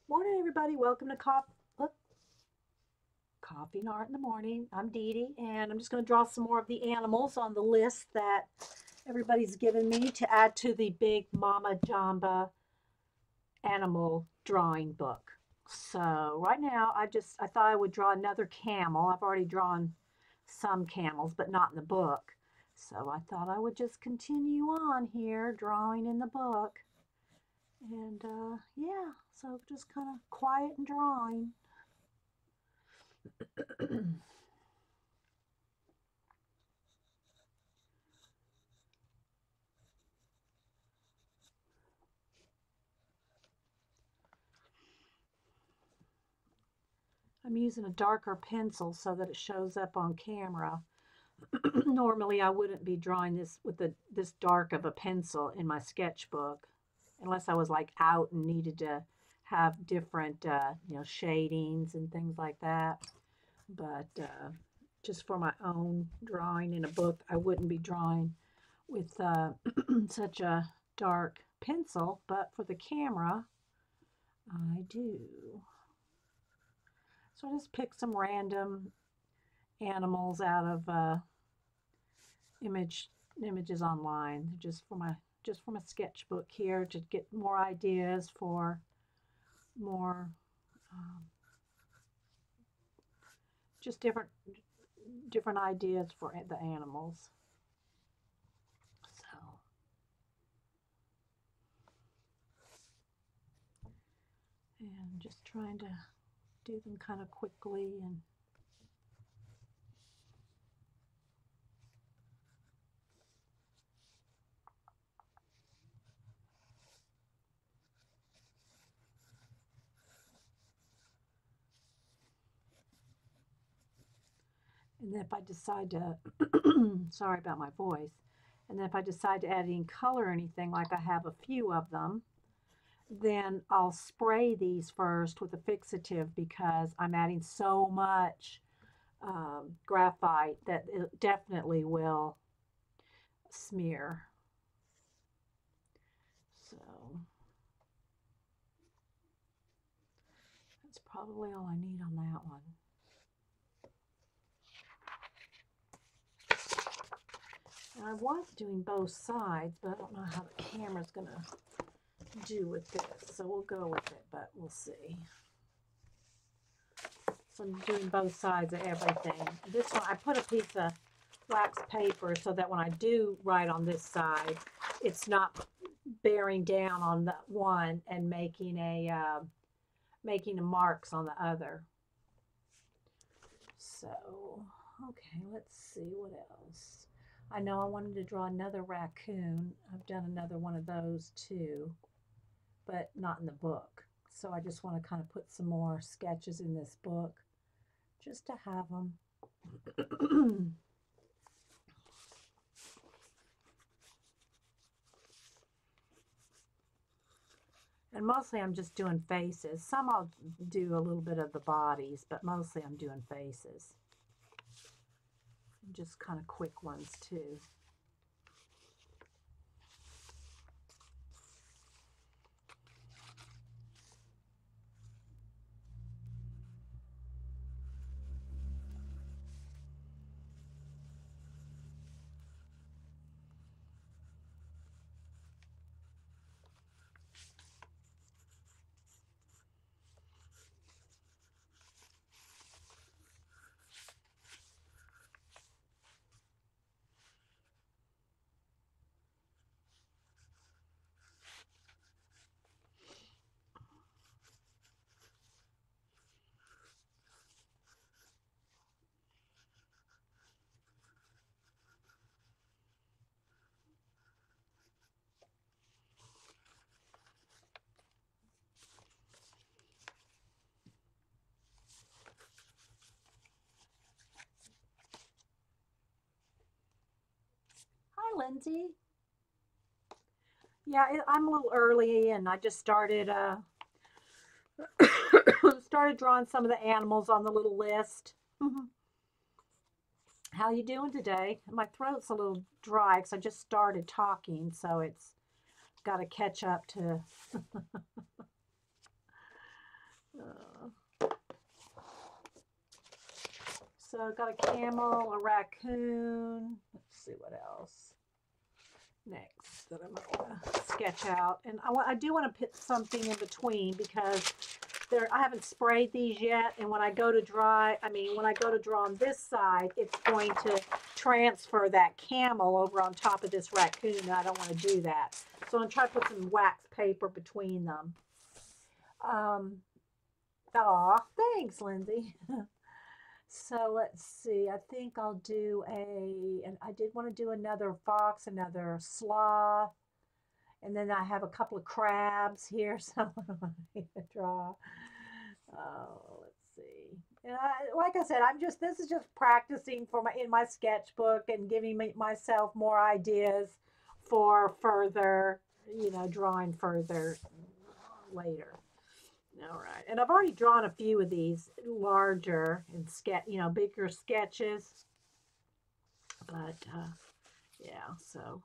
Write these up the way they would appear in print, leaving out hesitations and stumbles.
Morning, everybody. Welcome to Coffee and Art in the Morning. I'm Dee Dee, and I'm just going to draw some more of the animals on the list that everybody's given me to add to the Big Mama Jamba animal drawing book. So right now, I thought I would draw another camel. I've already drawn some camels, but not in the book. So I thought I would just continue on here drawing in the book. And yeah, so just kind of quiet and drawing. I'm using a darker pencil so that it shows up on camera. Normally, I wouldn't be drawing this with this dark of a pencil in my sketchbook unless I was like out and needed to have different, shadings and things like that. But just for my own drawing in a book, I wouldn't be drawing with such a dark pencil. But for the camera, I do. So I just picked some random animals out of image images online, just for my sketchbook here to get more ideas for more um, just different ideas for the animals. So, and just trying to do them kind of quickly and then if I decide to sorry about my voice. And then if I decide to add any color or anything, like I have a few of them, then I'll spray these first with a fixative because I'm adding so much graphite that it definitely will smear. So that's probably all I need on that one. And I was doing both sides, but I don't know how the camera's going to do with this. So we'll go with it, but we'll see. So I'm doing both sides of everything. This one, I put a piece of wax paper so that when I do write on this side, it's not bearing down on the one and making the marks on the other. So, okay, let's see what else. I know I wanted to draw another raccoon. I've done another one of those too, but not in the book. So I just want to kind of put some more sketches in this book just to have them. And mostly I'm just doing faces. Some I'll do a little bit of the bodies, but mostly I'm doing faces. Just kind of quick ones too. Hi, Lindsay. Yeah, I'm a little early, and I just started started drawing some of the animals on the little list. How you doing today? My throat's a little dry because I just started talking, so it's got to catch up to So I've got a camel, a raccoon. Let's see what else next that I'm going to sketch out. And I do want to put something in between because I haven't sprayed these yet. And when I go to draw on this side, it's going to transfer that camel over on top of this raccoon. And I don't want to do that. So I'm trying to put some wax paper between them. Thanks, Lindsay. So let's see. I think I'll do and I did want to do another fox, another sloth, and then I have a couple of crabs here. So I need to draw. Oh, let's see. And like I said, this is just practicing in my sketchbook and giving myself more ideas for further, drawing further later. All right, and I've already drawn a few of these larger and bigger sketches, but yeah, so.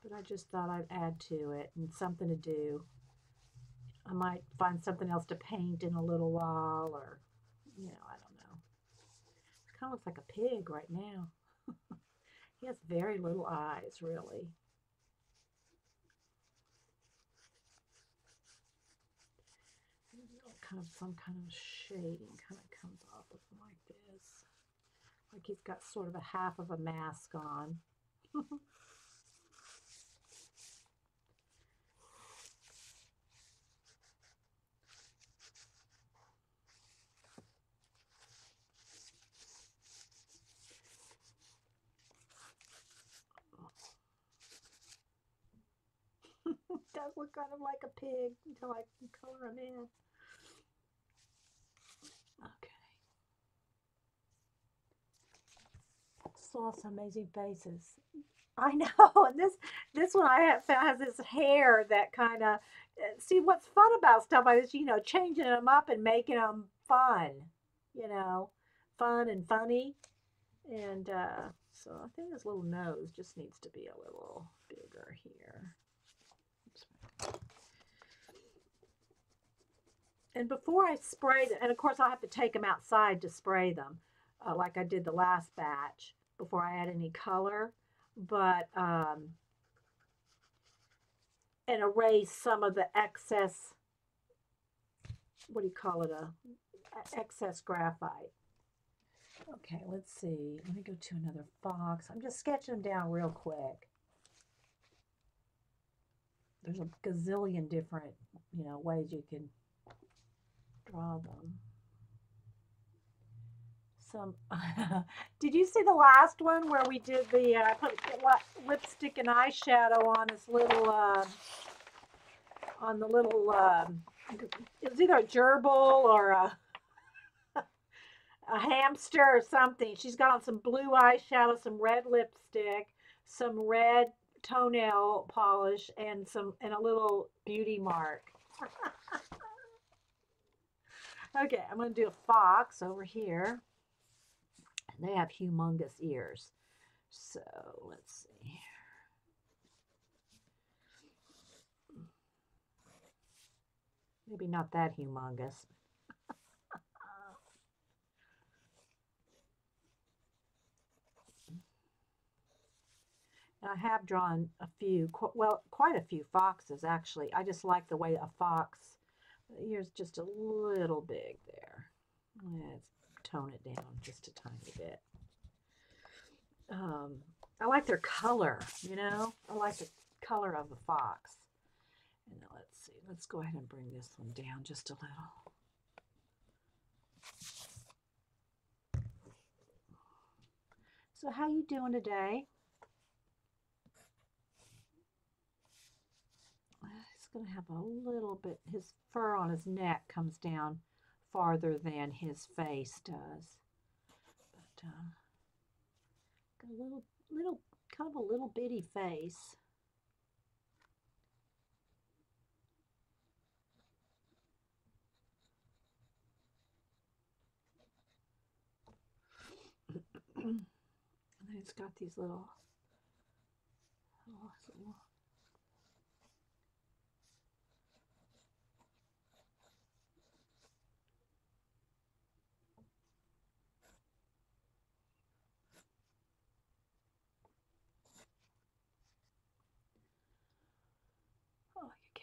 But I just thought I'd add to it and something to do. I might find something else to paint in a little while, or, I don't know. It kind of looks like a pig right now. He has very little eyes, really. Some kind of shading kind of comes off of him like this. Like he's got sort of a half of a mask on. Does look kind of like a pig until I can color him in. Okay. Saw some amazing faces. I know, and this one I have found has this hair that kind of see what's fun about stuff like this. Changing them up and making them fun. Fun and funny, and so I think this little nose just needs to be a little bigger here. And before I spray them, and of course I'll have to take them outside to spray them, like I did the last batch before I add any color, but and erase some of the excess, what do you call it, excess graphite. Okay, let's see. Let me go to another fox. I'm just sketching them down real quick. There's a gazillion different, ways you can draw them. Did you see the last one where we did I put lipstick and eyeshadow on this little, it was either a gerbil or a hamster or something. She's got on some blue eyeshadow, some red lipstick, some red toenail polish, and a little beauty mark. Okay, I'm going to do a fox over here. And they have humongous ears. So let's see. Maybe not that humongous. And I have drawn quite a few foxes actually. I just like the way a fox, the ear's just a little big there. Let's tone it down just a tiny bit. I like their color, I like the color of the fox. And now let's see, let's go ahead and bring this one down just a little. So how you doing today? He's going to have a little bit, his fur on his neck comes down farther than his face does. But got a little, kind of a little bitty face. And then it's got these little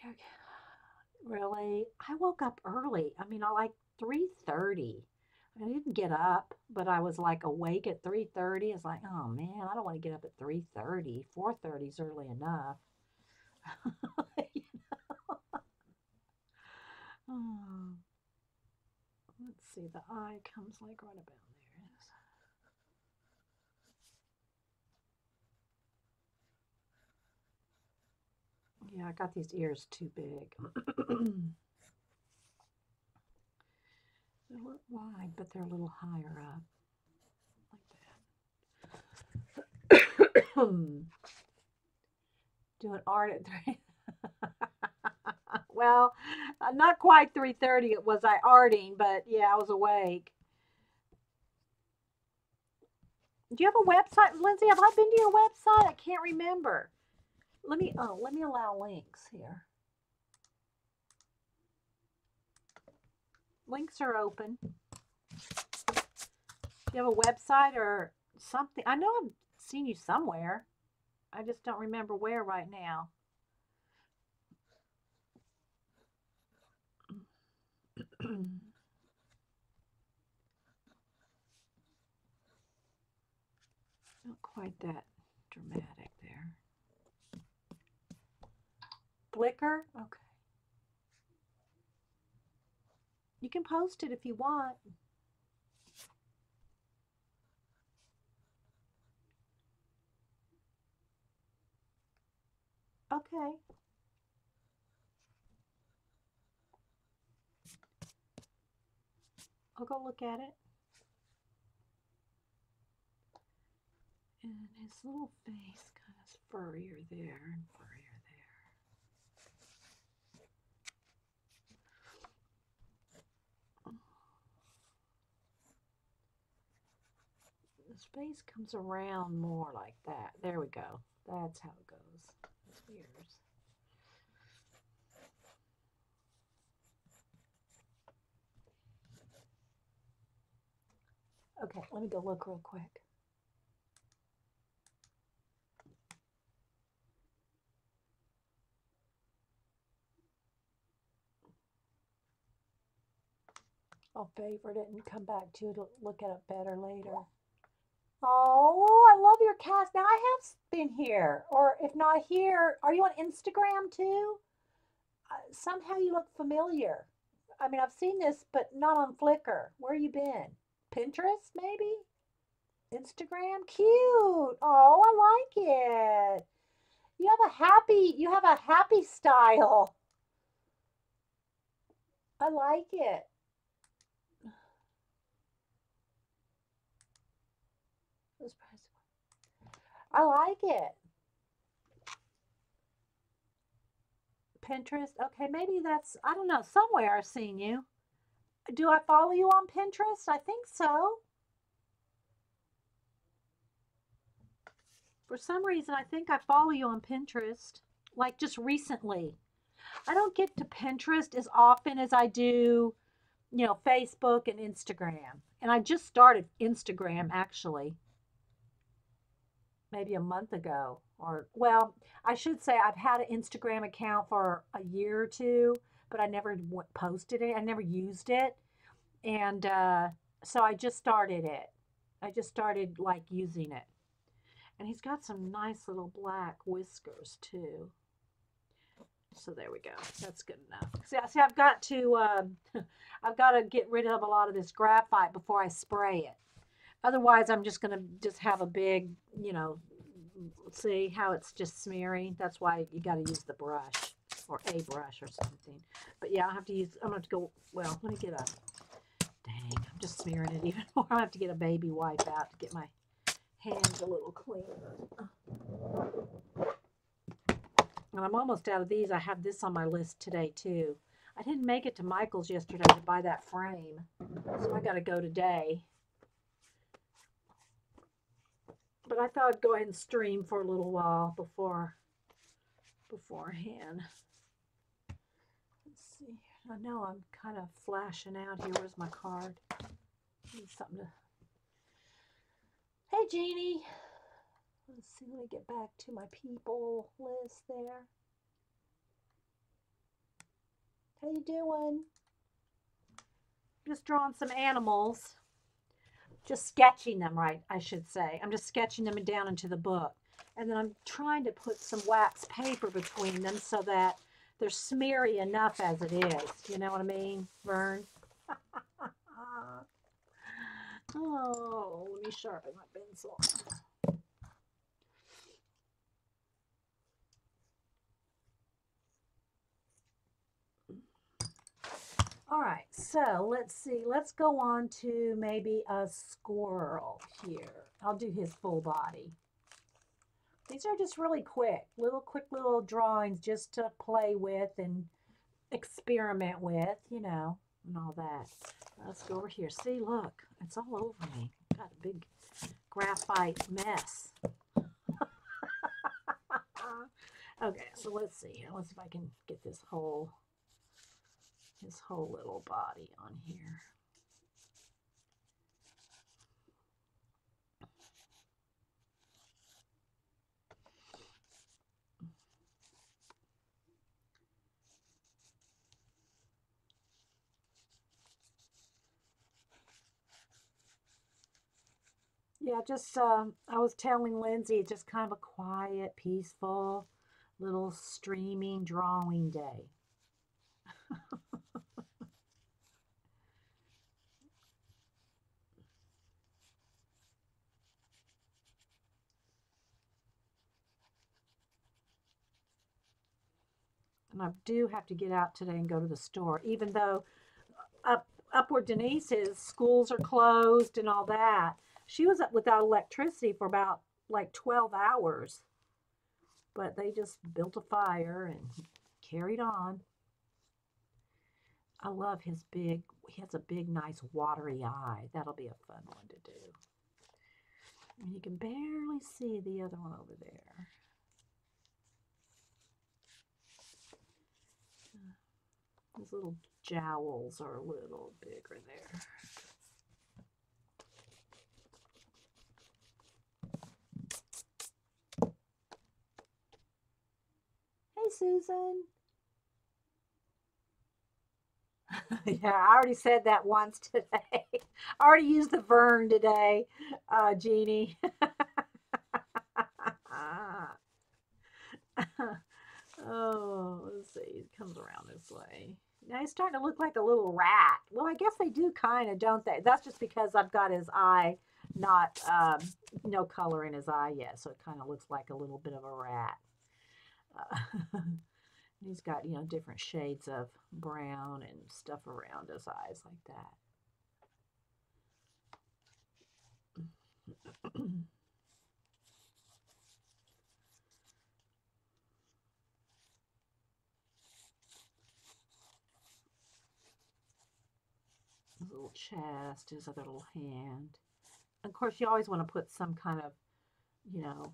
Okay, really? I woke up early. I mean, I like 3:30. I didn't get up, but I was like awake at 3:30. It's like, oh man, I don't want to get up at 3:30. 4:30 is early enough. Oh, let's see, the eye comes like right about there. Yeah, I got these ears too big. They're a little wide, but they're a little higher up, like that. Doing art at 3. Well, not quite 3:30. It was I arting, but yeah, I was awake. Do you have a website, Lindsay? Have I been to your website? I can't remember. Let me allow links here. Links are open. Do you have a website or something? I know I've seen you somewhere. I just don't remember where right now. Not quite that dramatic there. Flickr? Okay. You can post it if you want. Okay. I'll go look at it. And his little face kind of furrier there and furrier there. His face comes around more like that. There we go. That's how it goes. His ears. Okay, let me go look real quick. I'll favorite it and come back to it to look at it better later. Oh, I love your cast. Now I have been here, or if not here, are you on Instagram too? Somehow you look familiar. I mean, I've seen this, but not on Flickr. Where you been? Pinterest, maybe? Instagram? Cute. Oh, I like it. You have a happy style. I like it. I like it. Pinterest. Okay, maybe that's, I don't know, somewhere I've seen you. Do I follow you on Pinterest? I think so. For some reason, I think I follow you on Pinterest, like just recently. I don't get to Pinterest as often as I do, Facebook and Instagram. And I just started Instagram actually, maybe a month ago. Or, well, I should say I've had an Instagram account for a year or two, but I never posted it, I never used it. And so I just started it. I just started like using it. And he's got some nice little black whiskers too. So there we go. That's good enough. See, I've got to, I've got to get rid of a lot of this graphite before I spray it. Otherwise, I'm just gonna just have a big, see how it's just smearing. That's why you got to use the brush or a brush or something. But yeah, I'm gonna have to go. Well, let me get a. Dang, I'm just smearing it even more. I have to get a baby wipe out to get my hands a little cleaner. And I'm almost out of these. I have this on my list today too. I didn't make it to Michael's yesterday to buy that frame, so I got to go today. But I thought I'd go ahead and stream for a little while beforehand. Let's see. I know I'm kind of flashing out here. Where's my card? Need something to. Hey, Jeannie. Let's see. Let me get back to my people list there. How you doing? Just drawing some animals. Just sketching them, right, I should say. I'm just sketching them down into the book. And then I'm trying to put some wax paper between them so that they're smeary enough as it is. You know what I mean, Vern? Oh, let me sharpen my pencil. All right, so let's see. Let's go on to maybe a squirrel here. I'll do his full body. These are just really quick little drawings just to play with and experiment with, you know, and all that. Let's go over here. See, look, it's all over me. Got a big graphite mess. Okay, so let's see here. Let's see if I can get his whole little body on here. Yeah, just I was telling Lindsay, it's just kind of a quiet, peaceful, little streaming drawing day. And I do have to get out today and go to the store, even though up where Denise is, schools are closed and all that. She was up without electricity for about like 12 hours, but they just built a fire and carried on. I love he has a big, nice, watery eye. That'll be a fun one to do. And you can barely see the other one over there. His little jowls are a little bigger there. Hey, Susan. Yeah, I already said that once today. I already used the Vern today, Jeannie. Oh, let's see. It comes around this way. Now he's starting to look like a little rat. Well, I guess they do kind of, don't they? That's just because I've got his eye not, no color in his eye yet. So it kind of looks like a little bit of a rat. He's got, you know, different shades of brown and stuff around his eyes like that. His little chest, his other little hand. Of course, you always want to put some kind of, you know,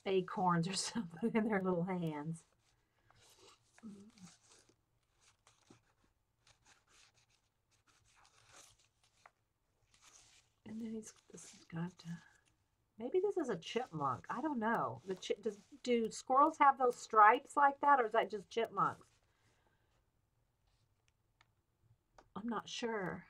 acorns or something in their little hands. And then this has got, maybe this is a chipmunk. I don't know. Do squirrels have those stripes like that, or is that just chipmunks? I'm not sure.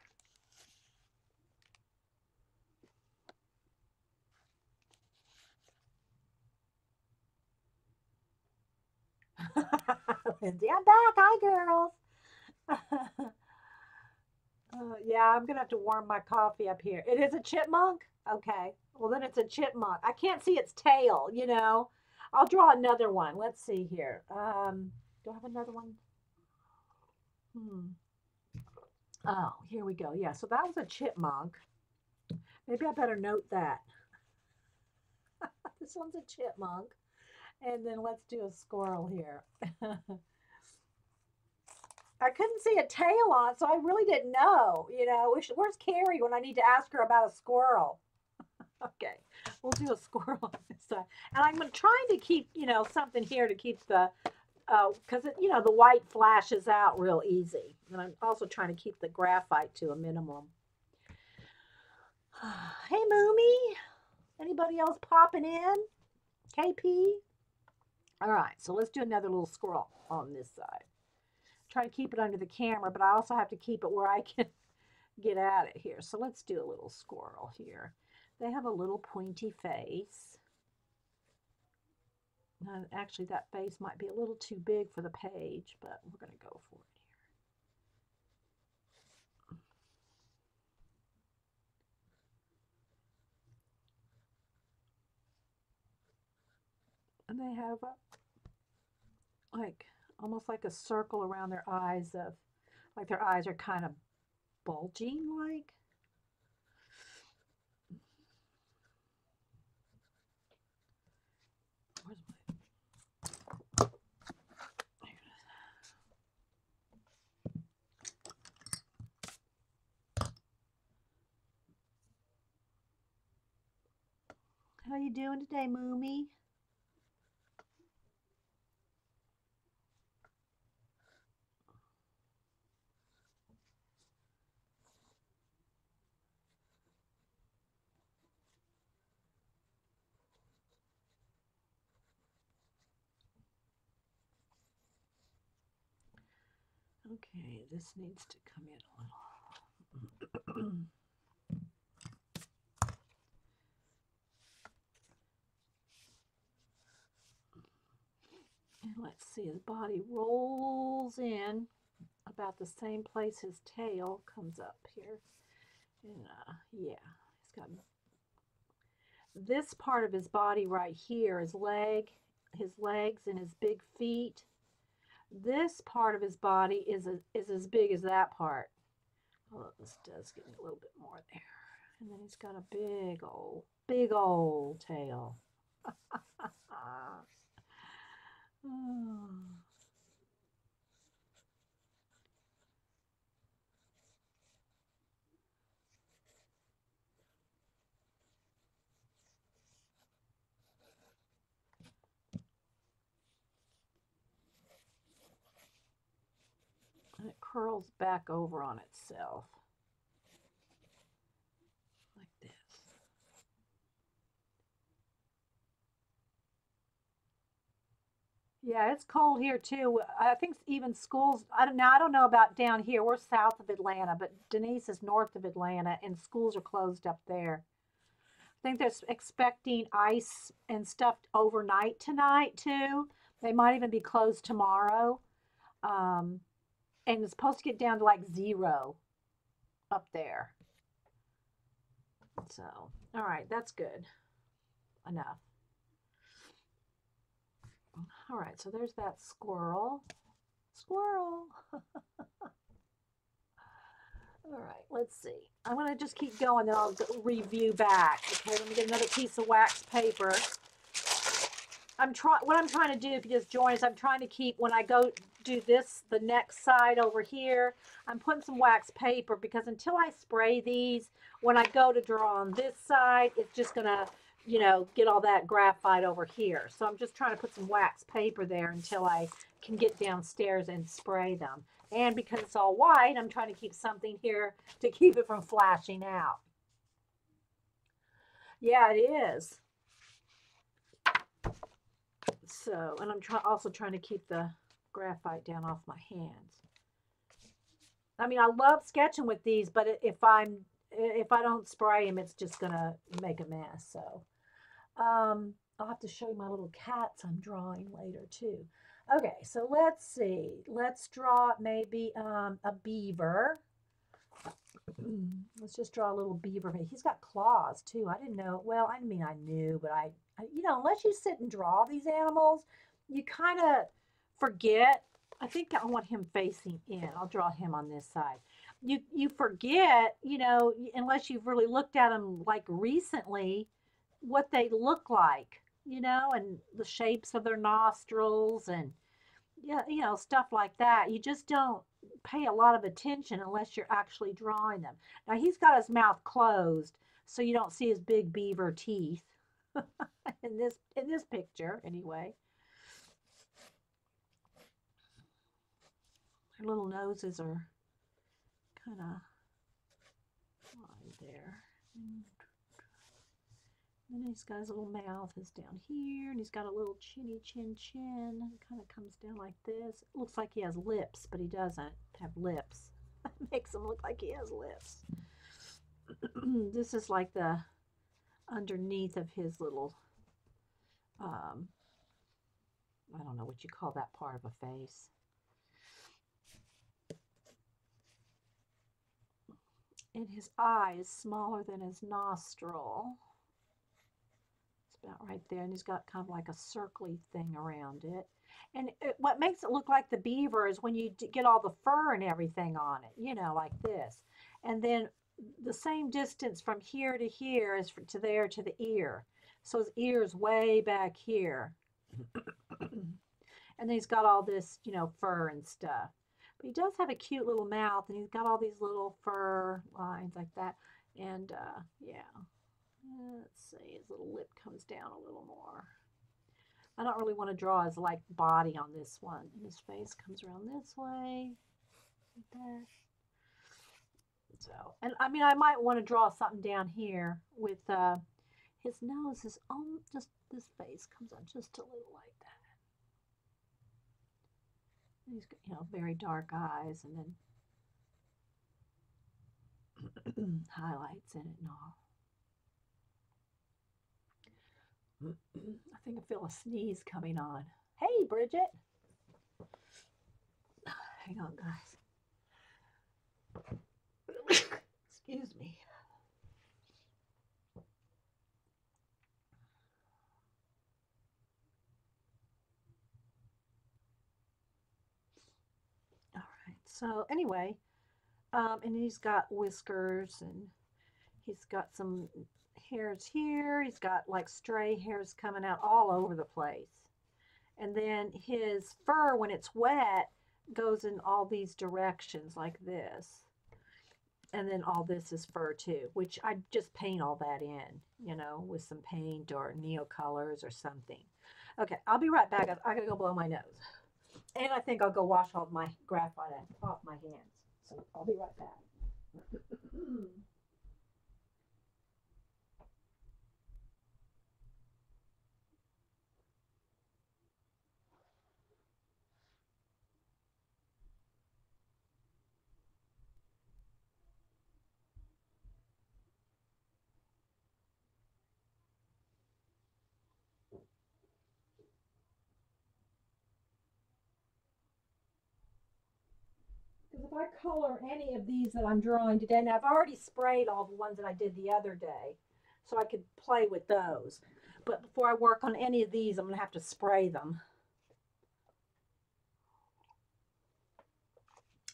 Lindsay, I'm back. Hi, girls. Yeah, I'm gonna have to warm my coffee up here. It is a chipmunk? Okay. Well, then it's a chipmunk. I can't see its tail, you know. I'll draw another one. Let's see here. Do I have another one? Hmm. Oh, here we go. Yeah, so that was a chipmunk. Maybe I better note that. This one's a chipmunk. And then let's do a squirrel here. I couldn't see a tail on, so I really didn't know. You know, where's Carrie when I need to ask her about a squirrel? Okay, we'll do a squirrel on this side. And I'm trying to keep, you know, something here to keep the, because, you know, the white flashes out real easy. And I'm also trying to keep the graphite to a minimum. Hey, Moomy. Anybody else popping in? KP? All right, so let's do another little squirrel on this side. try to keep it under the camera, but I also have to keep it where I can get at it here. So let's do a little squirrel here. They have a little pointy face. Actually, that face might be a little too big for the page, but we're going to go for it here. And they have like almost like a circle around their eyes of like their eyes are kind of bulging like. Where's my... How you doing today, Moomy? Okay, this needs to come in a little. And let's see, his body rolls in about the same place his tail comes up here. And yeah, he's got this part of his body right here, his legs and his big feet. This part of his body is as big as that part. Oh, this does give me a little bit more there. And then he's got a big old tail. Oh. And it curls back over on itself like this. Yeah, it's cold here too. I think even schools, I don't know about down here. We're south of Atlanta, but Denise is north of Atlanta and schools are closed up there. I think they're expecting ice and stuff overnight tonight too. They might even be closed tomorrow. Um, and it's supposed to get down to like 0 up there. So, all right, that's good. Enough. All right, so there's that squirrel. Squirrel. All right, let's see. I'm going to just keep going, then I'll review back. Okay, let me get another piece of wax paper. What I'm trying to do, if you just join us, I'm trying to keep, when I go do this, the next side over here, I'm putting some wax paper because until I spray these, when I go to draw on this side, it's just going to, you know, get all that graphite over here. So I'm just trying to put some wax paper there until I can get downstairs and spray them. And because it's all white, I'm trying to keep something here to keep it from flashing out. Yeah, it is. So, and I'm also trying to keep the graphite down off my hands. I mean, I love sketching with these, but if I don't spray them, it's just gonna make a mess. So, I'll have to show you my little cats I'm drawing later too. Okay, so let's see. Let's draw maybe a beaver. Let's just draw a little beaver. He's got claws too. I didn't know. Well, I mean, I knew, but you know, unless you sit and draw these animals, you kind of forget. I think I want him facing in. I'll draw him on this side. You forget, you know, unless you've really looked at them like recently, what they look like, you know, and the shapes of their nostrils and yeah, you know, stuff like that. You just don't pay a lot of attention unless you're actually drawing them. Now he's got his mouth closed, so you don't see his big beaver teeth in this picture anyway. Their little noses are kind of lined there. And then he's got his little mouth is down here, and he's got a little chinny chin chin. It kind of comes down like this. It looks like he has lips, but he doesn't have lips. Makes him look like he has lips. This is like the underneath of his little, um, I don't know what you call that part of a face. And his eye is smaller than his nostril. It's about right there. And he's got kind of like a circly thing around it. And what makes it look like the beaver is when you get all the fur and everything on it, you know, like this. And then the same distance from here to here is to there to the ear. So his ear is way back here. And then he's got all this, you know, fur and stuff. But he does have a cute little mouth, and he's got all these little fur lines like that. And yeah, let's see, his little lip comes down a little more. I don't really want to draw his like body on this one. And his face comes around this way, like that. So, and I mean, I might want to draw something down here with his nose is just this face comes on just a little like that. He's got, you know, very dark eyes, and then highlights in it and all. I think I feel a sneeze coming on. Hey, Bridget. Hang on, guys. Excuse me. All right. So anyway, and he's got whiskers, and he's got some hairs here. He's got like stray hairs coming out all over the place. And then his fur, when it's wet, goes in all these directions like this. And then all this is fur too, which I just paint all that in, you know, with some paint or Neocolors or something. Okay, I'll be right back. I gotta go blow my nose. And I think I'll go wash all my graphite off my hands. So I'll be right back. Because if I color any of these that I'm drawing today, now I've already sprayed all the ones that I did the other day, so I could play with those. But before I work on any of these, I'm going to have to spray them.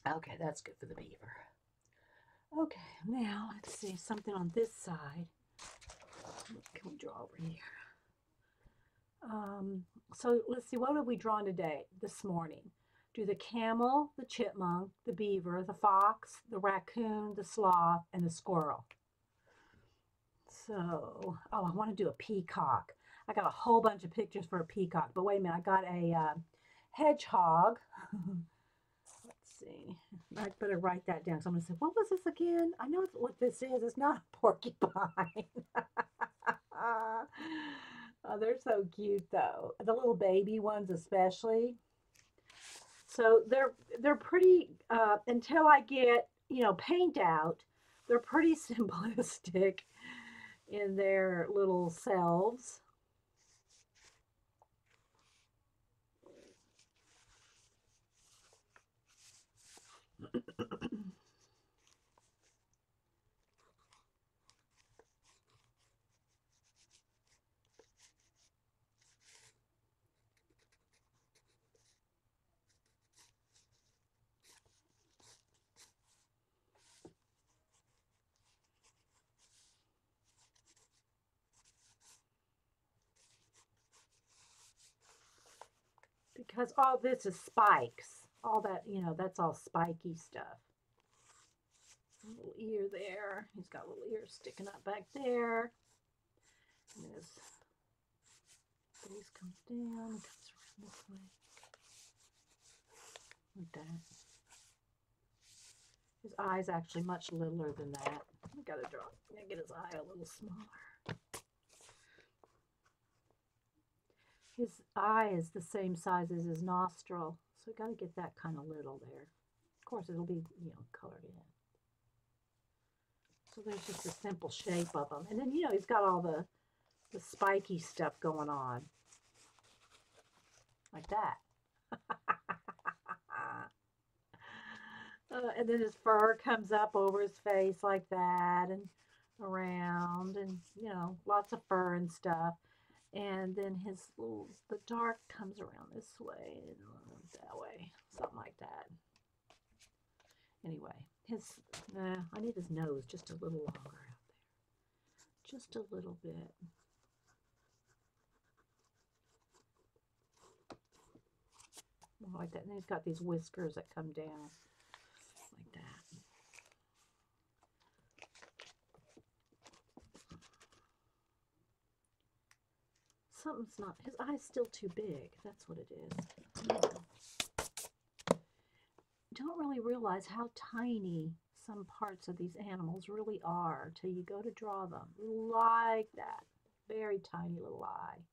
Okay, that's good for the beaver. Okay, now let's see something on this side. What can we draw over here? So let's see, what have we drawn today, this morning? Do the camel, the chipmunk, the beaver, the fox, the raccoon, the sloth, and the squirrel. So, oh, I want to do a peacock. I got a whole bunch of pictures for a peacock, but wait a minute, I got a hedgehog. Let's see. I better write that down. So I'm going to say, what was this again? I know what this is. It's not a porcupine. Oh, they're so cute, though. The little baby ones, especially. So they're pretty. Until I get paint out, they're pretty simplistic in their little selves. Because all this is spikes. All that, that's all spiky stuff. A little ear there. He's got a little ear sticking up back there. And his face comes down, comes around this way. Like that. His eye's actually much littler than that. I gotta get his eye a little smaller. His eye is the same size as his nostril, so we got to get that kind of little there. Of course, it'll be, you know, colored in. So there's just a simple shape of him. And then, you know, he's got all the spiky stuff going on. Like that. And then his fur comes up over his face like that and around and, you know, lots of fur and stuff. And then the dark comes around this way and that way, something like that. Anyway, I need his nose just a little longer out there. Just a little bit. Like that. And he's got these whiskers that come down like that. Something's not, his eye's still too big. That's what it is. Don't really realize how tiny some parts of these animals really are till you go to draw them. Like that. Very tiny little eye.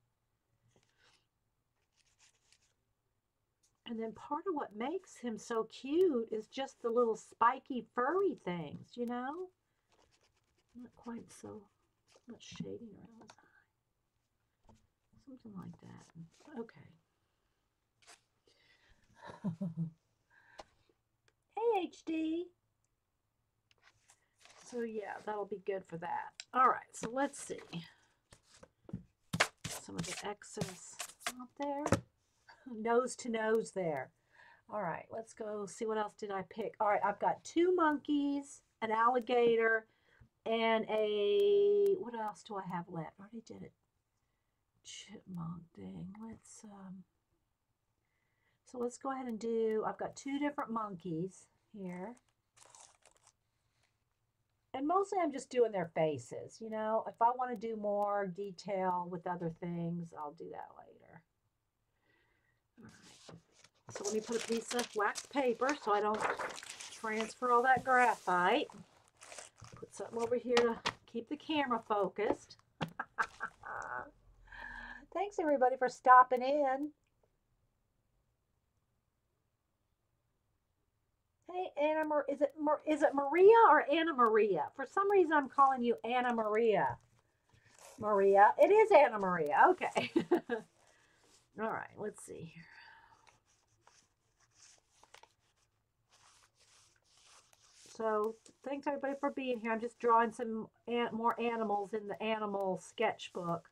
And then part of what makes him so cute is just the little spiky furry things, you know? Not quite so much shading around his eye. Something like that. Okay. Hey, HD. So yeah, that'll be good for that. All right, so let's see. Some of the excess out there. Nose to nose there. All right, let's go see what else did I pick. All right, I've got 2 monkeys, an alligator, and what else do I have left? I already did it. Chipmunk thing. So let's go ahead and do, I've got 2 different monkeys here. And mostly I'm just doing their faces, you know. If I want to do more detail with other things, I'll do that later. All right. So let me put a piece of wax paper so I don't transfer all that graphite. Put something over here to keep the camera focused. Thanks everybody for stopping in. Hey, Anna, is it Maria or Anna Maria? For some reason, I'm calling you Anna Maria. Maria, it is Anna Maria. Okay. All right, let's see here. So thanks everybody for being here. I'm just drawing some more animals in the animal sketchbook.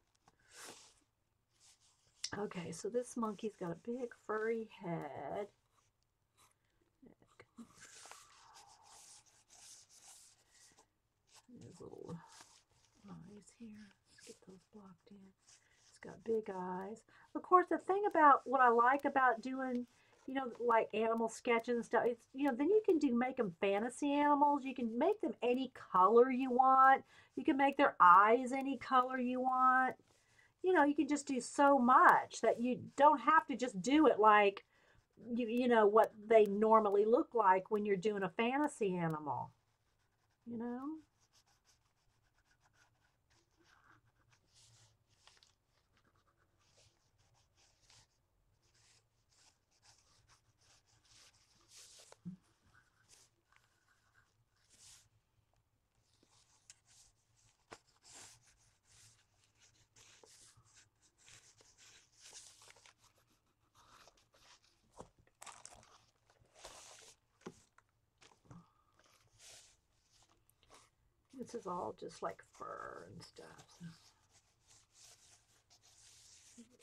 Okay, so this monkey's got a big furry head. His little eyes here. Let's get those blocked in. It's got big eyes. Of course, the thing about what I like about doing, you know, like animal sketches and stuff, it's, you know, then you can make them fantasy animals. You can make them any color you want. You can make their eyes any color you want. You know, you can just do so much that you don't have to just do it like, you know, what they normally look like when you're doing a fantasy animal, you know? This is all just like fur and stuff.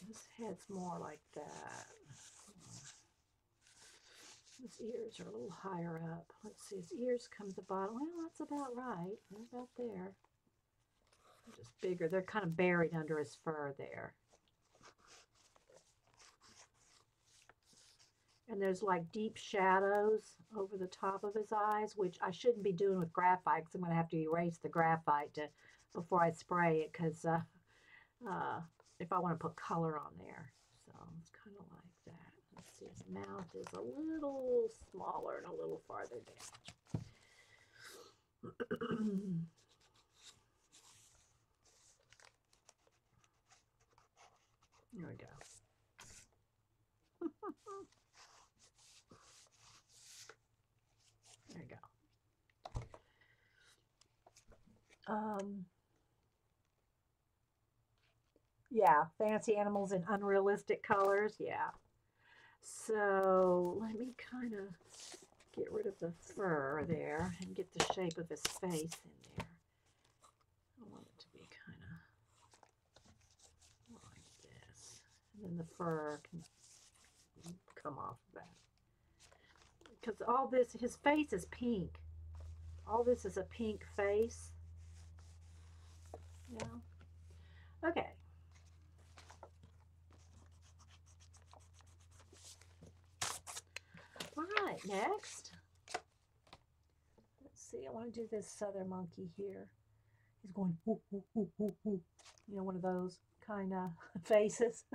His head's more like that. His ears are a little higher up. Let's see, his ears come to the bottom. Well, that's about right. They're about there. They're just bigger. They're kind of buried under his fur there. And there's like deep shadows over the top of his eyes, which I shouldn't be doing with graphite because I'm going to have to erase the graphite before I spray it, because if I want to put color on there. So it's kind of like that. Let's see, his mouth is a little smaller and a little farther down. There we go. There you go. Yeah, fancy animals in unrealistic colors. Yeah. So let me kind of get rid of the fur there and get the shape of his face in there. I want it to be kind of like this. And then the fur can come off of that. Because all this, his face is pink. All this is a pink face. Yeah. Okay. All right, next. Let's see, I want to do this other monkey here. He's going, whoop, whoop, whoop, whoop, whoop. You know, one of those kind of faces.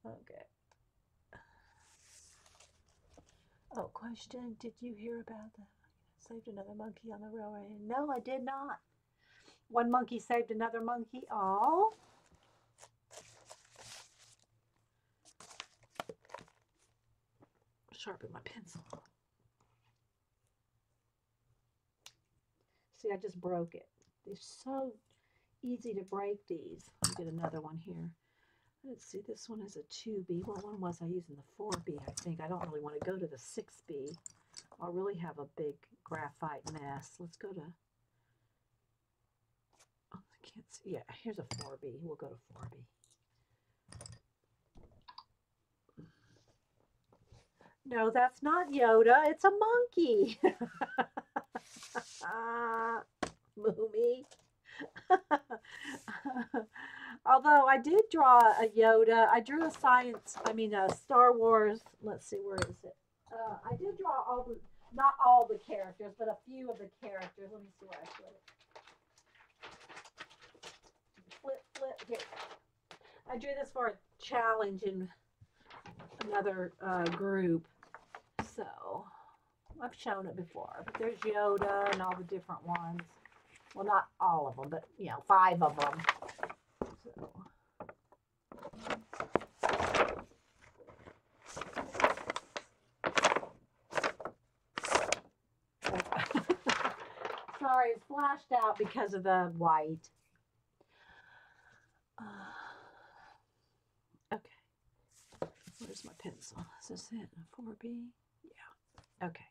Okay. Oh, question. Did you hear about that? Saved another monkey on the railway. No, I did not. One monkey saved another monkey. Oh. Sharpen my pencil. See, I just broke it. They're so easy to break these. Let me get another one here. Let's see, this one is a 2B. What one was I using? The 4B, I think. I don't really want to go to the 6B. I'll really have a big graphite mess. Let's go to, oh, I can't see. Yeah, here's a 4B. We'll go to 4B. No, that's not Yoda. It's a monkey. Moomy. Although I did draw a Yoda. I drew a Star Wars. Let's see, where is it? I did draw not all the characters, but a few of the characters. Let me see where I put it. Flip, here. I drew this for a challenge in another group. So, I've shown it before, but there's Yoda and all the different ones. Well, not all of them, but, 5 of them. So. Sorry, it's flashed out because of the white. Okay. Where's my pencil? Is this it? 4B? Yeah. Okay.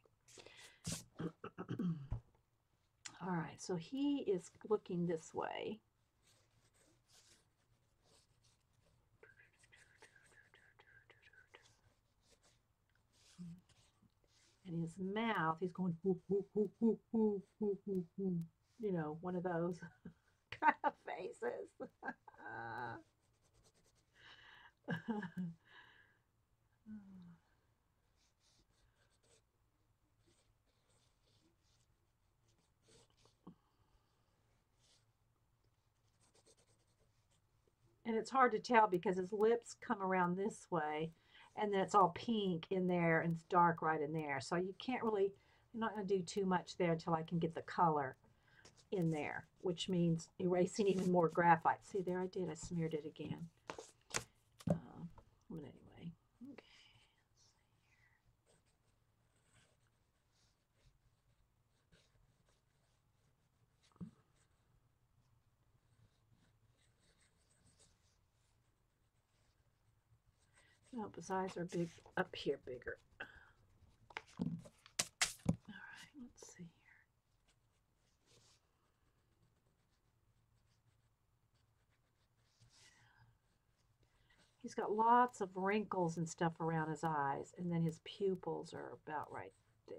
All right, so he is looking this way. And his mouth, he's going, whoop, whoop, whoop, whoop, whoop, whoop, whoop, whoop. You know, one of those kind of faces. And it's hard to tell because his lips come around this way and then it's all pink in there and it's dark right in there. So you can't really, I'm not going to do too much there until I can get the color in there, which means erasing even more graphite. See, there I did. I smeared it again. But anyway. Okay. Nope, his eyes are big up here, bigger. All right, let's see here. He's got lots of wrinkles and stuff around his eyes, and then his pupils are about right there.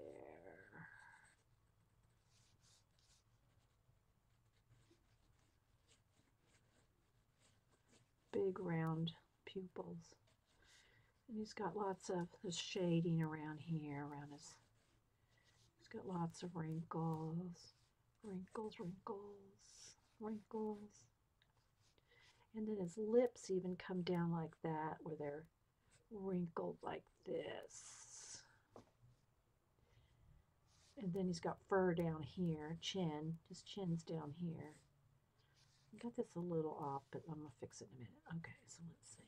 Big round pupils. And he's got lots of this shading around here, around his, he's got lots of wrinkles, wrinkles, wrinkles, wrinkles. And then his lips even come down like that, where they're wrinkled like this. And then he's got fur down here, chin, his chin's down here. got this a little off, but I'm going to fix it in a minute. Okay, so let's see.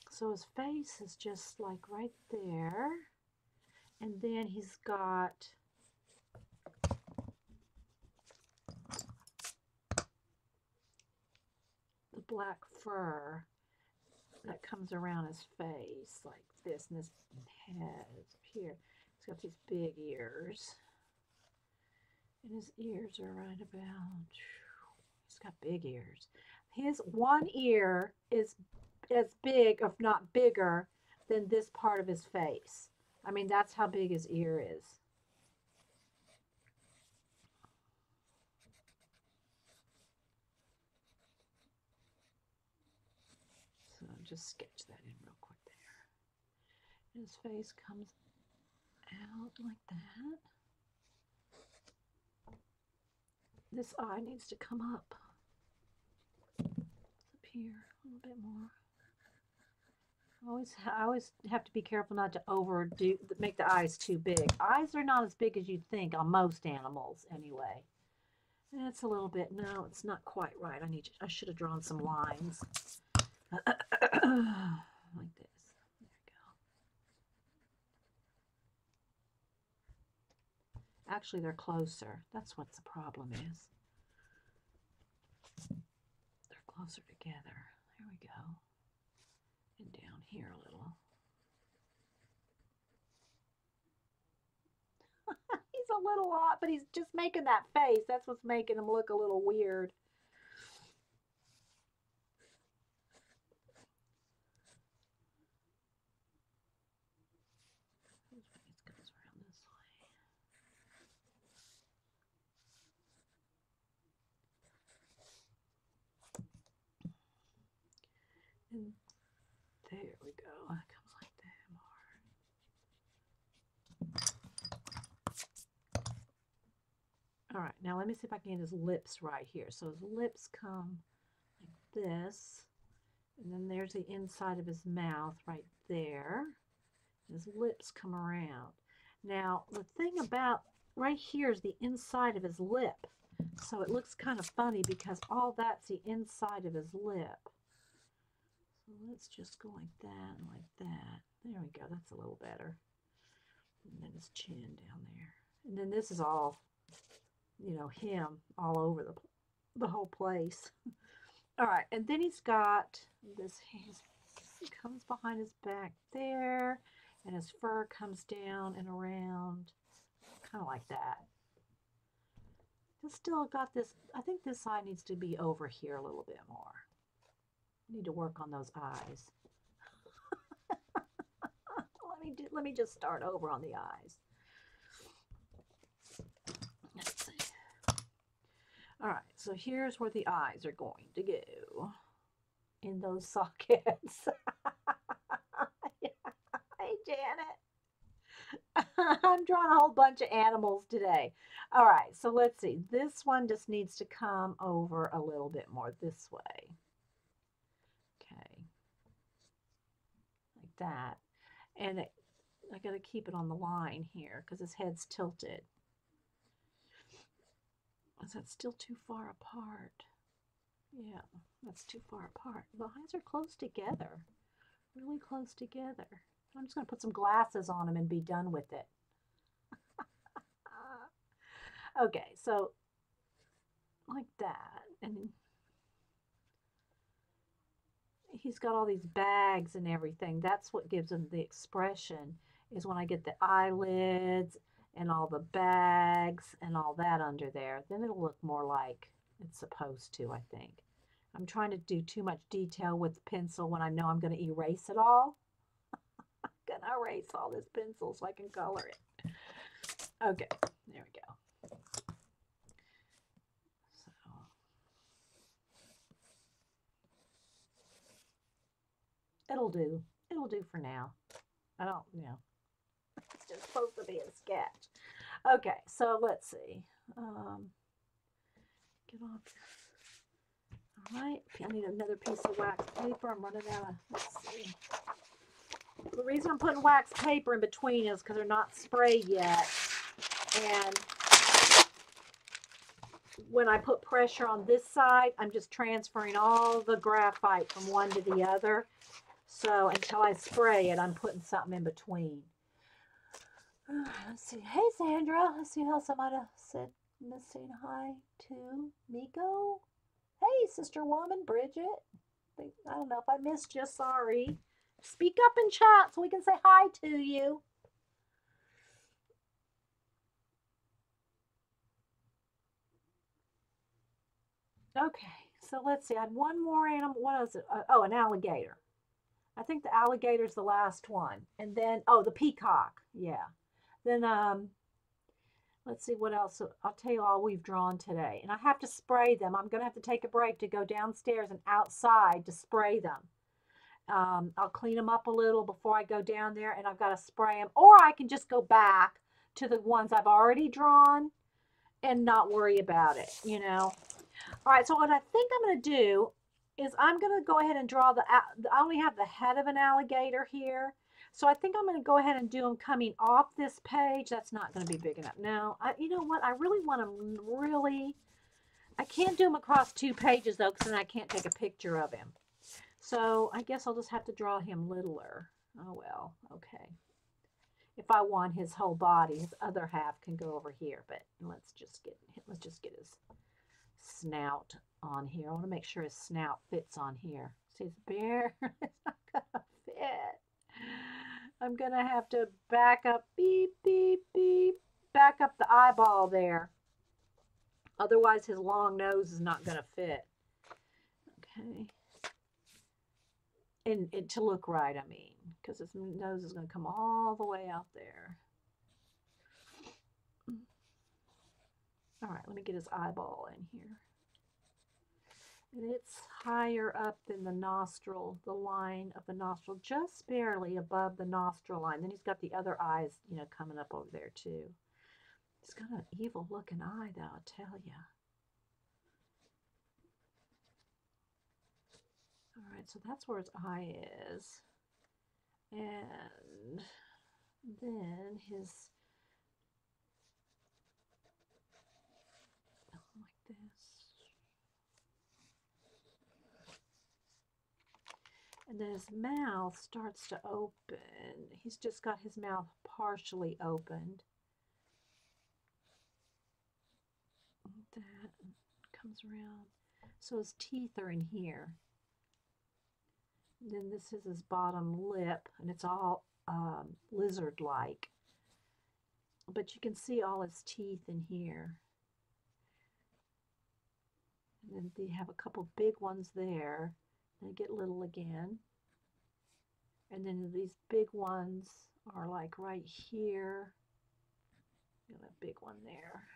So his face is just like right there. And then he's got the black fur that comes around his face like this, and his head is here. He's got these big ears. And his ears are right about, he's got big ears. His one ear is as big, if not bigger, than this part of his face. I mean, that's how big his ear is. So just sketch that in real quick there. His face comes out like that. This eye needs to come up. It's up here a little bit more. I always have to be careful not to make the eyes too big. Eyes are not as big as you'd think on most animals anyway. It's a little bit, no, it's not quite right. I should have drawn some lines. Like this. There we go. Actually, they're closer. That's what the problem is. They're closer together. There we go. And down here a little. He's a little odd, but he's just making that face. That's what's making him look a little weird. His face goes around this way. And there we go. It comes like that more. All right, now let me see if I can get his lips right here. So his lips come like this, and then there's the inside of his mouth right there. His lips come around. Now, the thing about right here is the inside of his lip. So it looks kind of funny because all that's the inside of his lip. So let's just go like that and like that. There we go. That's a little better. And then his chin down there. And then this is all, you know, him all over the whole place. All right. And then he's got this, he comes behind his back there. And his fur comes down and around, kind of like that. It's still got this, I think this side needs to be over here a little bit more. Need to work on those eyes. Let me just start over on the eyes. Let's see. All right, so here's where the eyes are going to go. In those sockets. Hey, Janet. I'm drawing a whole bunch of animals today. All right, so let's see. This one just needs to come over a little bit more this way. Okay. Like that. And I got to keep it on the line here because his head's tilted. Is that still too far apart? Yeah, that's too far apart. The eyes are close together. Really close together. I'm just going to put some glasses on him and be done with it. Okay, so like that. And he's got all these bags and everything. That's what gives him the expression, is when I get the eyelids and all the bags and all that under there. Then it'll look more like it's supposed to, I think. I'm trying to do too much detail with the pencil when I know I'm going to erase it all. I'm going to erase all this pencil so I can color it. Okay, there we go. So, it'll do. It'll do for now. I don't, you know, it's just supposed to be a sketch. Okay, so let's see. Get off. All right, I need another piece of wax paper. I'm running out of, let's see. The reason I'm putting wax paper in between is because they're not sprayed yet. And when I put pressure on this side, I'm just transferring all the graphite from one to the other. So until I spray it, I'm putting something in between. Let's see. Hey, Sandra. Let's see how somebody said missing hi to Miko. Hey, sister woman, Bridget. I don't know if I missed you. Sorry. Speak up in chat so we can say hi to you. Okay, so let's see. I had one more animal. What is it? Oh, an alligator. I think the alligator's the last one. And then, oh, the peacock. Yeah. Then, let's see what else. I'll tell you all we've drawn today. And I have to spray them. I'm going to have to take a break to go downstairs and outside to spray them. I'll clean them up a little before I go down there, and I've got to spray them. Or I can just go back to the ones I've already drawn and not worry about it, you know. All right, so what I think I'm going to do is I'm going to go ahead and draw I only have the head of an alligator here. So I think I'm going to go ahead and do them coming off this page. That's not going to be big enough. No, you know what? I really want them I can't do them across 2 pages though, because then I can't take a picture of him. So I guess I'll just have to draw him littler. Oh well, okay. If I want his whole body, his other half can go over here, but let's just get his snout on here. I want to make sure his snout fits on here. See, his bear, it's not gonna fit. I'm gonna have to back up, beep, beep, beep, back up the eyeball there. Otherwise, his long nose is not gonna fit. Okay. And to look right, I mean, because his nose is going to come all the way out there. All right, let me get his eyeball in here. And it's higher up than the nostril, the line of the nostril, just barely above the nostril line. Then he's got the other eyes, you know, coming up over there too. He's got an evil looking eye, though, I'll tell you. All right, so that's where his eye is. And then his, like this. And then his mouth starts to open. He's just got his mouth partially opened. That comes around. So his teeth are in here. And then this is his bottom lip, and it's all lizard-like. But you can see all his teeth in here. And then they have a couple big ones there. They get little again. And then these big ones are like right here. Got a big one there.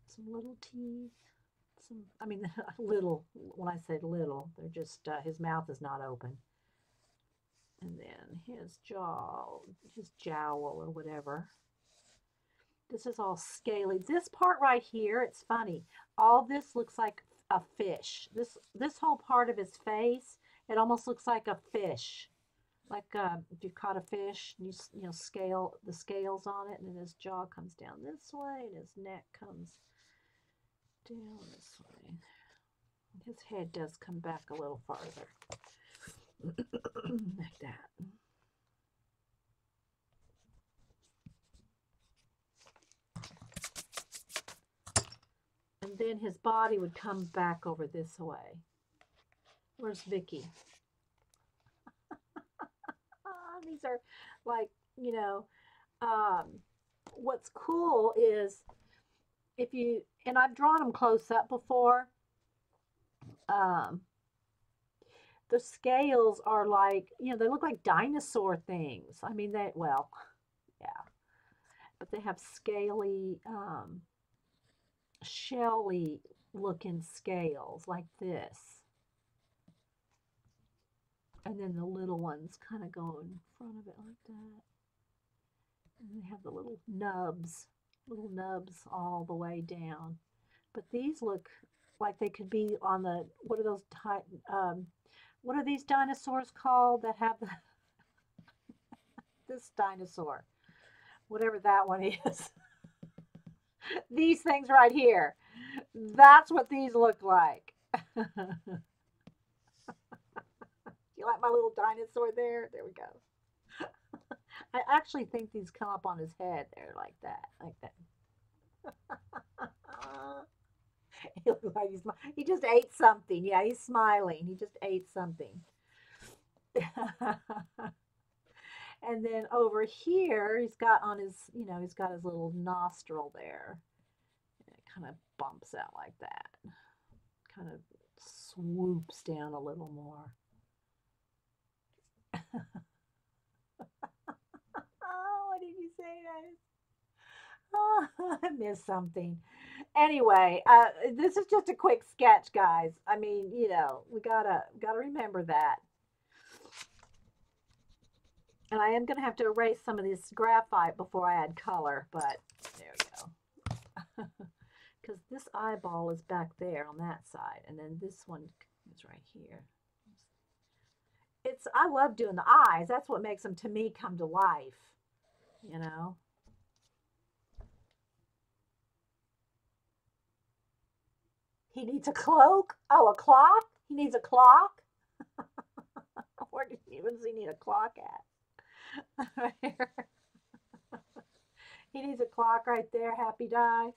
Some little teeth. I mean, little, when I say little, they're just, his mouth is not open. And then his jaw, his jowl or whatever. This is all scaly. This part right here, it's funny. All this looks like a fish. This whole part of his face, it almost looks like a fish. Like if you caught a fish, and you know, scale the scales on it, and then his jaw comes down this way, and his neck comes down this way. His head does come back a little farther. Like that. And then his body would come back over this way. Where's Vicky? These are like, you know, what's cool is if you, and I've drawn them close up before, the scales are like, you know, they look like dinosaur things. I mean, well, yeah, but they have scaly, shelly looking scales like this. And then the little ones kind of go in front of it like that. And they have the little nubs all the way down. But these look like they could be on the, what are those, what are these dinosaurs called that have the, this dinosaur, whatever that one is. These things right here. That's what these look like. You like my little dinosaur there? There we go. I actually think these come up on his head there like that, like that. He looks like he just ate something. Yeah, he's smiling. He just ate something. And then over here, he's got on his, he's got his little nostril there. And it kind of bumps out like that. Kind of swoops down a little more. Oh, what did you say, guys? Oh, I missed something. Anyway, this is just a quick sketch, guys. I mean, we gotta remember that. And I am gonna have to erase some of this graphite before I add color, but there we go. Because this eyeball is back there on that side, and then this one is right here. I love doing the eyes. That's what makes them to me come to life, you know. He needs a cloak. Oh, a clock. He needs a clock. Where does he need a clock at? He needs a clock right there. Happy die.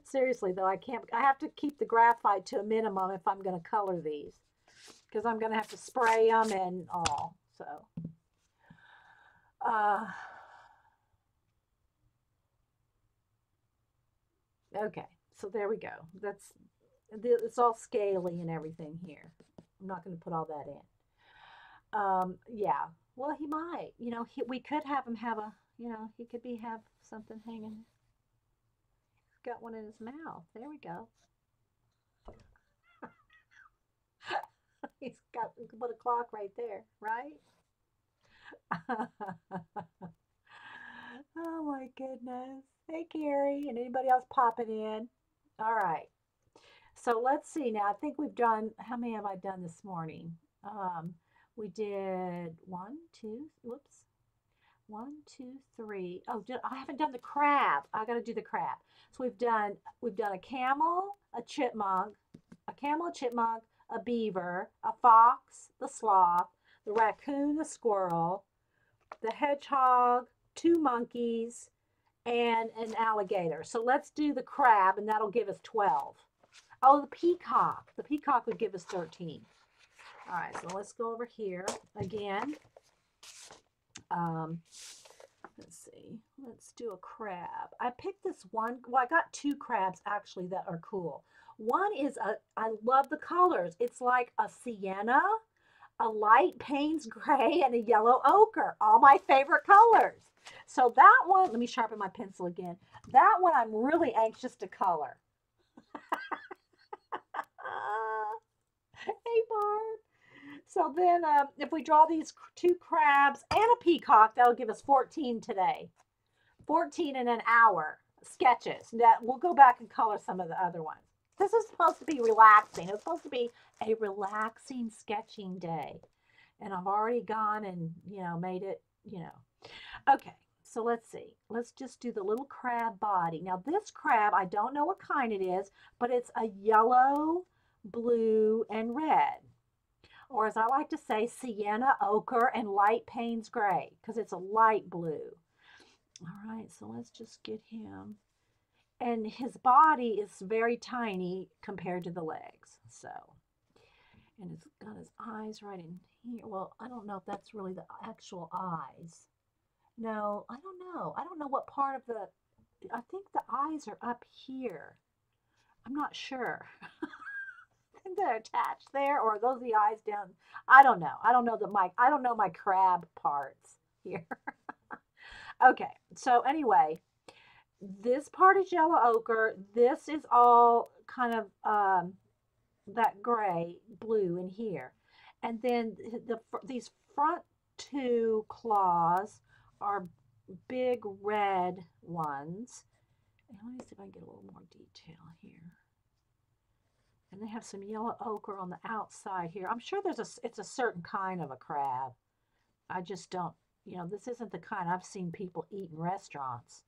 Seriously though, I can't. I have to keep the graphite to a minimum if I'm going to color these, because I'm going to have to spray them and all. So, uh, okay. So there we go. It's all scaly and everything here. I'm not going to put all that in. Yeah. Well, he might. We could have him have a. He could have something hanging. He's got one in his mouth. There we go. He's got. We can put a clock right there, right? Oh my goodness. Hey, Carrie, and anybody else popping in? All right. So let's see now. I think we've done, how many have I done this morning? Um, we did one, two, whoops, one, two, three. Oh, I haven't done the crab. I got to do the crab. So we've done a camel, a chipmunk, a chipmunk, a beaver, a fox, the sloth, the raccoon, the squirrel, the hedgehog, two monkeys, and an alligator. So let's do the crab, and that'll give us 12. Oh, the peacock. The peacock would give us 13. All right, so let's go over here again. Um, let's see. Let's do a crab. I picked this one. Well, I got two crabs actually that are cool. One is I love the colors. It's like a sienna, a light Payne's gray, and a yellow ochre. All my favorite colors. So that one, let me sharpen my pencil again. That one I'm really anxious to color. Hey, Barb. So then if we draw these two crabs and a peacock, that'll give us 14 today. 14 in an hour sketches. That we'll go back and color some of the other ones. This is supposed to be relaxing. It's supposed to be a relaxing sketching day. And I've already gone and, made it. Okay, so let's see. Let's just do the little crab body. Now this crab, I don't know what kind it is, but it's a yellow, blue, and red. Or as I like to say, sienna, ochre, and light Payne's gray, because it's a light blue. All right, so let's just get him. And his body is very tiny compared to the legs. So, and it's got his eyes right in here. Well, I don't know if that's really the actual eyes. No, I don't know. I don't know what part of I think the eyes are up here. I'm not sure. I think they're attached there, or are those the eyes down? I don't know. I don't know my crab parts here. Okay, so anyway, this part is yellow ochre. This is all kind of that gray, blue in here. And then these front two claws are big red ones. And let me see if I can get a little more detail here. And they have some yellow ochre on the outside here. I'm sure it's a certain kind of a crab. I just don't, this isn't the kind I've seen people eat in restaurants.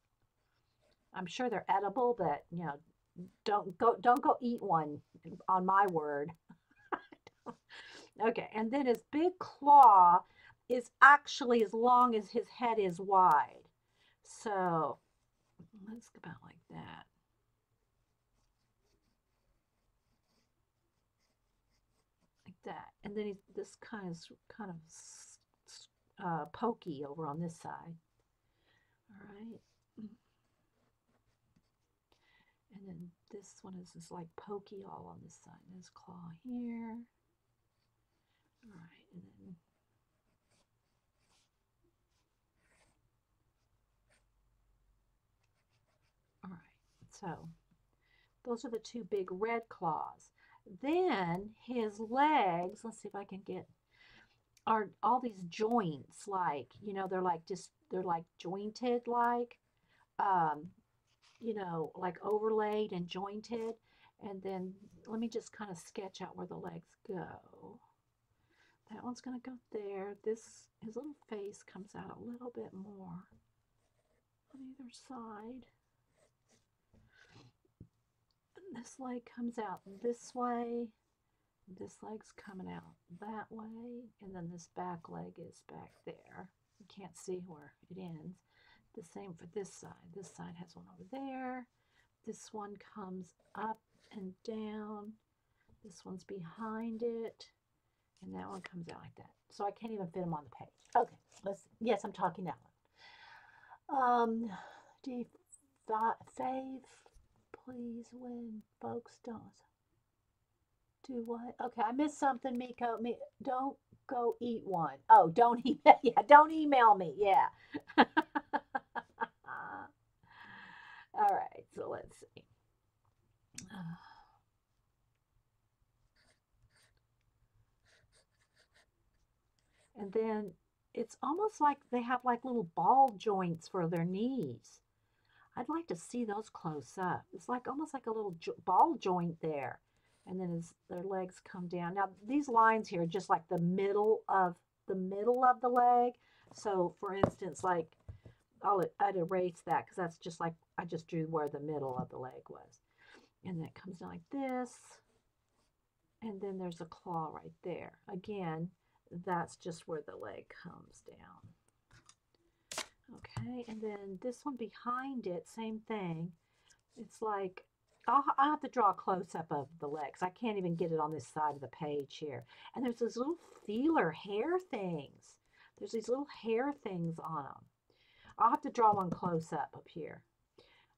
I'm sure they're edible, but you know, don't go eat one on my word. Okay, and then his big claw is actually as long as his head is wide. So let's go about like that. Like that. And then he's this kind of pokey over on this side. All right. And then this one is just like pokey all on this side. And his claw here. All right. And then all right. So those are the two big red claws. Then his legs, let's see if I can get, are all these joints, like, you know, they're like jointed, like, um, you know, like overlaid and jointed. And then let me just kind of sketch out where the legs go. That one's going to go there. His little face comes out a little bit more on either side. This leg comes out this way. This leg's coming out that way. And then this back leg is back there. You can't see where it ends. The same for this side. This side has one over there. This one comes up and down. This one's behind it. And that one comes out like that. So I can't even fit them on the page. Okay, yes, I'm talking that one. Fave, please, when folks don't do what? Okay, I missed something, Miko. Don't go eat one. Oh, don't email. Yeah, don't email me. Yeah. All right, so let's see. And then it's almost like they have like little ball joints for their knees. I'd like to see those close up. It's like almost like a little ball joint there. And then as their legs come down. Now these lines here are just like the middle of the leg. So for instance, like I'd erase that because that's just like I just drew where the middle of the leg was. And then it comes down like this. And then there's a claw right there. Again, that's just where the leg comes down. Okay, and then this one behind it, same thing. It's like, I'll have to draw a close-up of the legs. I can't even get it on this side of the page here. And there's these little feeler hair things. There's these little hair things on them. I'll have to draw one close-up here.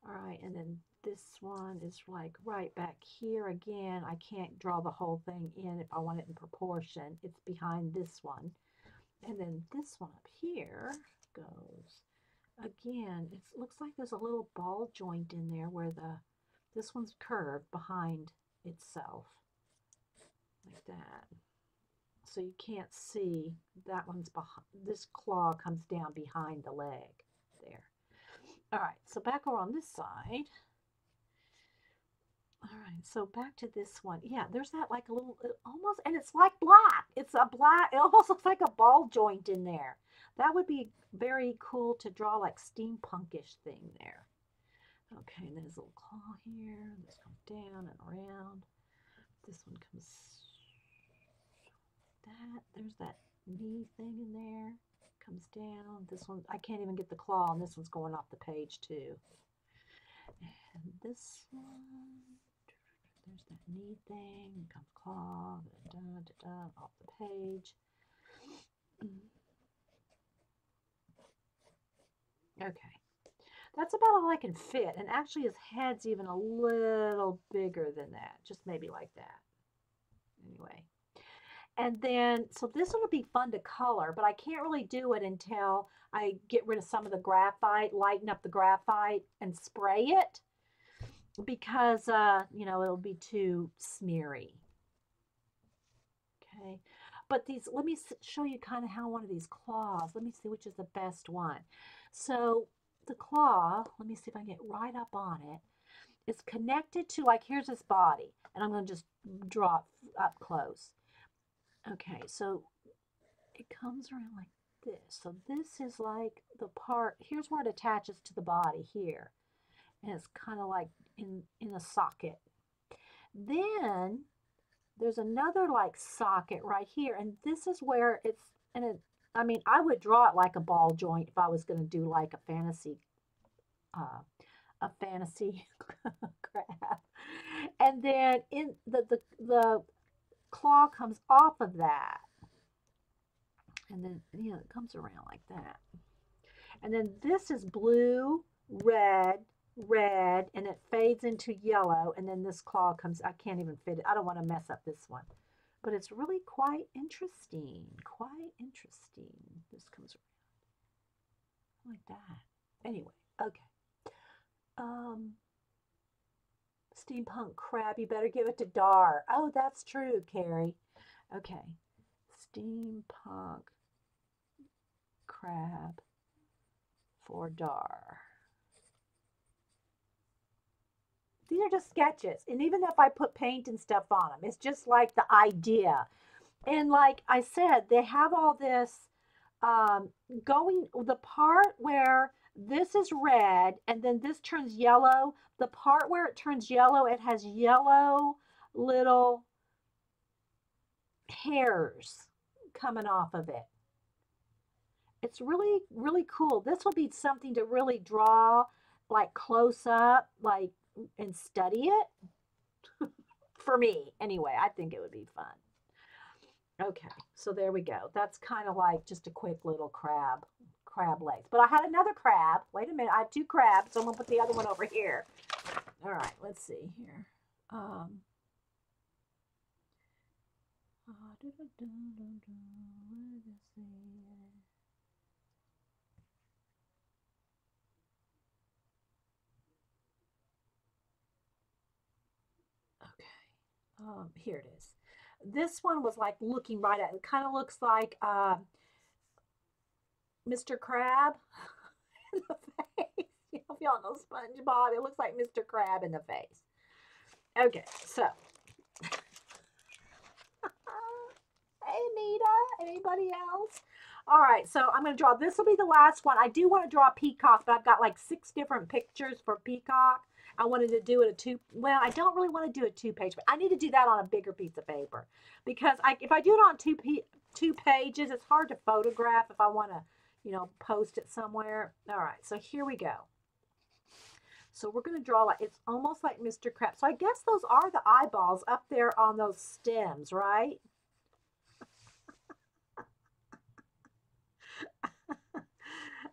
All right, and then this one is like right back here again. I can't draw the whole thing in if I want it in proportion. It's behind this one. And then this one up here goes again. It looks like there's a little ball joint in there where this one's curved behind itself like that. So you can't see that one's behind. This claw comes down behind the leg there. All right, so back over on this side. All right, so back to this one. Yeah, there's that like a little, almost, and it's like black. It's a black, it almost looks like a ball joint in there. That would be very cool to draw like steampunkish thing there. Okay, and there's a little claw here. This comes down and around. This one comes that. There's that knee thing in there. Comes down. This one, I can't even get the claw, and this one's going off the page too. And this one, there's that knee thing. Comes claw, da, da, da, off the page. Okay. That's about all I can fit. And actually his head's even a little bigger than that. Just maybe like that. Anyway. And then, so this one would be fun to color, but I can't really do it until I get rid of some of the graphite, lighten up the graphite, and spray it because, you know, it'll be too smeary. Okay. But these, let me show you kind of how one of these claws, let me see which is the best one. So the claw, let me see if I can get right up on it. It's connected to, like, here's his body, and I'm going to just draw it up close. Okay, so it comes around like this. So this is like the part, here's where it attaches to the body here. and it's kind of like in a socket. Then there's another like socket right here, and this is where it's, and it, I mean, I would draw it like a ball joint if I was going to do like uh, a fantasy crab. And then in the claw comes off of that, and then it comes around like that. And then this is blue, red, red, and it fades into yellow. And then this claw comes, I can't even fit it. I don't want to mess up this one. But it's really quite interesting. Quite interesting. This comes around like that. Anyway, okay. Um, Steampunk crab, you better give it to Dar. Oh, that's true, Carrie. Okay. Steampunk crab for Dar. These are just sketches. And even if I put paint and stuff on them, it's just like the idea. And like I said, they have all this going, the part where this is red and then this turns yellow, the part where it turns yellow, it has yellow little hairs coming off of it. It's really, really cool. This will be something to really draw like close up, like, and study it. For me, anyway, I think it would be fun. Okay, so there we go. That's kind of like just a quick little crab legs. But I had another crab. Wait a minute, I have two crabs, so I'm gonna put the other one over here. All right, let's see here. Okay, here it is. This one was like looking right at it. Kind of looks like Mr. Crab in the face. You know, if y'all know SpongeBob, it looks like Mr. Crab in the face. Okay, so. Hey, Nita. Anybody else? All right, so I'm going to draw. This will be the last one. I do want to draw Peacock, but I've got like 6 different pictures for Peacock. I wanted to do it well, I don't really want to do a 2-page, but I need to do that on a bigger piece of paper because if I do it on two pages, it's hard to photograph if I want to, post it somewhere. All right, so here we go. So we're going to draw it's almost like Mr. Crab. So I guess those are the eyeballs up there on those stems, right?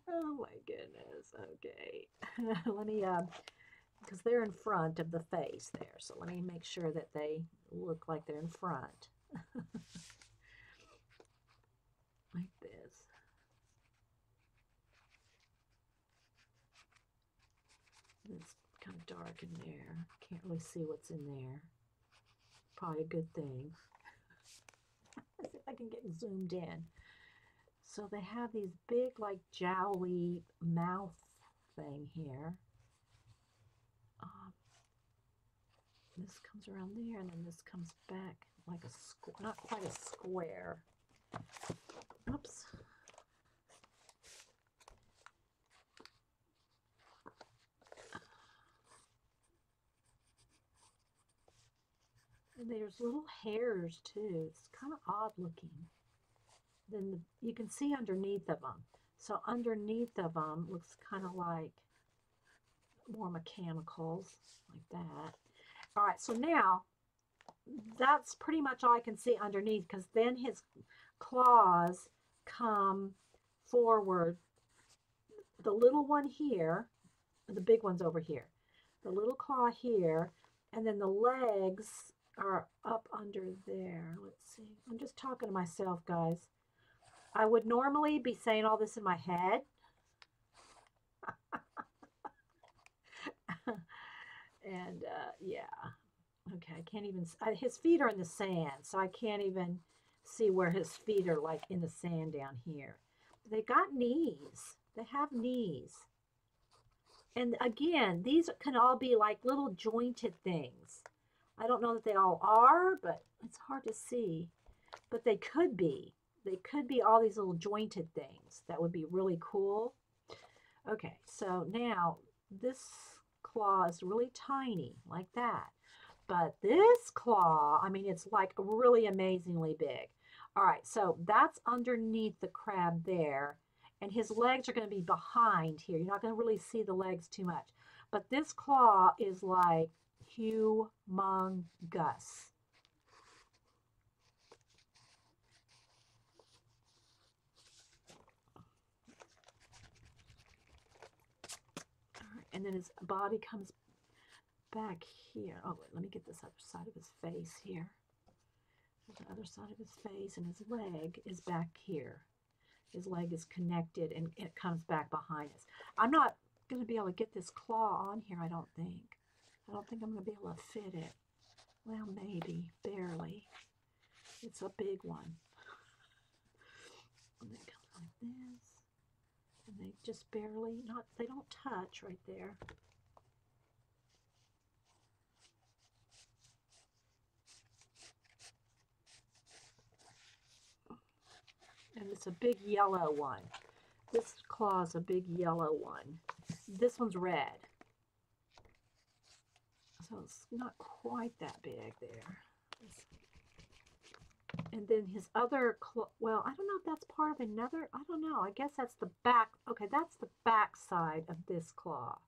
Oh my goodness. Okay. Let me, because they're in front of the face there. So let me make sure that they look like they're in front. Like this. It's kind of dark in there. Can't really see what's in there. Probably a good thing. Let's see if I can get zoomed in. So they have these big, like, jowly mouth thing here. This comes around there, and then this comes back like a square, not quite a square. Oops. And there's little hairs too. It's kind of odd looking. Then you can see underneath of them. So underneath of them looks kind of like more mechanicals like that. All right, so now that's pretty much all I can see underneath because then his claws come forward. The little one here, the big one's over here. The little claw here, and then the legs are up under there. Let's see. I'm just talking to myself, guys. I would normally be saying all this in my head. And yeah, okay, I can't even, his feet are in the sand, so I can't even see where his feet are like in the sand down here. They got knees. They have knees. And again, these can all be like little jointed things. I don't know that they all are, but it's hard to see. But they could be. They could be all these little jointed things. That would be really cool. Okay, so now this claw is really tiny, like that. But this claw, I mean, it's like really amazingly big. All right, so that's underneath the crab there. And his legs are going to be behind here. You're not going to really see the legs too much. But this claw is like humongous. And then his body comes back here. Oh, wait, let me get this other side of his face here. The other side of his face, and his leg is back here. His leg is connected, and it comes back behind us. I'm not going to be able to get this claw on here, I don't think. I don't think I'm going to be able to fit it. Well, maybe, barely. It's a big one. And it comes like this. And they just barely, they don't touch right there. And it's a big yellow one. This claw is a big yellow one. This one's red. So it's not quite that big there. And then his other claw, well, I don't know if that's part of another, I don't know. I guess that's the back. Okay, that's the back side of this claw.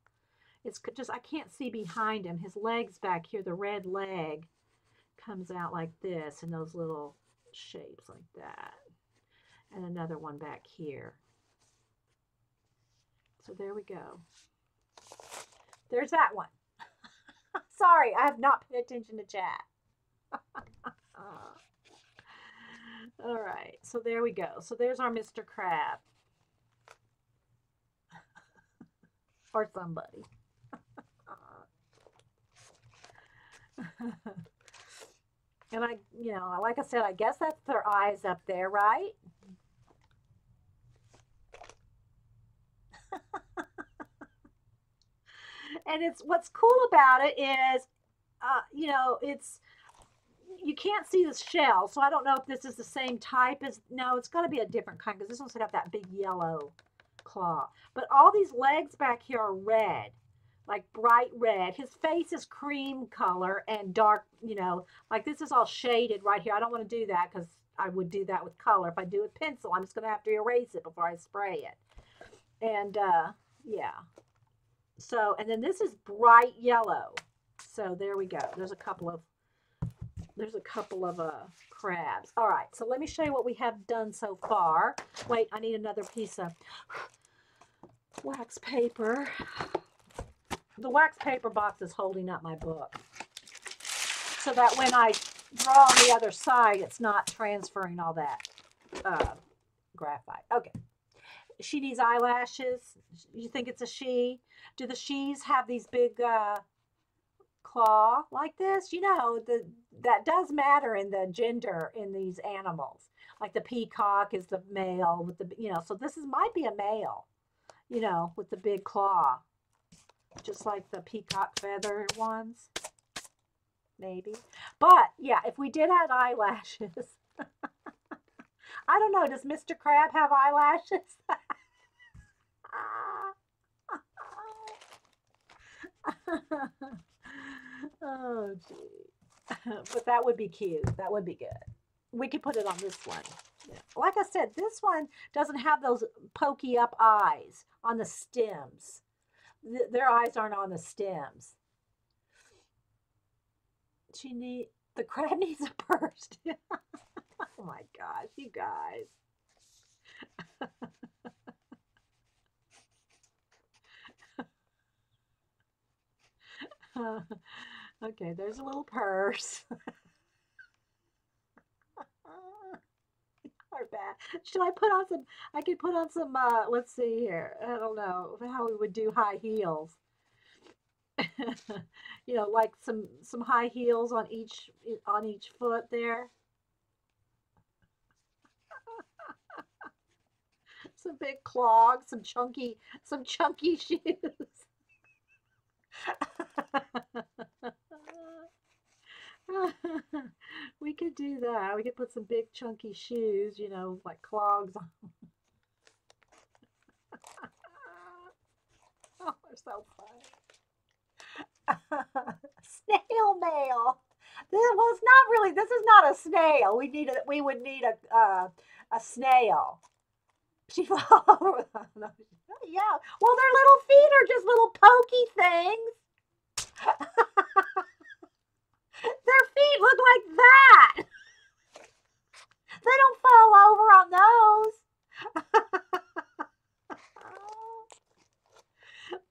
It's just, I can't see behind him. His leg's back here, the red leg comes out like this in those little shapes like that. And another one back here. So there we go. There's that one. Sorry, I have not paid attention to chat. All right, so there we go. So there's our Mr. Crab. Or somebody. And I, you know, like I said, I guess that's their eyes up there, right? And it's, what's cool about it is, you know, it's, you can't see the shell, so I don't know if this is the same type as, no, it's got to be a different kind because this one's got that big yellow claw. But all these legs back here are red, like bright red. His face is cream color and dark, you know, like this is all shaded right here. I don't want to do that because I would do that with color. If I do with pencil, I'm just going to have to erase it before I spray it. And yeah. So, and then this is bright yellow. So there we go. There's a couple of crabs. All right, so let me show you what we have done so far. Wait, I need another piece of wax paper. The wax paper box is holding up my book so that when I draw on the other side, it's not transferring all that graphite. Okay. She needs eyelashes. You think it's a she? Do the she's have these big claw like this? You know, that does matter in the gender in these animals. Like the peacock is the male with the, you know, so this might be a male, you know, with the big claw. Just like the peacock feather ones. Maybe. But yeah, if we did have eyelashes. I don't know, does Mr. Crab have eyelashes? Oh, gee. But that would be cute. That would be good. We could put it on this one. Yeah. Like I said, this one doesn't have those pokey up eyes on the stems. Their eyes aren't on the stems. The crab needs a purse. Oh my gosh, you guys. Okay, there's a little purse. Or bad. Should I put on some, I could put on some, let's see here. I don't know how we would do high heels. You know, like some high heels on each foot there. Some big clogs, some chunky shoes. We could do that. We could put some big chunky shoes, you know, like clogs on. Oh, they're so funny. Snail mail. Well, it's not really. This is not a snail. We would need a snail. She fell over. No, yeah. Well, their little feet are just little pokey things. Their feet look like that. They don't fall over on those.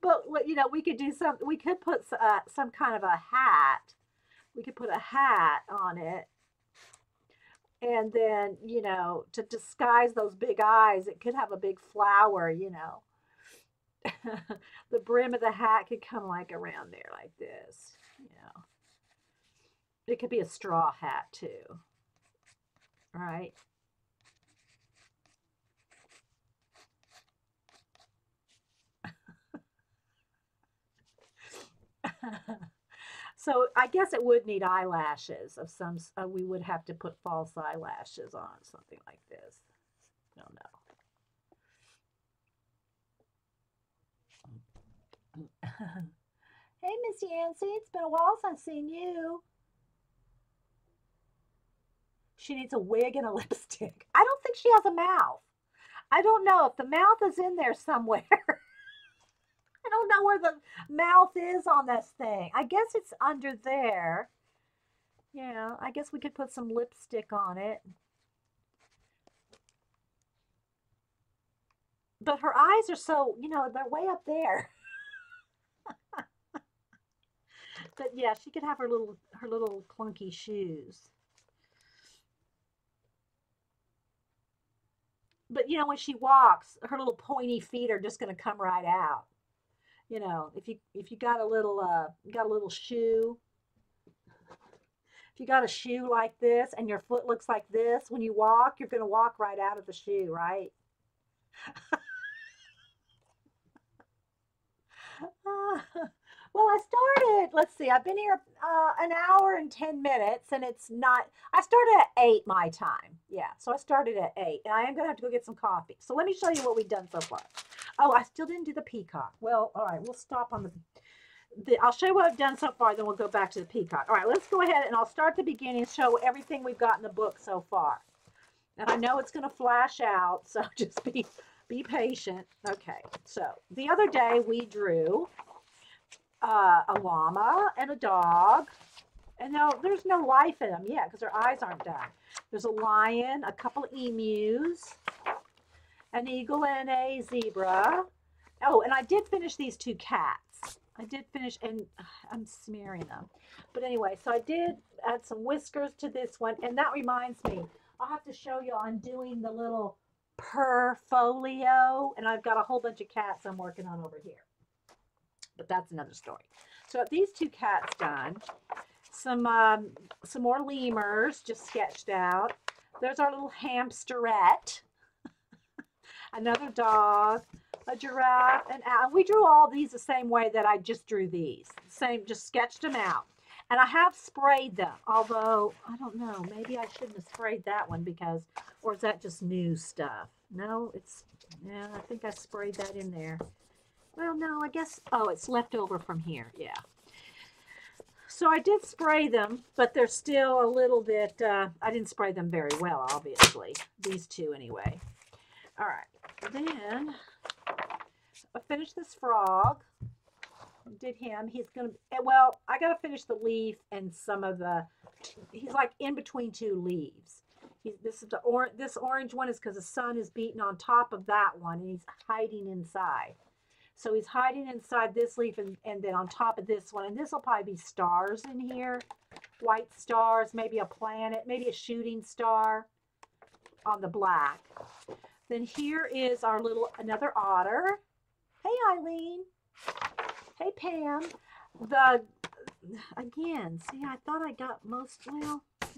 But we could do some. We could put some kind of a hat. We could put a hat on it, and then to disguise those big eyes, it could have a big flower. The brim of the hat could come like around there like this. It could be a straw hat too, right? So I guess it would need eyelashes of some. We would have to put false eyelashes on something like this. I don't know. Hey, Miss Yancy, it's been a while since I've seen you. She needs a wig and a lipstick. I don't think she has a mouth. I don't know if the mouth is in there somewhere. I don't know where the mouth is on this thing. I guess it's under there. Yeah, I guess we could put some lipstick on it. But her eyes are they're way up there. But yeah, she could have her little clunky shoes. But when she walks, her little pointy feet are just going to come right out. If you got a little shoe, if you got a shoe like this and your foot looks like this when you walk, you're going to walk right out of the shoe, right? Well, I started, let's see, I've been here an hour and 10 minutes, and it's not, I started at 8 my time. Yeah, so I started at 8, and I am going to have to go get some coffee. So let me show you what we've done so far. Oh, I still didn't do the peacock. Well, all right, we'll stop on I'll show you what I've done so far, then we'll go back to the peacock. All right, let's go ahead, and I'll start the beginning and show everything we've got in the book so far. And I know it's going to flash out, so just be patient. Okay, so the other day we drew a llama and a dog. And now there's no life in them yet because their eyes aren't done. There's a lion, a couple of emus, an eagle, and a zebra. Oh, and I did finish these two cats. I did finish, and I'm smearing them. But anyway, so I did add some whiskers to this one. And that reminds me, I'll have to show you, I'm doing the little per folio. And I've got a whole bunch of cats I'm working on over here. But that's another story. So these two cats done. Some more lemurs just sketched out. There's our little hamsterette. Another dog, a giraffe, and we drew all these the same way that I just drew these. Same, just sketched them out. And I have sprayed them, although I don't know, maybe I shouldn't have sprayed that one or is that just new stuff? No, yeah, I think I sprayed that in there. Well, no, I guess, oh, it's left over from here, yeah. So I did spray them, but they're still a little bit, I didn't spray them very well, obviously. These two anyway. All right, then I finished this frog. Did him. He's going to, well, I got to finish the leaf and some of he's like in between two leaves. This orange one is because the sun is beating on top of that one, and he's hiding inside. So he's hiding inside this leaf and then on top of this one. And this will probably be stars in here. White stars, maybe a planet, maybe a shooting star on the black. Then here is another otter. Hey, Eileen. Hey, Pam. Again, see, I thought I got well,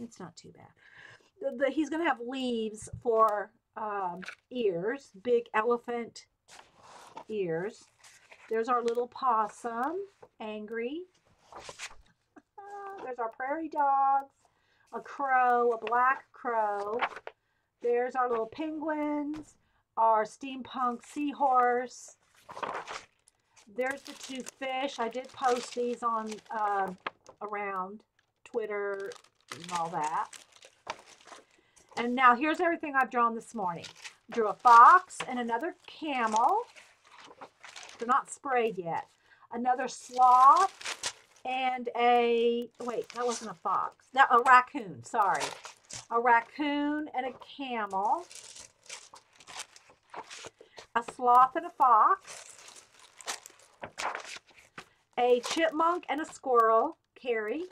it's not too bad. He's going to have leaves for ears, big elephant ears. There's our little possum, angry. There's our prairie dogs, a crow, a black crow. There's our little penguins, our steampunk seahorse. There's the two fish. I did post these on around Twitter and all that. And now here's everything I've drawn this morning. Drew a fox and another camel. They're not sprayed yet. Another sloth and a, wait, that wasn't a fox. That, a raccoon, sorry. A raccoon and a camel. A sloth and a fox. A chipmunk and a squirrel, Carrie.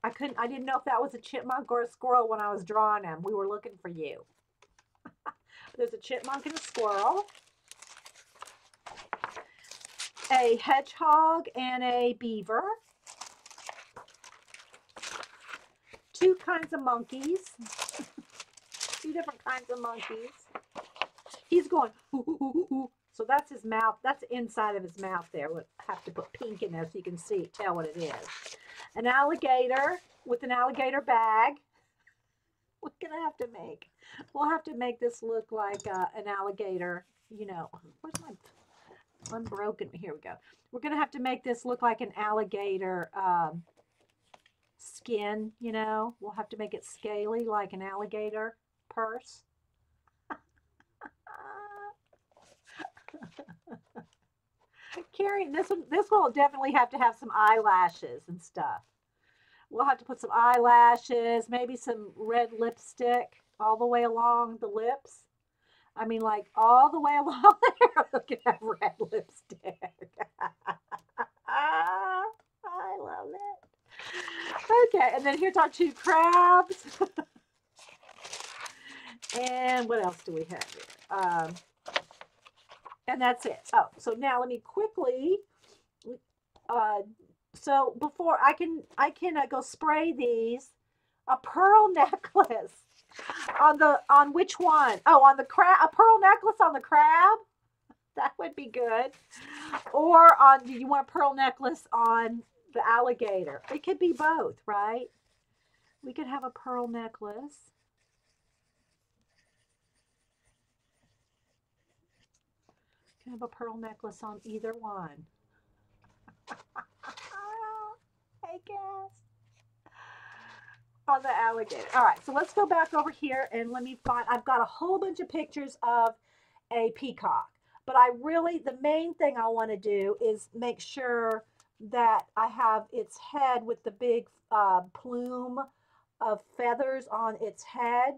I didn't know if that was a chipmunk or a squirrel when I was drawing them. We were looking for you. There's a chipmunk and a squirrel. A hedgehog and a beaver. Two kinds of monkeys. Two different kinds of monkeys. He's going, ooh, ooh, ooh, ooh. So that's his mouth. That's the inside of his mouth there. We'll have to put pink in there so you can see, tell what it is. An alligator with an alligator bag. We'll have to make this look like an alligator, you know. Where's my unbroken? Here we go. We're going to have to make this look like an alligator skin, you know. We'll have to make it scaly like an alligator purse. Carrie, this one will definitely have to have some eyelashes and stuff. We'll have to put some eyelashes, maybe some red lipstick all the way along the lips. I mean, like all the way along there. Look at that red lipstick. I love it. Okay, and then here's our two crabs. And what else do we have here? And that's it. Oh, so now let me quickly, so before I can go spray these, a pearl necklace on which one? Oh, on the crab, a pearl necklace on the crab. That would be good. Or do you want a pearl necklace on the alligator? It could be both, right? We could have a pearl necklace. Can have a pearl necklace on either one. Hey, guys. On the alligator. All right, so let's go back over here and let me find, I've got a whole bunch of pictures of a peacock, but the main thing I want to do is make sure that I have its head with the big plume of feathers on its head.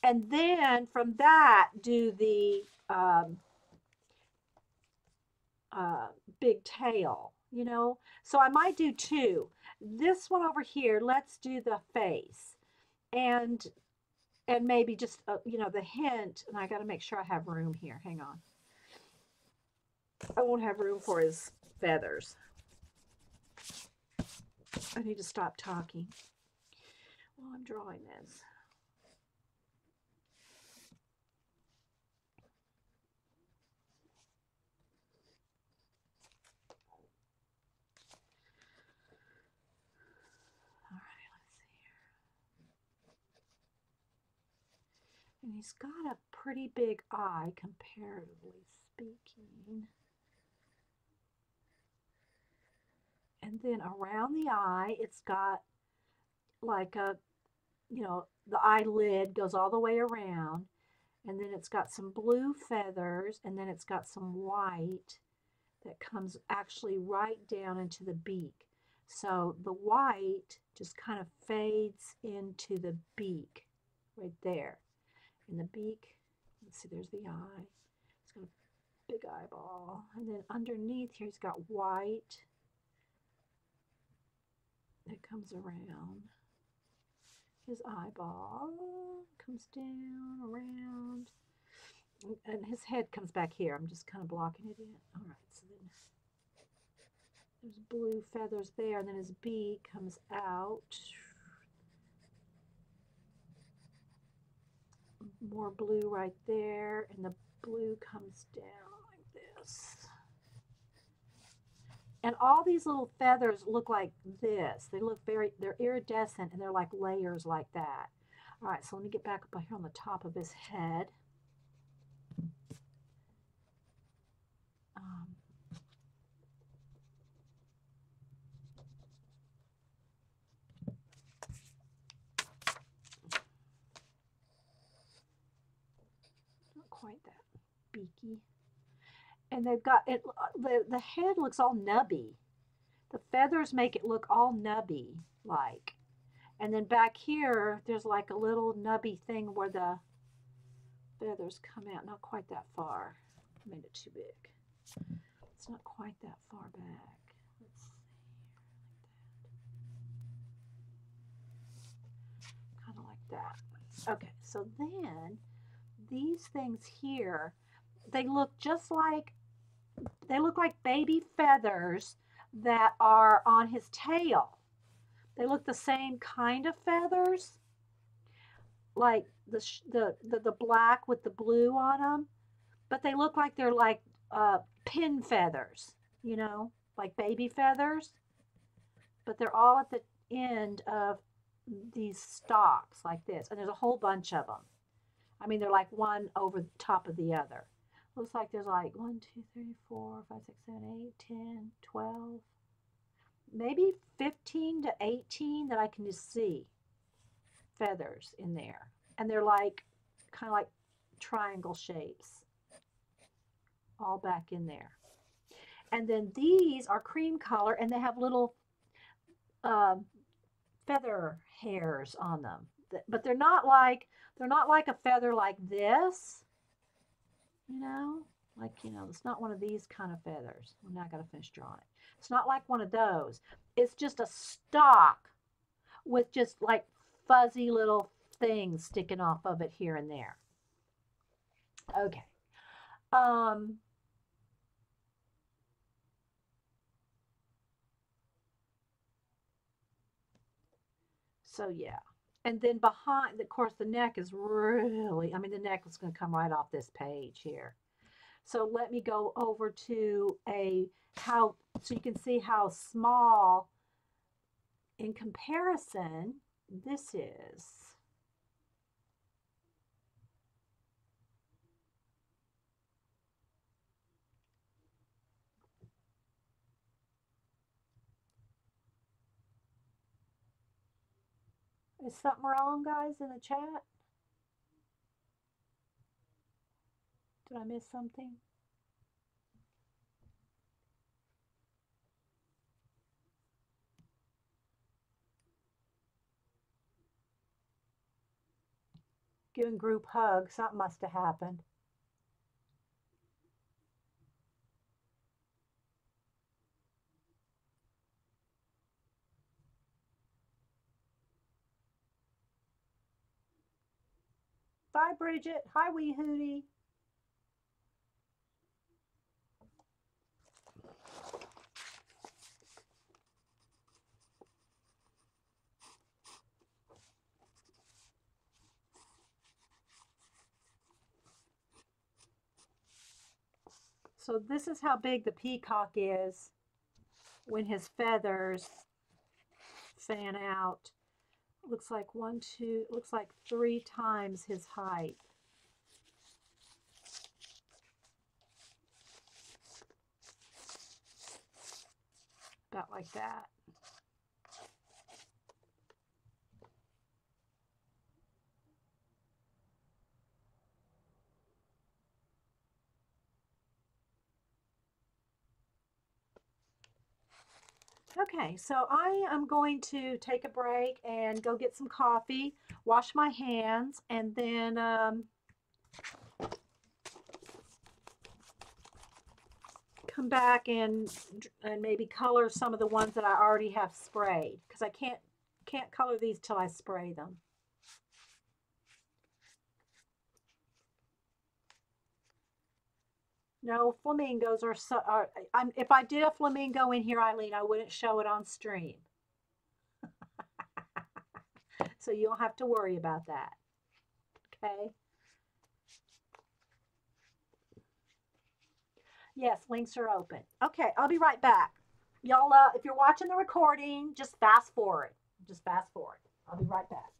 And then from that, do the big tail, you know. So I might do two. This one over here, let's do the face, and maybe just you know, the hint. And I got to make sure I have room here. Hang on. I won't have room for his feathers. I need to stop talking while I'm drawing this. And he's got a pretty big eye, comparatively speaking. And then around the eye, it's got like a, you know, the eyelid goes all the way around. And then it's got some blue feathers, and then it's got some white that comes actually right down into the beak. So the white just kind of fades into the beak right there. In the beak, let's see, there's the eye. It's got a big eyeball. And then underneath here, he's got white that comes around. His eyeball comes down, around, and his head comes back here. I'm just kind of blocking it in. All right, so then there's blue feathers there, and then his beak comes out. More blue right there, and the blue comes down like this. And all these little feathers look like this. They look they're iridescent, and they're like layers like that. All right, so let me get back up here on the top of his head. quite that beaky. And they've got it, the head looks all nubby. The feathers make it look all nubby like. And then back here, there's like a little nubby thing where the feathers come out. Not quite that far. I made it too big. It's not quite that far back. Let's see here, kind of like that. Okay, so then these things here, they look just like, they look like baby feathers that are on his tail. They look the same kind of feathers, like the black with the blue on them, but they look like they're like pin feathers, you know, like baby feathers, but they're all at the end of these stalks like this, and there's a whole bunch of them. I mean, they're like one over the top of the other. Looks like there's like 1, 2, 3, 4, 5, 6, 7, 8, 10, 12, maybe 15 to 18 that I can just see feathers in there. And they're like kind of like triangle shapes all back in there. And then these are cream color and they have little feather hairs on them. But they're not like a feather like this, you know? Like, you know, it's not one of these kind of feathers. Well, now I gotta finish drawing it. It's not like one of those. It's just a stalk with just like fuzzy little things sticking off of it here and there. Okay. So yeah. And then behind, of course, the neck is really, I mean, the neck is going to come right off this page here. So let me go over to so you can see how small in comparison this is. Is something wrong, guys, in the chat? Did I miss something? Giving group hugs. Something must have happened. Bye, Bridget. Hi, Wee Hootie. So this is how big the peacock is when his feathers fan out. Looks like looks like 3 times his height. About like that. Okay, so I am going to take a break and go get some coffee, wash my hands, and then come back and maybe color some of the ones that I already have sprayed, because I can't color these till I spray them. No, flamingos are so. If I did a flamingo in here, Eileen, I wouldn't show it on stream. So you don't have to worry about that. Okay. Yes, links are open. Okay, I'll be right back. Y'all, if you're watching the recording, just fast forward. Just fast forward. I'll be right back.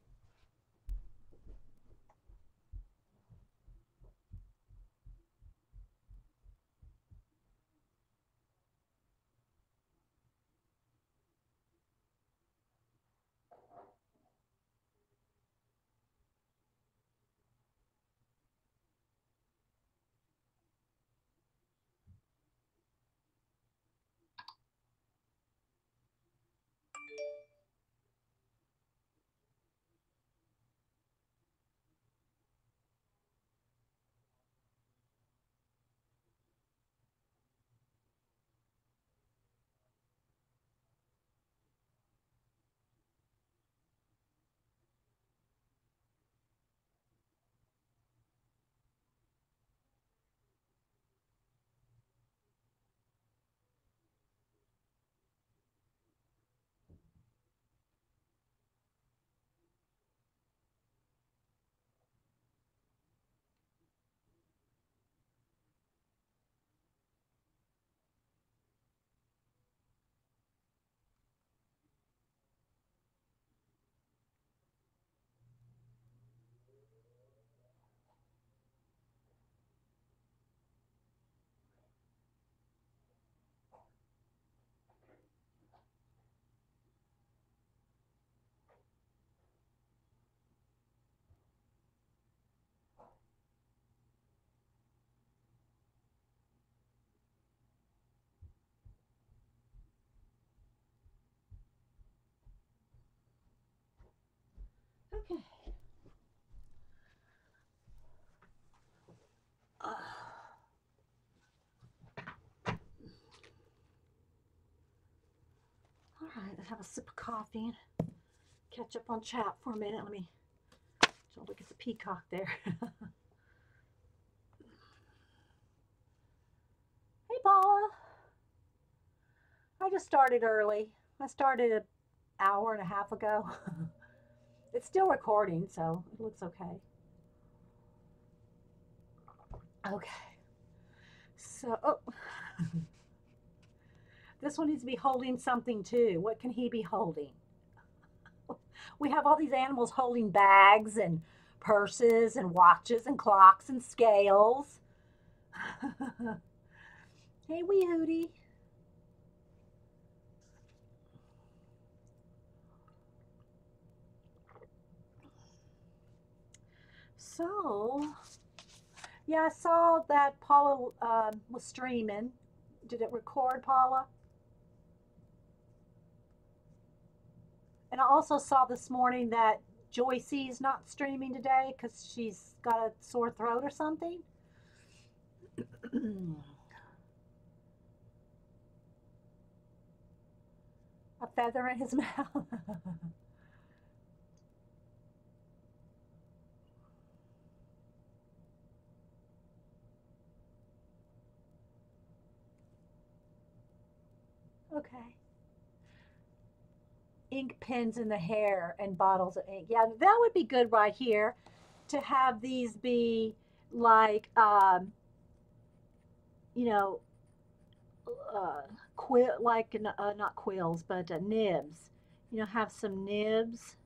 have a sip of coffee and catch up on chat for a minute. Let me look at the peacock there. Hey, Paula. I just started early. I started an hour and a half ago. It's still recording, so it looks okay. Okay. So, oh. This one needs to be holding something too. What can he be holding? We have all these animals holding bags and purses and watches and clocks and scales. Hey, wee hootie. So, yeah, I saw that Paula was streaming. Did it record, Paula? And I also saw this morning that Joycey's not streaming today because she's got a sore throat or something. A feather in his mouth. Okay. Ink pens in the hair and bottles of ink. Yeah, that would be good right here to have these be like, you know, like not quills, but nibs. You know, have some nibs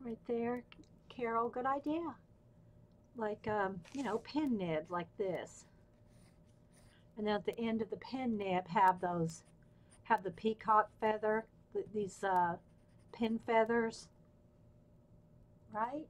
right there. Carol, good idea. Like, you know, pen nibs like this. And then at the end of the pen nib, have the peacock feather, these pin feathers, right?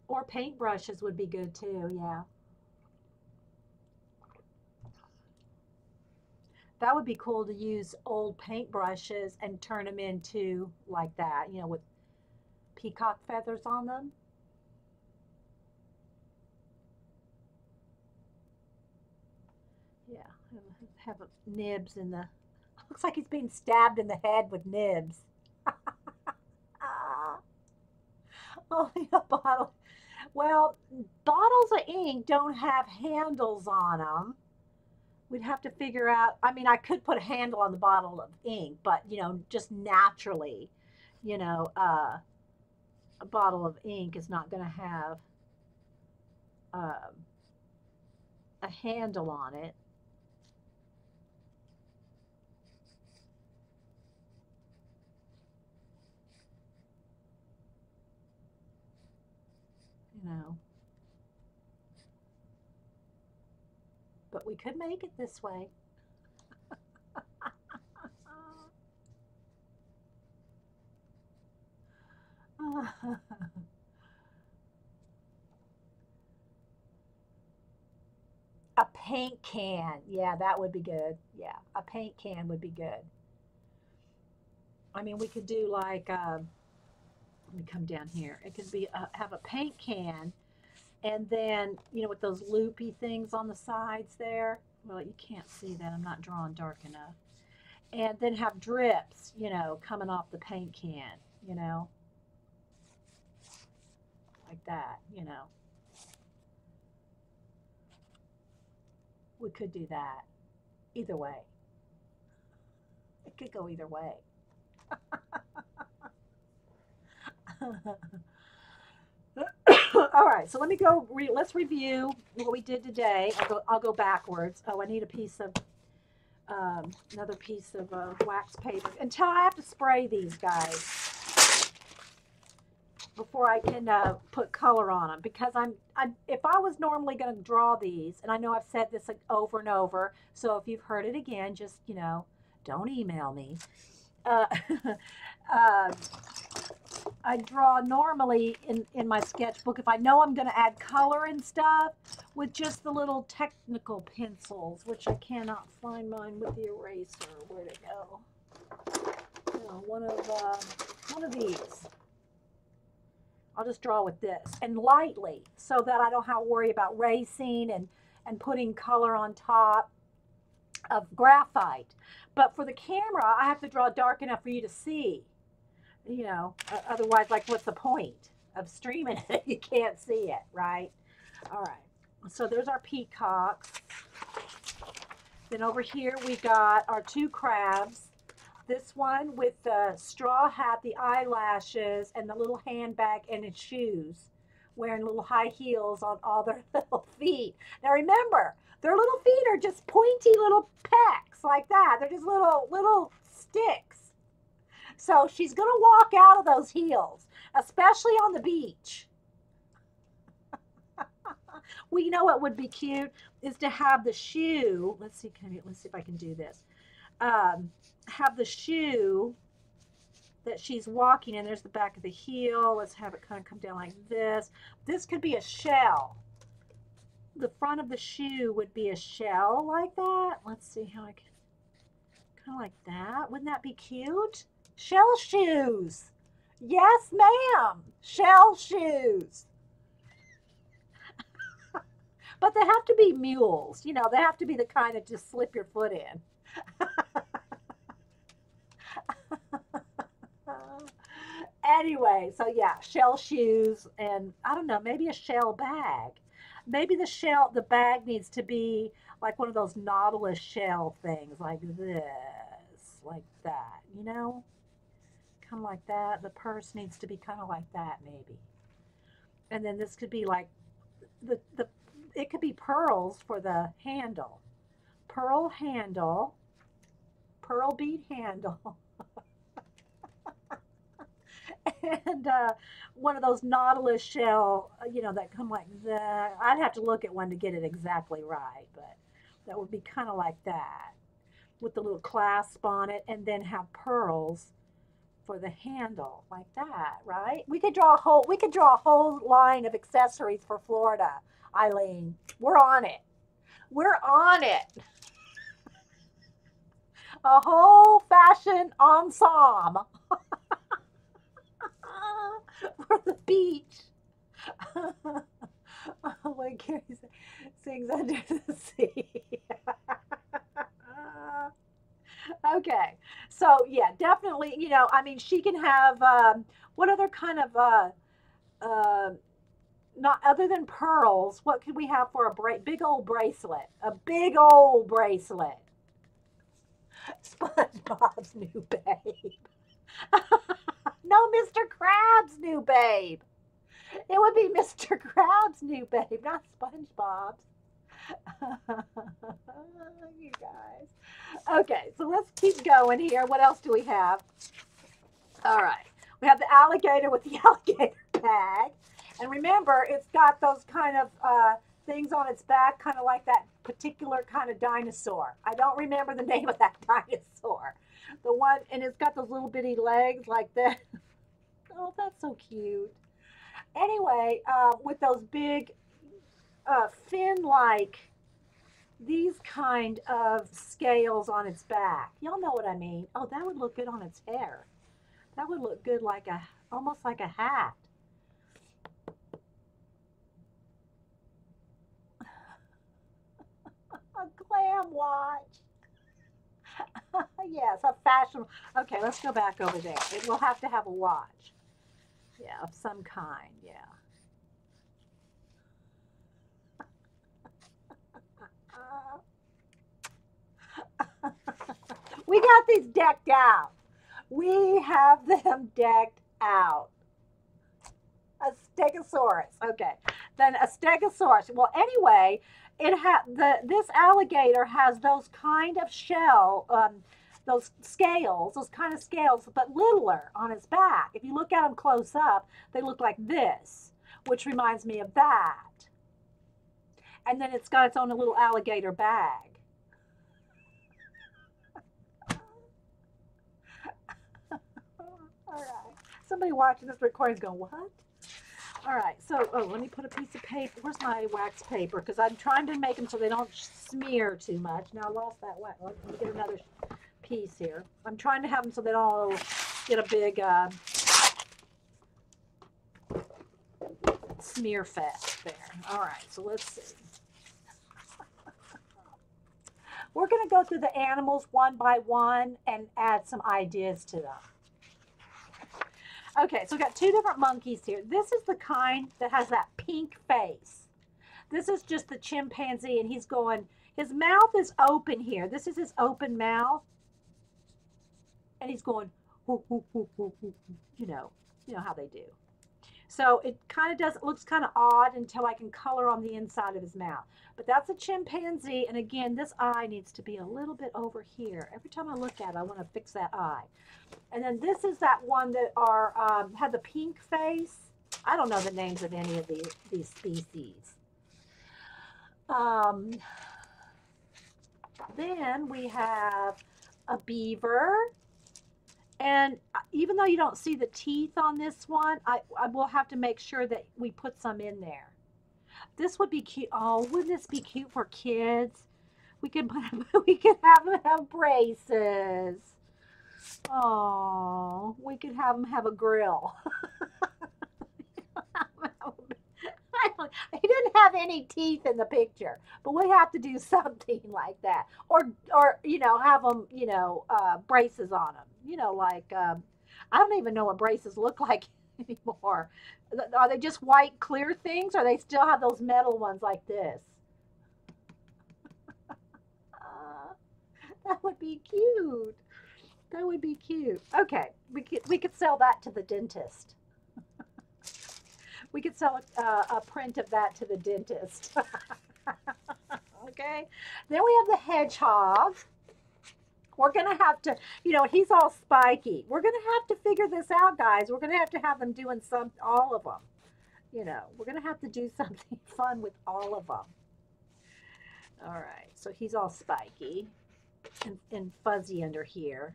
Or paintbrushes would be good too, yeah. That would be cool to use old paintbrushes and turn them into like that, you know, with peacock feathers on them. Yeah, have nibs in the. Looks like he's being stabbed in the head with nibs. Ah, only a bottle. Well, bottles of ink don't have handles on them. We'd have to figure out. I mean, I could put a handle on the bottle of ink, but you know, just naturally, you know, a bottle of ink is not going to have um, a handle on it. You know, but we could make it this way. A paint can. Yeah, that would be good. Yeah, a paint can would be good. I mean, we could do like, let me come down here. It could be have a paint can, and then you know with those loopy things on the sides there. Well, you can't see that. I'm not drawing dark enough. And then have drips, you know, coming off the paint can. You know, like that. You know, we could do that. Either way, it could go either way. All right, so let me go. Let's review what we did today. I'll go backwards. Oh, I need a piece of another piece of wax paper. Until I have to spray these guys before I can put color on them, because if I was normally going to draw these, and I know I've said this like, over and over, so if you've heard it again, just you know, don't email me. Uh, uh, I draw normally in my sketchbook if I know I'm going to add color and stuff with just the little technical pencils, which I cannot find mine with the eraser. Where'd it go? one of these. I'll just draw with this and lightly so that I don't have to worry about racing and putting color on top of graphite. But for the camera, I have to draw dark enough for you to see. You know, otherwise, like, what's the point of streaming it if you can't see it, right? All right. So there's our peacocks. Then over here we got our two crabs. This one with the straw hat, the eyelashes, and the little handbag and his shoes, wearing little high heels on all their little feet. Now remember, their little feet are just pointy little pecks like that. They're just little sticks. So she's going to walk out of those heels, especially on the beach. Well, you know what would be cute is to have the shoe. Let's see if I can do this. Have the shoe that she's walking in. There's the back of the heel. Let's have it kind of come down like this. This could be a shell. The front of the shoe would be a shell like that. Let's see how I can, kind of like that. Wouldn't that be cute? Shell shoes. Yes, ma'am. Shell shoes. But they have to be mules. You know, they have to be the kind that just slip your foot in. Anyway, so yeah, shell shoes, and I don't know, maybe a shell bag. Maybe the bag needs to be like one of those Nautilus shell things, like this, like that, you know? Kind of like that. The purse needs to be kind of like that, maybe. And then this could be like, it could be pearls for the handle. Pearl handle, pearl bead handle. And one of those Nautilus shell, you know, that come like that. I'd have to look at one to get it exactly right, but that would be kind of like that with the little clasp on it, and then have pearls for the handle like that, right? We could draw a whole line of accessories for Florida, Eileen. We're on it. We're on it. A whole fashion ensemble for the beach. Like Gary sings Under the Sea. Okay, so yeah, definitely, you know, I mean, she can have, what other kind of, not other than pearls, what could we have for a big old bracelet? A big old bracelet. SpongeBob's new babe. No, Mr. Krabs' new babe. It would be Mr. Krabs' new babe, not SpongeBob's. You guys. Okay, so let's keep going here. What else do we have? All right. We have the alligator with the alligator bag. And remember, it's got those kind of things on its back, kind of like that particular kind of dinosaur. I don't remember the name of that dinosaur. The one, and it's got those little bitty legs like that. Oh, that's so cute. Anyway, with those big fin-like, these kind of scales on its back. Y'all know what I mean. Oh, that would look good on its hair. That would look good like almost like a hat. A glam watch. Yes, a fashion. Okay, let's go back over there. It will have to have a watch. Yeah, of some kind, yeah. We got these decked out. We have them decked out. A stegosaurus. Okay. Then a stegosaurus. Well, anyway, this alligator has those kind of those scales, those kind of scales, but littler on its back. If you look at them close up, they look like this, which reminds me of that. And then it's got its own little alligator bag. All right. Somebody watching this recording is going, what? All right. So, let me put a piece of paper. Where's my wax paper? Because I'm trying to make them so they don't smear too much. Now I lost that wax. Let me get another piece here. I'm trying to have them so they all get a big smear fest there. All right, so let's see. We're going to go through the animals one by one and add some ideas to them. Okay, so we've got two different monkeys here. This is the kind that has that pink face. This is just the chimpanzee, and he's going, his mouth is open here. This is his open mouth. And he's going, whoo, whoo, whoo, whoo, whoo, you know how they do. So it kind of does, it looks kind of odd until I can color on the inside of his mouth. But that's a chimpanzee, and again, this eye needs to be a little bit over here. Every time I look at it, I want to fix that eye. And then this is that one that had the pink face. I don't know the names of any of these species. Then we have a beaver. And even though you don't see the teeth on this one, I will have to make sure that we put some in there. This would be cute. Oh, wouldn't this be cute for kids? We could have them have braces. Oh, we could have them have a grill. He didn't have any teeth in the picture, but we have to do something like that, or have them, braces on them. Like I don't even know what braces look like anymore. Are they just white clear things, or they still have those metal ones like this? That would be cute. That would be cute. Okay, we could sell that to the dentist. We could sell a print of that to the dentist. Okay. Then we have the hedgehog. We're going to have to, he's all spiky. We're going to have to figure this out, guys. We're going to have them doing all of them. We're going to have to do something fun with all of them. All right. So he's all spiky and fuzzy under here.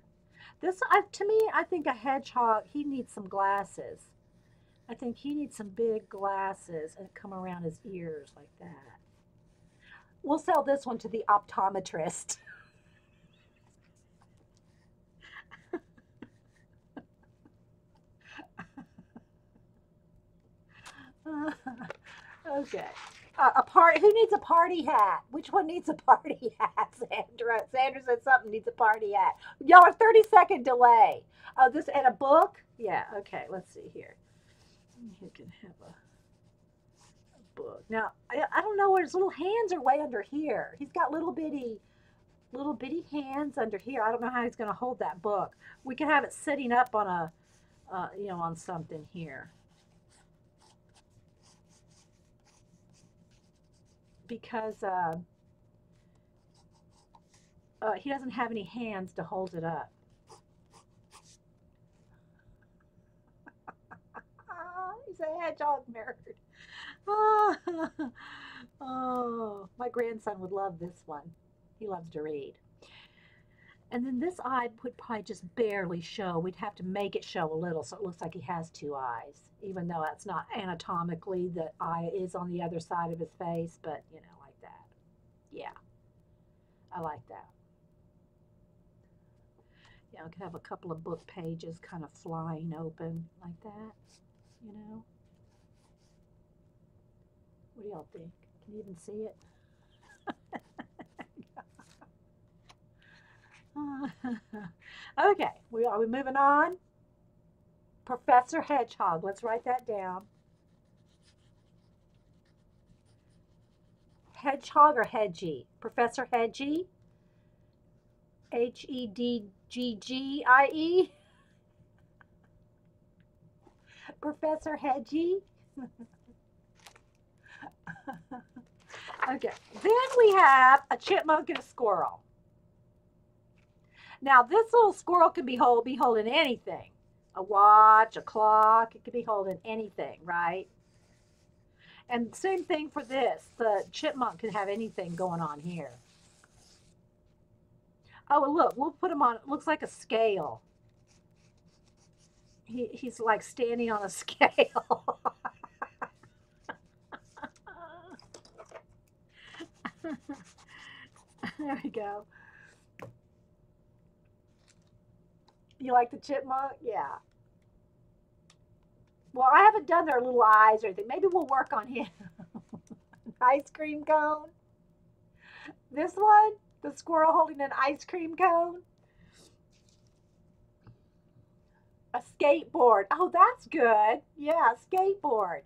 To me, I think a hedgehog, he needs some glasses. I think he needs some big glasses and come around his ears like that. We'll sell this one to the optometrist. Okay. Who needs a party hat? Which one needs a party hat, Sandra? Sandra said something needs a party hat. Y'all, a 30-second delay. This and a book? Yeah, okay, let's see here. You can have a book. Now, I don't know where his little hands are way under here. He's got little bitty hands under here. I don't know how he's going to hold that book. We can have it sitting up on on something here. Because he doesn't have any hands to hold it up. He's a hedgehog nerd. Oh, my grandson would love this one. He loves to read. And then this eye would probably just barely show. We'd have to make it show a little so it looks like he has two eyes, even though that's not anatomically, the eye is on the other side of his face, but like that. Yeah, I like that. Yeah, I could have a couple of book pages kind of flying open like that, What do y'all think? Can you even see it? Okay, are we moving on? Professor Hedgehog. Let's write that down. Hedgehog or Hedgie? Professor Hedgie? Hedggie? Professor Hedgie? Okay, then we have a chipmunk and a squirrel. Now, this little squirrel can be holding anything. A watch, a clock, it could be holding anything, right? And same thing for this. The chipmunk could have anything going on here. Oh, and look, we'll put him on, it looks like a scale. He's like standing on a scale. There we go. You like the chipmunk? Yeah. Well, I haven't done their little eyes or anything. Maybe we'll work on him. Ice cream cone. This one, the squirrel holding an ice cream cone. A skateboard. Oh, that's good. Yeah, skateboard.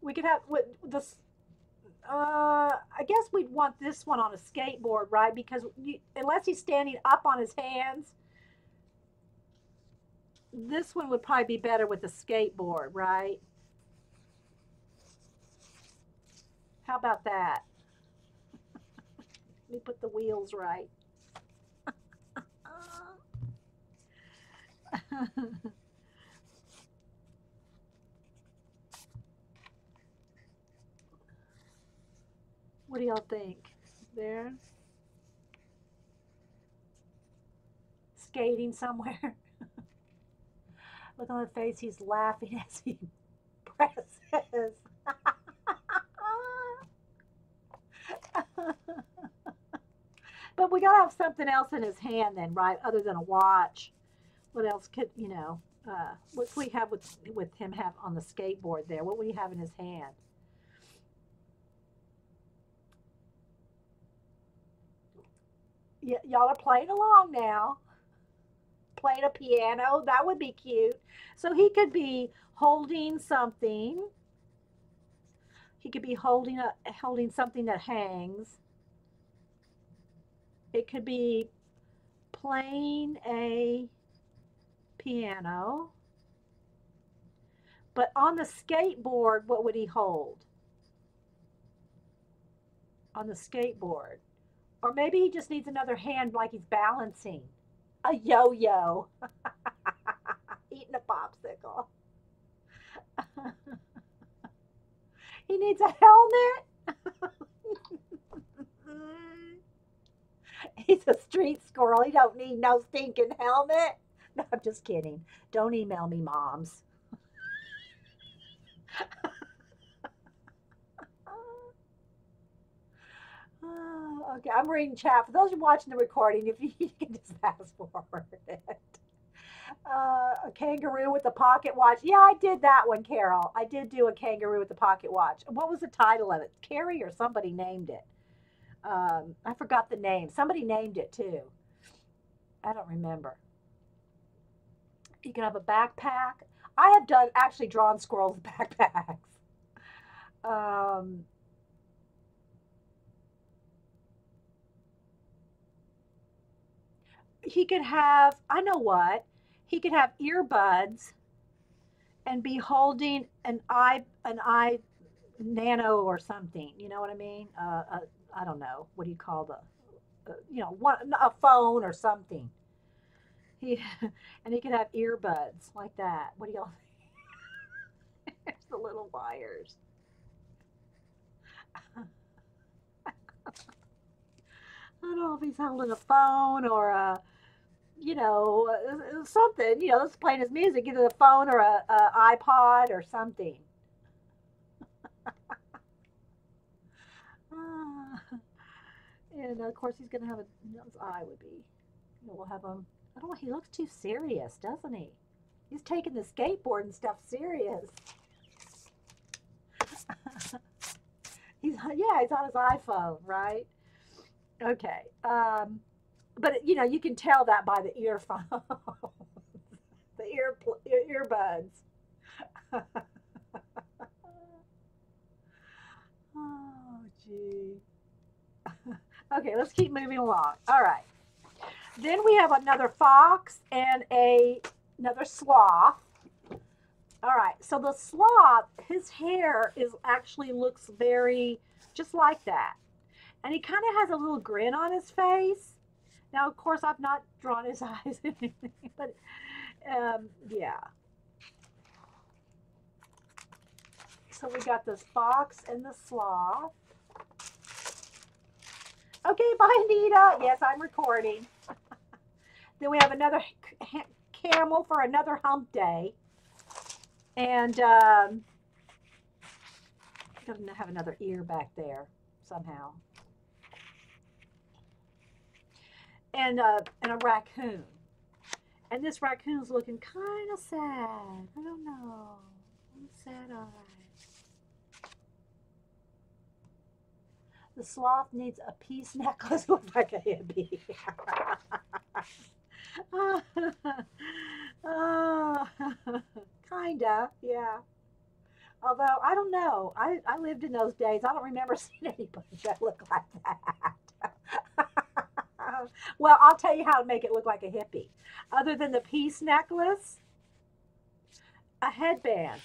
We could have with this. I guess we'd want this one on a skateboard, right? Because unless he's standing up on his hands, this one would probably be better with a skateboard, right? How about that? Let me put the wheels right. What do y'all think? There, skating somewhere. Look on the face, he's laughing as he presses. But we gotta have something else in his hand then, right? Other than a watch. What else could what do we have with him have on the skateboard there? What would he have in his hand? Y'all are playing along now. Playing a piano, that would be cute. So he could be holding something. He could be holding something that hangs. It could be playing a piano. But on the skateboard, what would he hold on the skateboard? Or maybe he just needs another hand like he's balancing. A yo yo. Eating a popsicle. He needs a helmet. He's a street squirrel. He don't need no stinking helmet. No, I'm just kidding. Don't email me, moms. Oh, okay, I'm reading chat. For those who are watching the recording, if you, you can just fast forward it. A kangaroo with a pocket watch. Yeah, I did that one, Carol. I did do a kangaroo with a pocket watch. What was the title of it? Carrie or somebody named it. I forgot the name. Somebody named it too. I don't remember. You can have a backpack. I have done actually drawn squirrels backpacks. Um, he could have. I know what. He could have earbuds and be holding an eye nano or something. You know what I mean? I don't know. What do you call one a phone or something. He and he could have earbuds like that. What do y'all think? There's the little wires. I don't know if he's holding a phone or something. That's playing his music, either the phone or a iPod or something. Ah, and of course, he's gonna have his eye would be. We'll have him. I don't know. He looks too serious, doesn't he? He's taking the skateboard and stuff serious. He's on his iPhone, right? Okay. But you can tell that by the earphone, the earbuds. Oh, gee. Okay, let's keep moving along. All right. Then we have another fox and another sloth. All right. So the sloth, his hair is actually looks very just like that, and he kind of has a little grin on his face. Now, of course, I've not drawn his eyes, but yeah. So we got this fox and the sloth. Okay, bye, Nita. Yes, I'm recording. Then we have another camel for another hump day. And doesn't have another ear back there somehow. And a raccoon. And this raccoon's looking kind of sad. I don't know. Sad eyes. The sloth needs a peace necklace with like a hippie. Oh, kinda, yeah. Although I don't know, I lived in those days. I don't remember seeing anybody that looked like that. Well, I'll tell you how to make it look like a hippie. Other than the peace necklace, a headband.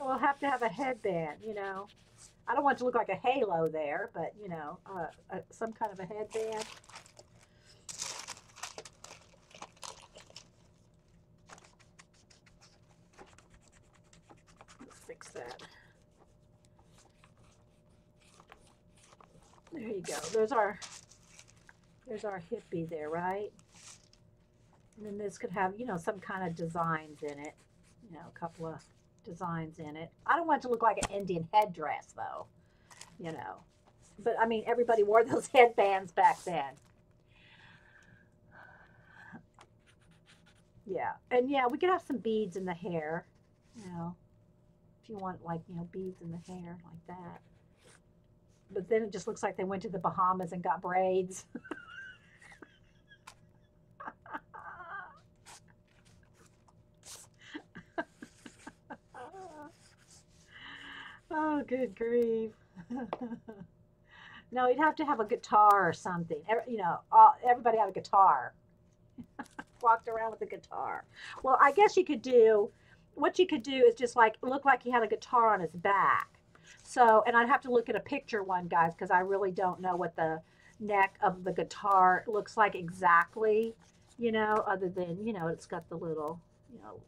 We'll have to have a headband, you know. I don't want it to look like a halo there, but you know, some kind of a headband. Let's fix that. There you go. There's our hippie there, right? And then this could have, you know, some kind of designs in it. You know, a couple of designs in it. I don't want it to look like an Indian headdress though, you know. But I mean, everybody wore those headbands back then. Yeah. And yeah, we could have some beads in the hair, you know, if you want like, you know, beads in the hair like that. But then it just looks like they went to the Bahamas and got braids. Oh, good grief. No, you'd have to have a guitar or something. You know, everybody had a guitar. Walked around with a guitar. Well, I guess you could do, what you could do is just like look like he had a guitar on his back. So, and I'd have to look at a picture one, guys, because I really don't know what the neck of the guitar looks like exactly, you know, other than, you know, it's got the little, you know,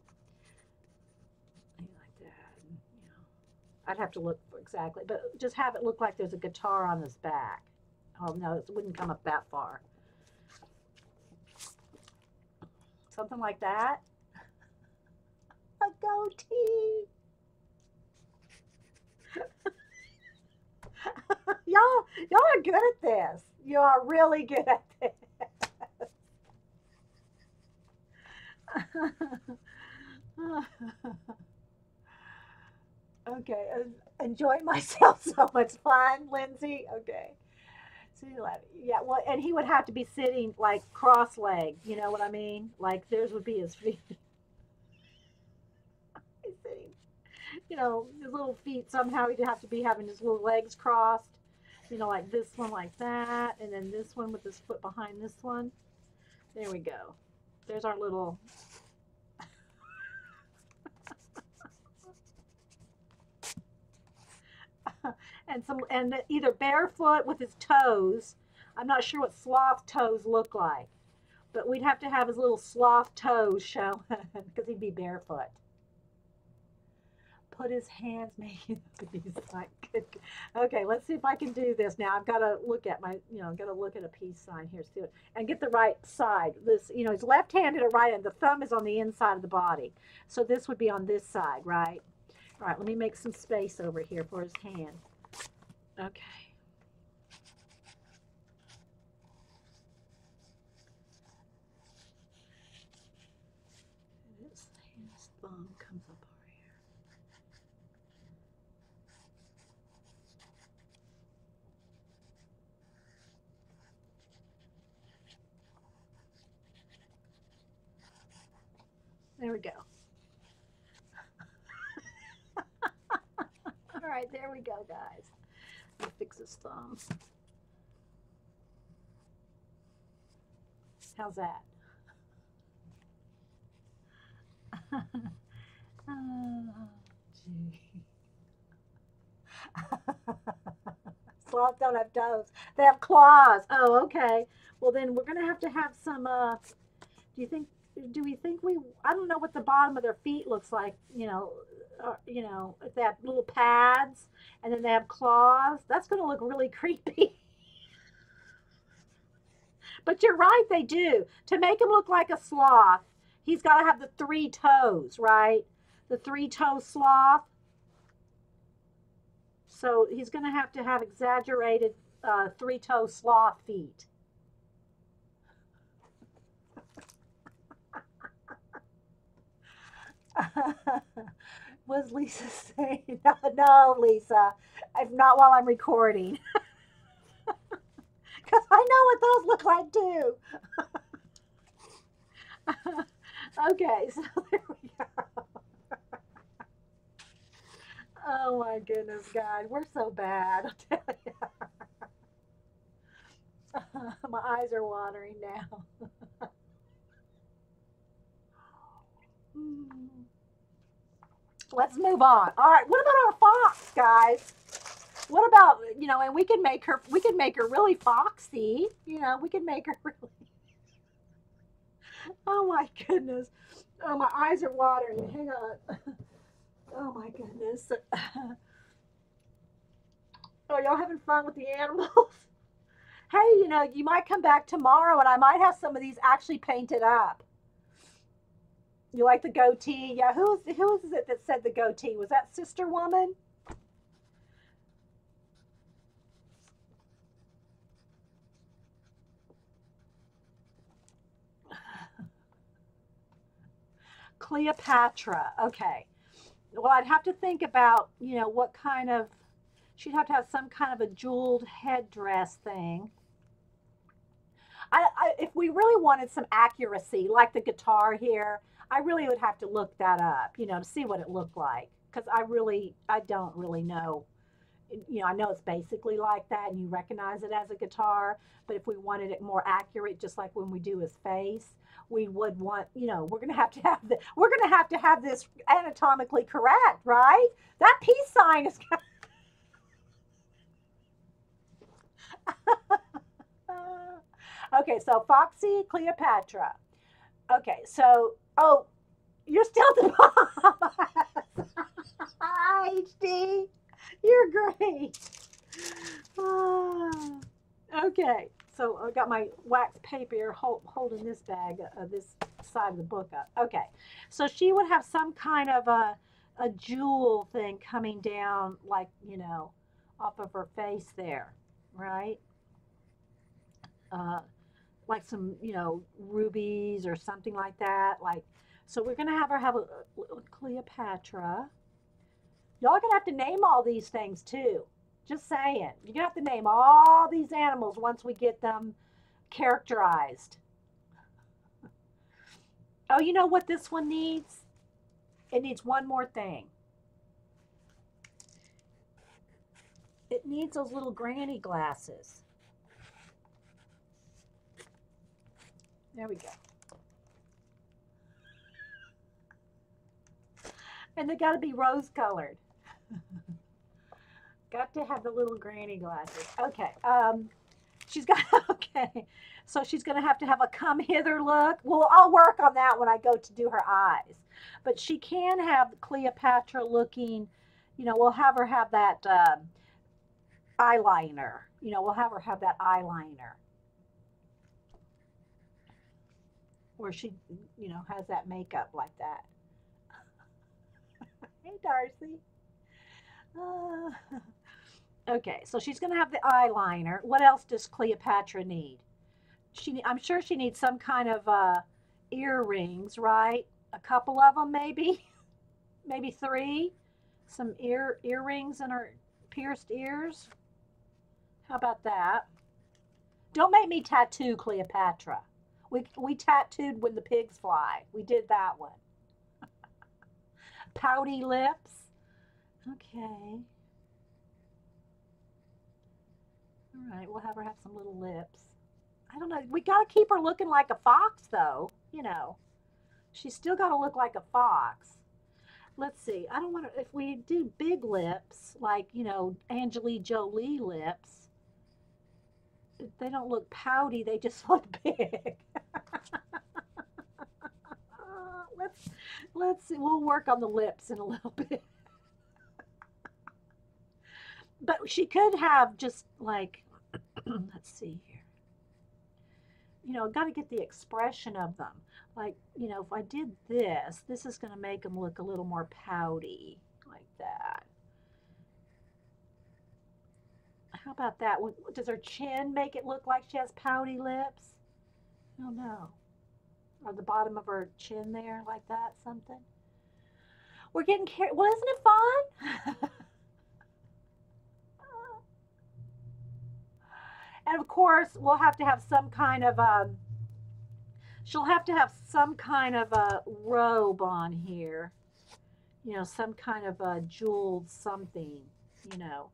like that. You know, I'd have to look for exactly, but just have it look like there's a guitar on his back. Oh, no, it wouldn't come up that far. Something like that. A goatee. Y'all are good at this. You are really good at this. Okay, enjoying myself so much fun, Lindsay. Okay, see, yeah. Well, and he would have to be sitting like cross-legged. You know what I mean? Like theirs would be his feet. He's sitting, you know, his little feet. Somehow he'd have to be having his little legs crossed. You know, like this one like that, and then this one with his foot behind this one. There we go. There's our little. And some, and either barefoot with his toes. I'm not sure what sloth toes look like, but we'd have to have his little sloth toes showing because he'd be barefoot. Put his hands making the peace sign. Okay, let's see if I can do this now. I've got to look at my, you know, I've got to look at a peace sign here, see it, and get the right side. This, you know, he's left-handed or right, and the thumb is on the inside of the body. So this would be on this side, right? All right, let me make some space over here for his hand. Okay. His thumb comes up over here. There we go. All right, there we go, guys. Let me fix his thumb. How's that? Oh, gee. Sloths don't have toes. They have claws. Oh, okay. Well, then we're gonna have some. Do you think? Do we think we? I don't know what the bottom of their feet looks like. You know, if they have little pads and then they have claws. That's gonna look really creepy. But you're right, they do. To make him look like a sloth, he's got to have the three toes, right? The three-toe sloth. So he's going to have exaggerated three-toe sloth feet. Was Lisa saying? No, no, Lisa. If not while I'm recording. Because I know what those look like too. Okay, so there we go. Oh my goodness, God. We're so bad. I'll tell you. My eyes are watering now. Hmm. Let's move on. All right, what about our fox, guys? What about, and we can make her really foxy. We can make her really. Oh my goodness. Oh, my eyes are watering. Hang on. Oh my goodness. Oh, y'all having fun with the animals? Hey, you might come back tomorrow and I might have some of these actually painted up. You like the goatee? Yeah, who is it that said the goatee? Was that Sister Woman? Cleopatra. Okay. Well, I'd have to think about, what kind of, she'd have to have some kind of a jeweled headdress thing. If we really wanted some accuracy, like the guitar here, I really would have to look that up, to see what it looked like. Because I don't really know. I know it's basically like that, and you recognize it as a guitar. But if we wanted it more accurate, just like when we do his face, we would want, we're gonna have to have this anatomically correct, right? That peace sign is. Okay, so Foxy Cleopatra. Okay, so you're still at the bottom. HD, you're great. Ah, okay, so I got my wax paper holding this bag, this side of the book up. Okay, so she would have some kind of a jewel thing coming down, like off of her face there, right? Uh, like some rubies or something like that. Like, so we're gonna have her have a Cleopatra. Y'all are gonna have to name all these things too. Just saying. You're gonna have to name all these animals once we get them characterized. Oh, you know what this one needs? It needs one more thing. It needs those little granny glasses. There we go. And they got to be rose colored. Got to have the little granny glasses. Okay. She's got okay. So she's going to have a come hither look. Well, I'll work on that when I go to do her eyes. But she can have Cleopatra looking. We'll have her have that eyeliner. We'll have her have that eyeliner where she, has that makeup like that. Hey, Darcy. Uh, okay, so she's going to have the eyeliner. What else does Cleopatra need? I'm sure she needs some kind of earrings, right? A couple of them, maybe, maybe three. Some earrings in her pierced ears. How about that? Don't make me tattoo Cleopatra. We tattooed when the pigs fly. We did that one. Pouty lips. Okay. All right. We'll have her have some little lips. I don't know. We got to keep her looking like a fox, though. She's still got to look like a fox. Let's see. I don't want to. If we do big lips, like Angelique Jolie lips, they don't look pouty. They just look big. let's let's see. We'll work on the lips in a little bit. But she could have just like, let's see here. Got to get the expression of them. Like, if I did this, this is going to make them look a little more pouty, like that. How about that? Does her chin make it look like she has pouty lips? I don't know. Or the bottom of her chin there, like that, something. We're getting carried. Well, isn't it fun? And of course, we'll have to have some kind of she'll have to have some kind of a robe on here. You know, some kind of a jeweled something, you know.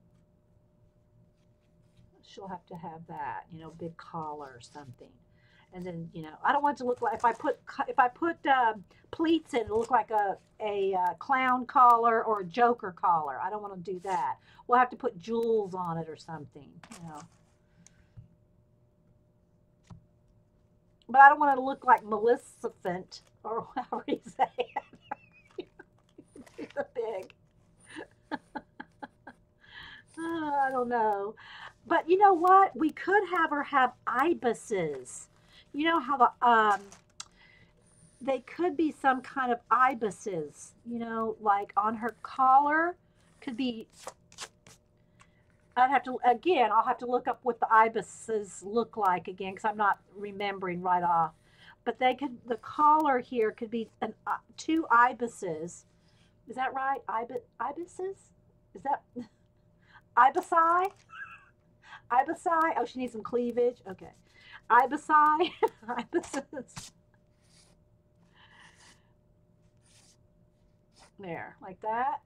She'll have to have that, you know, big collar or something. And then, you know, I don't want it to look like if I put pleats in, it'll look like a clown collar or a Joker collar. I don't want to do that. We'll have to put jewels on it or something, you know. But I don't want it to look like Maleficent or however you say it. The big. I don't know. But you know what? We could have her have ibises. You know how they could be some kind of ibises, you know, like on her collar could be. I'd have to again. I'll have to look up what the ibises look like again because I'm not remembering right off. But they could. The collar here could be two ibises. Is that right? Ibises? Is that ibisi? Ibisi? Oh, she needs some cleavage. Okay. Ibisi. Ibises. There, like that.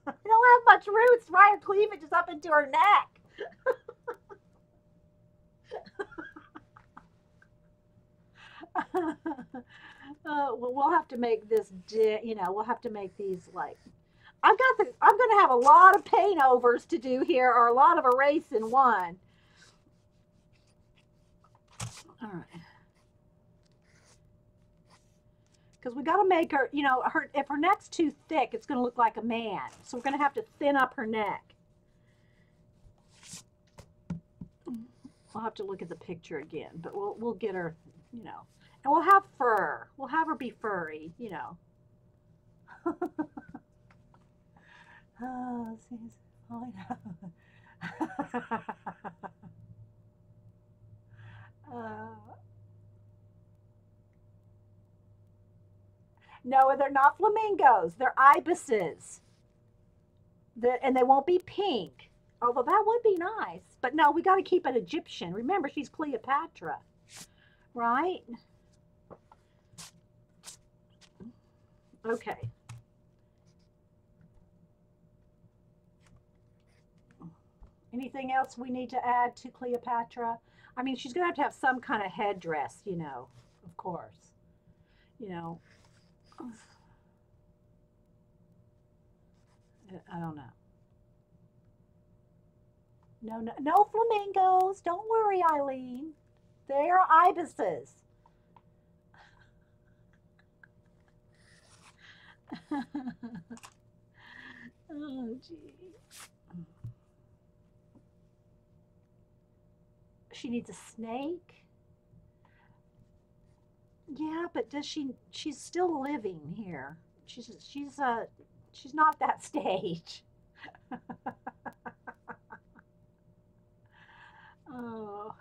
I don't have much roots. Right, her cleavage is up into her neck. Well, we'll have to make this, you know, we'll have to make these like. I'm going to have a lot of paint overs to do here, or a lot of erase in one. All right. Because we got to make her, you know, if her neck's too thick, it's going to look like a man. So we're going to have to thin up her neck. I'll have to look at the picture again, but we'll get her, you know, and we'll have fur. We'll have her be furry, you know. Oh, oh, no, they're not flamingos. They're ibises. And they won't be pink. Although that would be nice. But no, we got to keep it Egyptian. Remember, she's Cleopatra, right? Okay. Anything else we need to add to Cleopatra? I mean, she's going to have some kind of headdress, you know, of course. You know, I don't know. No, no, no flamingos. Don't worry, Eileen. They are ibises. Oh, gee. She needs a snake. Yeah, but does she? She's still living here. She's not that stage. Oh,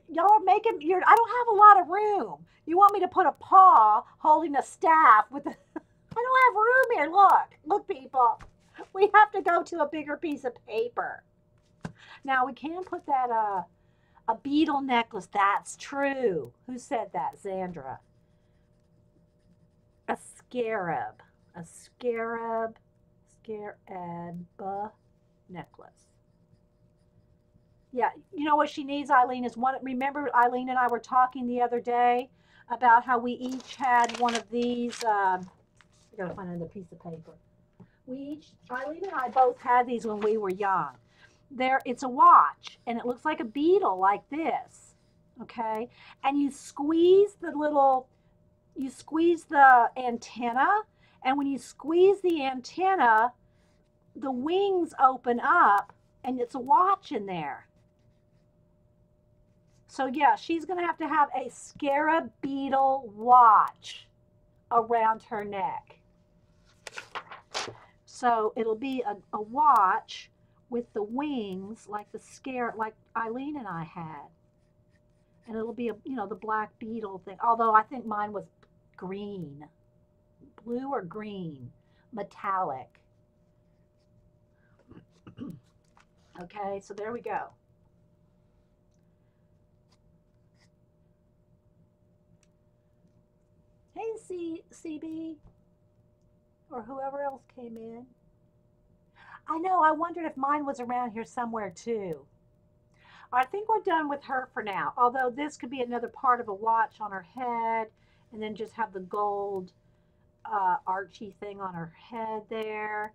y'all are making. I don't have a lot of room. You want me to put a paw holding a staff with? I don't have room here. Look, people. We have to go to a bigger piece of paper. Now we can put that a beetle necklace. That's true. Who said that? Zandra. A scarab. A scarab necklace. Yeah, you know what she needs, Eileen, is one. Remember, Eileen and I were talking the other day about how we each had one of these. I gotta find another piece of paper. Eileen and I both had these when we were young. It's a watch, and it looks like a beetle, like this. Okay, and you squeeze the antenna, and when you squeeze the antenna, the wings open up, and it's a watch in there. So yeah, she's going to have a scarab beetle watch around her neck. So it'll be a watch with the wings like like Eileen and I had. And it'll be the black beetle thing. Although I think mine was green, blue or green, metallic. Okay, so there we go. Hey, CB, or whoever else came in. I know, I wondered if mine was around here somewhere too. I think we're done with her for now. Although this could be another part of a watch on her head, and then just have the gold Archie thing on her head there.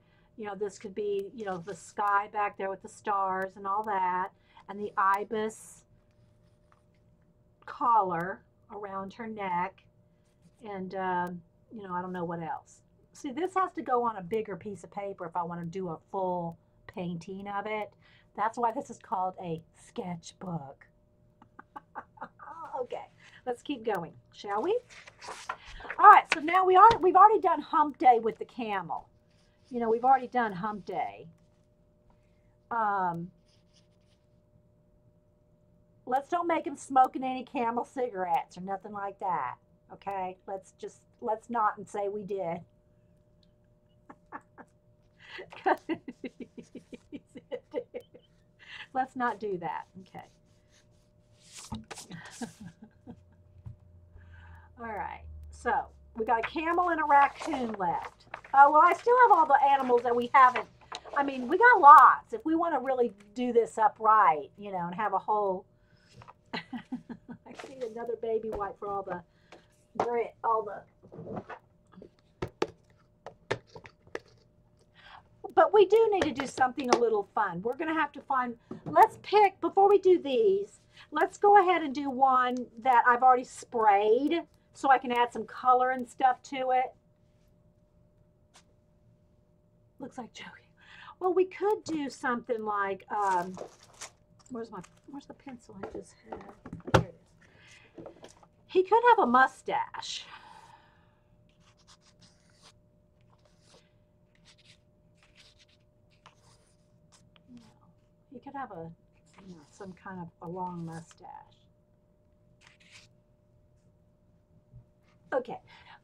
This could be, the sky back there with the stars and all that, and the ibis collar around her neck, and I don't know what else. See, this has to go on a bigger piece of paper if I want to do a full painting of it. That's why this is called a sketchbook. Okay, let's keep going, shall we? All right, so now we've already done hump day with the camel. We've already done hump day. Let's don't make him smoking any Camel cigarettes or nothing like that. Okay, let's not and say we did. Let's not do that. Okay. All right. So we got a camel and a raccoon left. Oh, well, I still have all the animals that we haven't. I mean, we got lots. If we want to really do this up right, and have a whole. I need another baby wipe for all the grit, all the. But we do need to do something a little fun. We're going to have to find, let's pick, before we do these, let's go ahead and do one that I've already sprayed so I can add some color and stuff to it. Looks like joking. Well, we could do something like, where's the pencil I just had? Here it is. He could have a mustache. He could have some kind of a long mustache. Okay,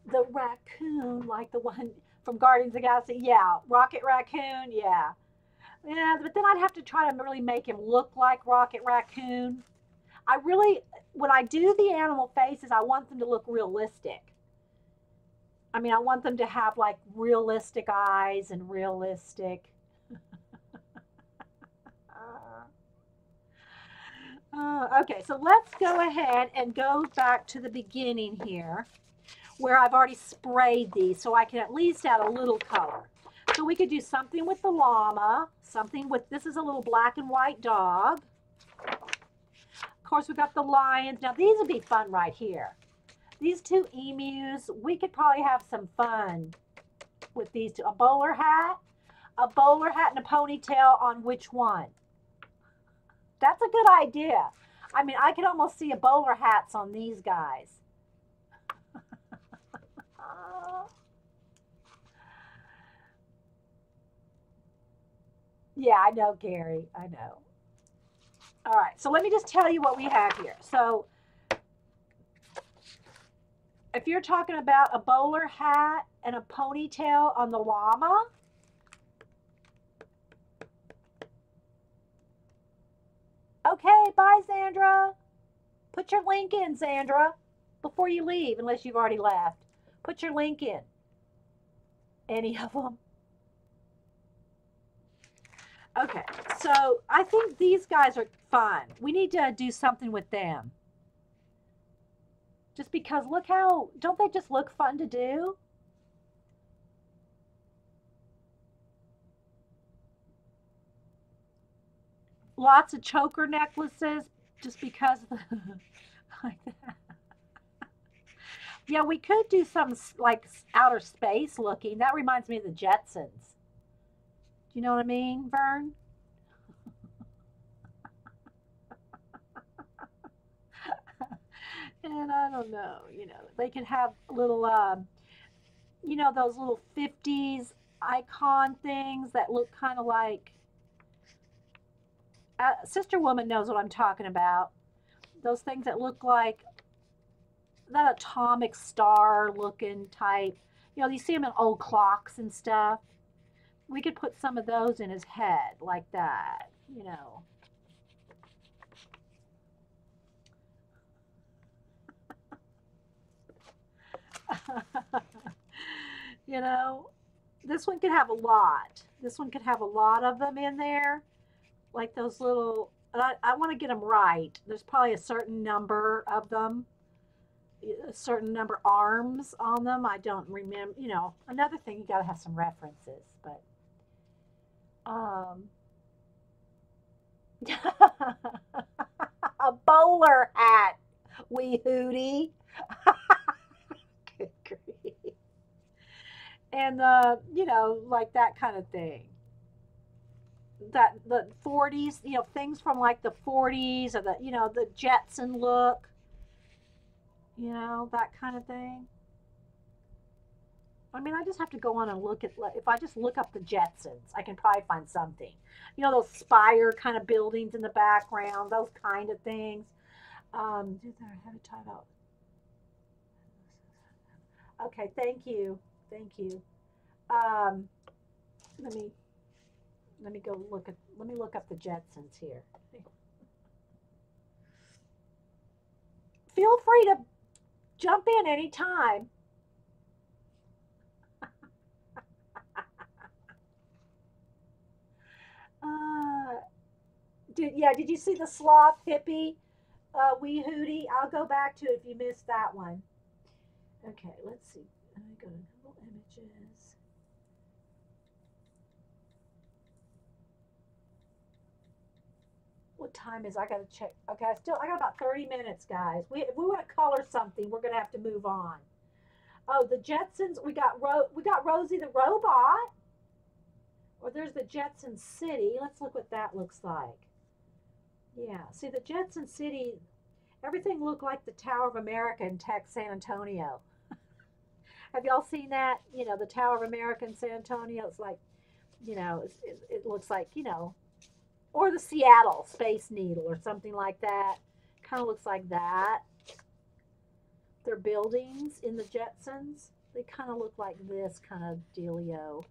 the raccoon, like the one from Guardians of the Galaxy, yeah. Rocket Raccoon, yeah. Yeah, but then I'd have to try to really make him look like Rocket Raccoon. When I do the animal faces, I want them to look realistic. I mean, I want them to have like realistic eyes and realistic. Okay, so let's go ahead and go back to the beginning here where I've already sprayed these so I can at least add a little color. So we could do something with the llama, this is a little black and white dog. Of course, we've got the lions. Now, these would be fun right here. These two emus, we could probably have some fun with these two. A bowler hat and a ponytail on which one? That's a good idea. I mean, I could almost see a bowler hats on these guys. Yeah, I know, Gary. I know. All right, so let me just tell you what we have here. So if you're talking about a bowler hat and a ponytail on the llama, okay, bye, Sandra. Put your link in, Sandra, before you leave, unless you've already left. Put your link in. Any of them? Okay, so I think these guys are fun. We need to do something with them. Just because look how, don't they just look fun to do? Lots of choker necklaces just because of the, like that. Yeah, we could do some like outer space looking. That reminds me of the Jetsons. Do you know what I mean, Vern? And I don't know, they could have little, those little 50s icon things that look kind of like, Sister Woman knows what I'm talking about. Those things that look like that atomic star looking type. You know, you see them in old clocks and stuff. We could put some of those in his head like that, you know. You know, this one could have a lot. This one could have a lot of them in there, like those little. And I want to get them right. There's probably a certain number of them, a certain number arms on them. I don't remember. You know, another thing you got to have some references, but um, a bowler hat, wee hootie. Good grief. And you know, like that kind of thing. That the 40s, you know, things from like the 40s or the, you know, the Jetson look, you know, that kind of thing. I mean, I just have to go on and look at, if I just look up the Jetsons, I can probably find something. You know, those spire kind of buildings in the background, those kind of things. Do there, have it tied out. Okay, thank you. Thank you. Um, let me go look at, let me look up the Jetsons here. Feel free to jump in anytime. Uh, did you see the sloth hippie, wee hootie? I'll go back to it if you missed that one. Okay, let's see. Let me go to Google Images. What time is? I gotta check. Okay, I got about 30 minutes, guys. If we want to color something, we're gonna have to move on. Oh, the Jetsons. We got Rosie the robot. Or there's the Jetson City. Let's look what that looks like. Yeah, see the Jetson City. Everything looked like the Tower of America in San Antonio. Have y'all seen that? You know, the Tower of America in San Antonio. It's like, you know, it looks like, you know, or the Seattle Space Needle or something like that. Kind of looks like that. Their buildings in the Jetsons, they kind of look like this kind of dealio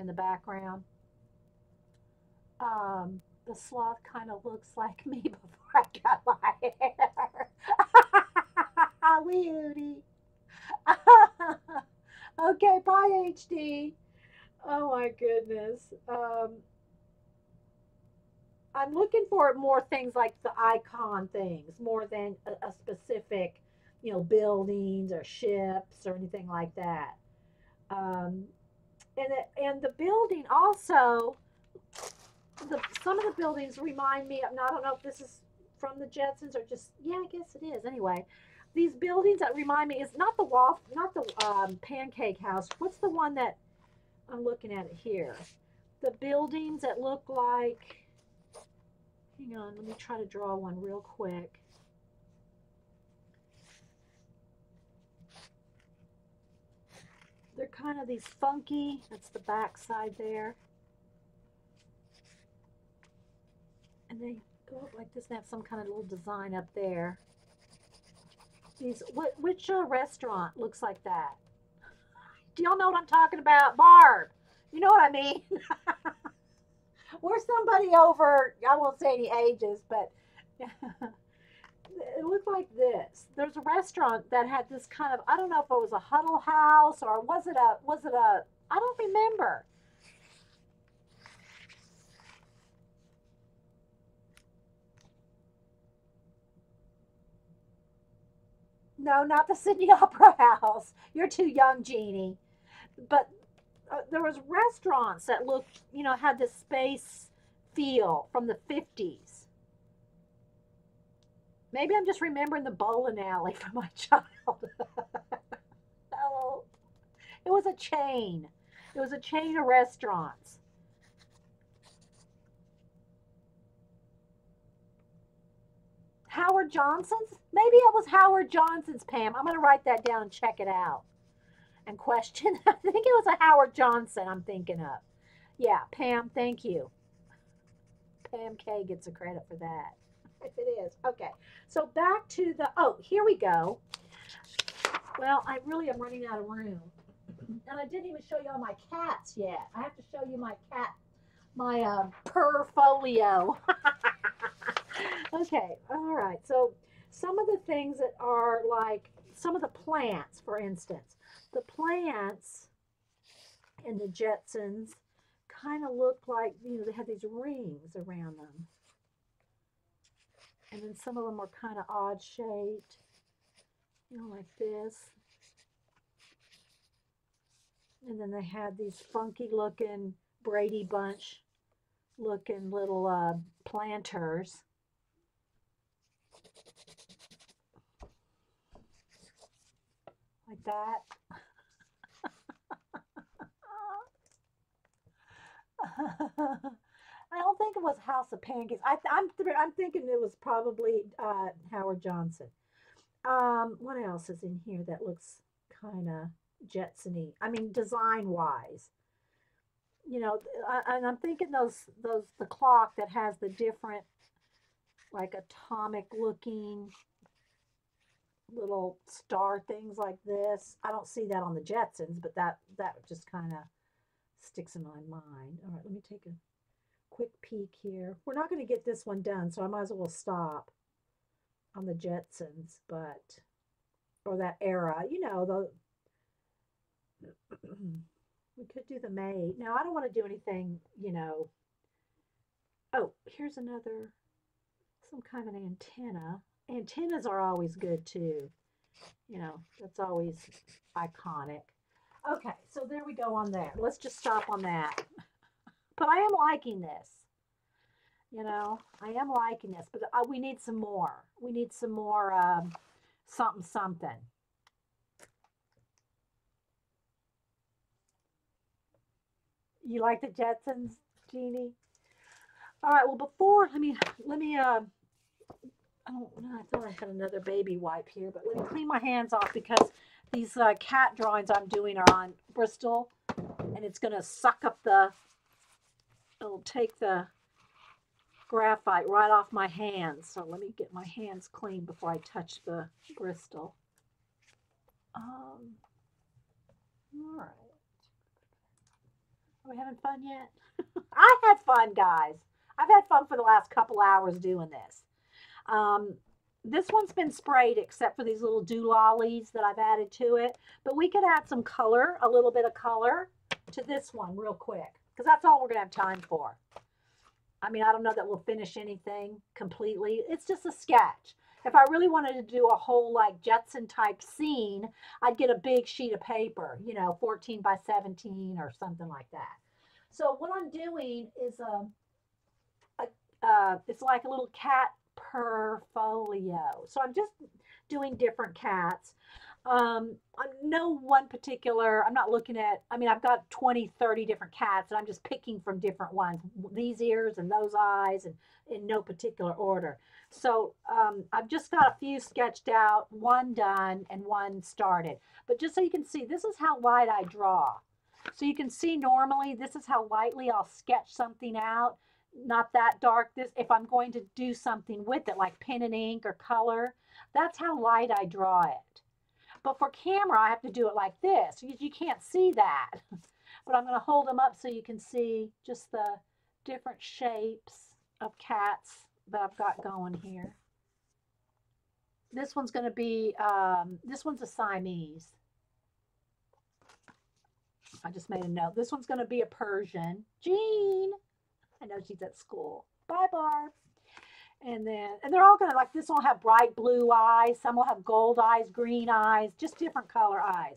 in the background. The sloth kind of looks like me before I got my hair. Wee hootie. Okay, bye HD. Oh my goodness. I'm looking for more things like the icon things, more than a specific, you know, buildings or ships or anything like that. Um, and the building also, some of the buildings remind me of, I don't know if this is from the Jetsons or just, yeah, I guess it is. Anyway, these buildings that remind me is not the not the Pancake House. What's the one that I'm looking at it here? The buildings that look like, hang on, let me try to draw one real quick. They're kind of these funky, that's the back side there. And they go up like this and have some kind of little design up there. Which restaurant looks like that? Do y'all know what I'm talking about? Barb, you know what I mean? Or somebody over, I won't say any ages, but it looked like this. There's a restaurant that had this kind of, I don't know if it was a Huddle House or was it a, I don't remember. No, not the Sydney Opera House. You're too young, Jeannie. But there was restaurants that looked, you know, had this space feel from the 50s. Maybe I'm just remembering the bowling alley from my childhood. No, it was a chain. It was a chain of restaurants. Howard Johnson's? Maybe it was Howard Johnson's, Pam. I'm going to write that down and check it out and question. I think it was a Howard Johnson I'm thinking of. Yeah, Pam, thank you. Pam K gets the credit for that. If it is. Okay. So back to the, oh, here we go. Well, I really am running out of room. And I didn't even show you all my cats yet. I have to show you my cat, my portfolio. Okay, all right. So some of the things that are like some of the plants, for instance, the plants in the Jetsons kind of look like, they have these rings around them. And then some of them are kind of odd shaped, like this. And then they had these funky looking Brady Bunch looking little planters. Like that. I don't think it was House of Pancakes. I'm thinking it was probably Howard Johnson. What else is in here that looks kind of Jetsony? I mean, design wise, and I'm thinking those the clock that has the different like atomic looking little star things like this. I don't see that on the Jetsons, but that just kind of sticks in my mind. All right, let me take a quick peek here. We're not going to get this one done, so I might as well stop on the Jetsons, or that era, we could do the maid. Now, I don't want to do anything. Oh, here's some kind of an antenna. Antennas are always good too. That's always iconic. Okay, so there we go on there. Let's just stop on that. But I am liking this. I am liking this, but we need some more. We need some more something, something. You like the Jetsons, Jeannie? All right. Well, before let me. I thought I had another baby wipe here, but let me clean my hands off because these cat drawings I'm doing are on Bristol, and it's gonna suck up it'll take the graphite right off my hands. So let me get my hands clean before I touch the Bristol. All right. Are we having fun yet? I had fun, guys. I've had fun for the last couple hours doing this. This one's been sprayed except for these little doolollies that I've added to it. But we could add some color, a little bit of color to this one real quick because that's all we're going to have time for. I mean, I don't know that we'll finish anything completely. It's just a sketch. If I really wanted to do a whole like Jetson type scene, I'd get a big sheet of paper, 14 by 17 or something like that. So what I'm doing is it's like a little cat portfolio. So I'm just doing different cats. No one particular, I'm not looking at, I've got 20, 30 different cats and I'm just picking from different ones, these ears and those eyes and in no particular order. So I've just got a few sketched out, one done and one started. But just so you can see, this is how light I draw. So you can see normally this is how lightly I'll sketch something out. Not that dark. If I'm going to do something with it, like pen and ink or color, that's how light I draw it. But for camera, I have to do it like this. You can't see that. But I'm going to hold them up so you can see just the different shapes of cats that I've got going here. This one's going to be, this one's a Siamese. I just made a note. This one's going to be a Persian. Jean. I know she's at school. Bye, Barb. And they're all gonna, like, this one will have bright blue eyes, some will have gold eyes, green eyes, just different color eyes.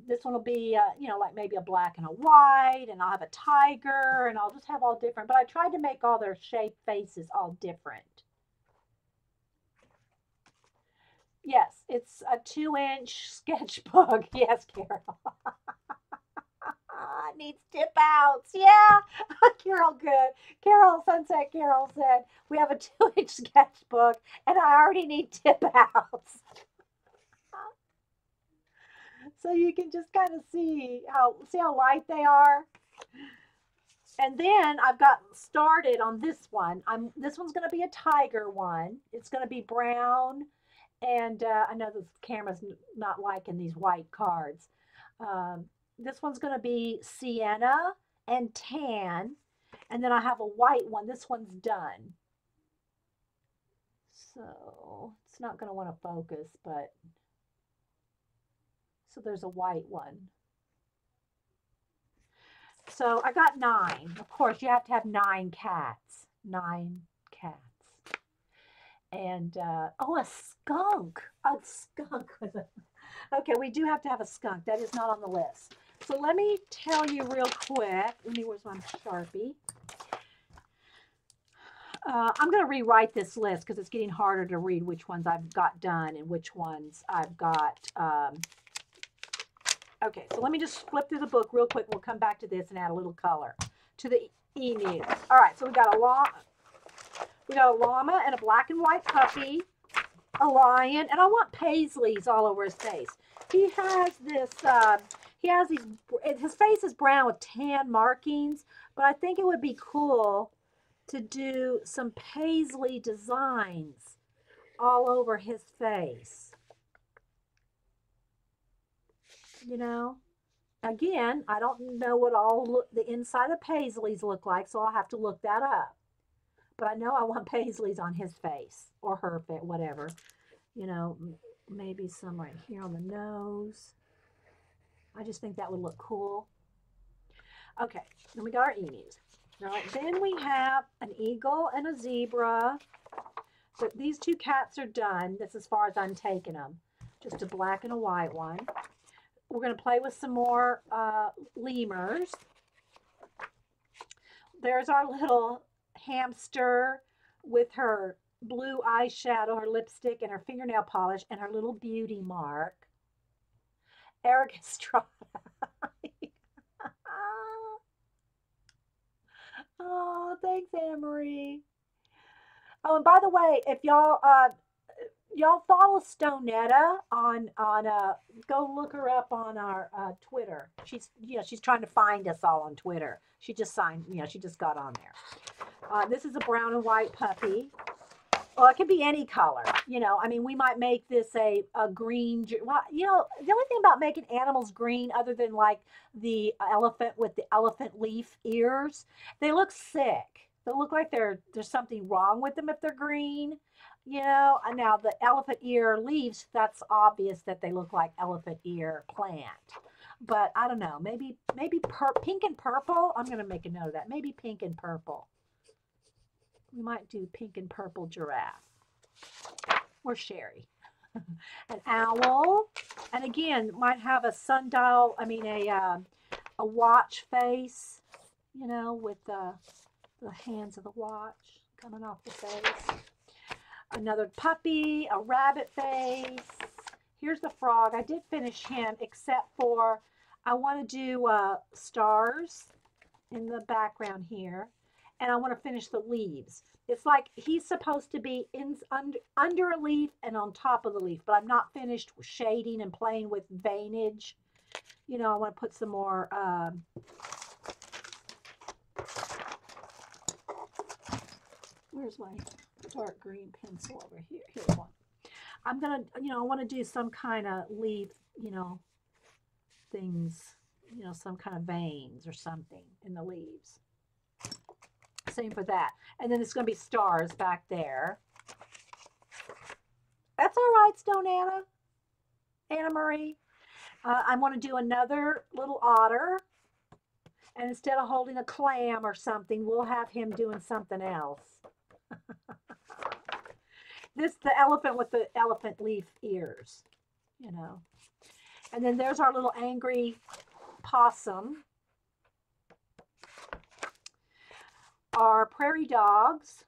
This one will be, like maybe a black and a white, and I'll have a tiger, and I'll just have all different. But I tried to make all their shape faces all different. Yes, it's a 2-inch sketchbook. Yes, Carol. Needs tip outs. Yeah. Carol, good. Sunset Carol said, we have a 2-inch sketchbook and I already need tip outs. So you can just kind of see how light they are. And then I've got started on this one. This one's going to be a tiger one. It's going to be brown, and I know the camera's not liking these white cards. Um, this one's going to be sienna and tan, and then I have a white one. This one's done. So it's not going to want to focus, but so there's a white one. So I got 9. Of course, you have to have 9 cats. 9 cats. And oh, a skunk. A skunk with a. Okay, we do have to have a skunk. That is not on the list. So let me tell you real quick. Where's my Sharpie? I'm going to rewrite this list because it's getting harder to read which ones I've got done and which ones I've got. Okay, so let me just flip through the book real quick. We'll come back to this and add a little color to the emu. All right, so we got a llama and a black and white puppy, a lion, and I want paisleys all over his face. He has this. He has these. His face is brown with tan markings, but I think it would be cool to do some paisley designs all over his face. You know, again, I don't know what all the inside of paisleys look like, so I'll have to look that up. But I know I want paisleys on his face or her face, whatever. You know, maybe some right here on the nose. I just think that would look cool. Okay, then we got our emus. All right, then we have an eagle and a zebra. So these 2 cats are done. That's as far as I'm taking them. Just a black and a white one. We're going to play with some more lemurs. There's our little hamster with her blue eyeshadow, her lipstick, and her fingernail polish, and her little beauty mark. Eric Estrada. Oh, thanks, Anna Marie. Oh, and by the way, if y'all follow Stonetta on go look her up on our Twitter. She's trying to find us all on Twitter. She just signed, she just got on there. This is a brown and white puppy. Well, it could be any color. I mean, we might make this a green. Well, the only thing about making animals green, other than like the elephant with the elephant leaf ears, they look sick. They look like there's something wrong with them if they're green. And now the elephant ear leaves, that's obvious that they look like elephant ear plant. But I don't know, maybe pink and purple. I'm going to make a note of that. Maybe pink and purple. We might do pink and purple giraffe or Sherry. An owl, and again, might have a sundial. I mean, a watch face. With the hands of the watch coming off the face. Another puppy, a rabbit face. Here's the frog. I did finish him, except for I want to do stars in the background here, and I want to finish the leaves. It's like he's supposed to be under a leaf and on top of the leaf, but I'm not finished shading and playing with veinage. I want to put some more where's my dark green pencil over here? Here's one. I'm gonna, I want to do some kind of leaf, things, some kind of veins or something in the leaves. Same for that. And then it's going to be stars back there. That's all right, Stone Anna Marie. I want to do another little otter. And instead of holding a clam or something, we'll have him doing something else. The elephant with the elephant leaf ears, And then there's our little angry possum. Our prairie dogs,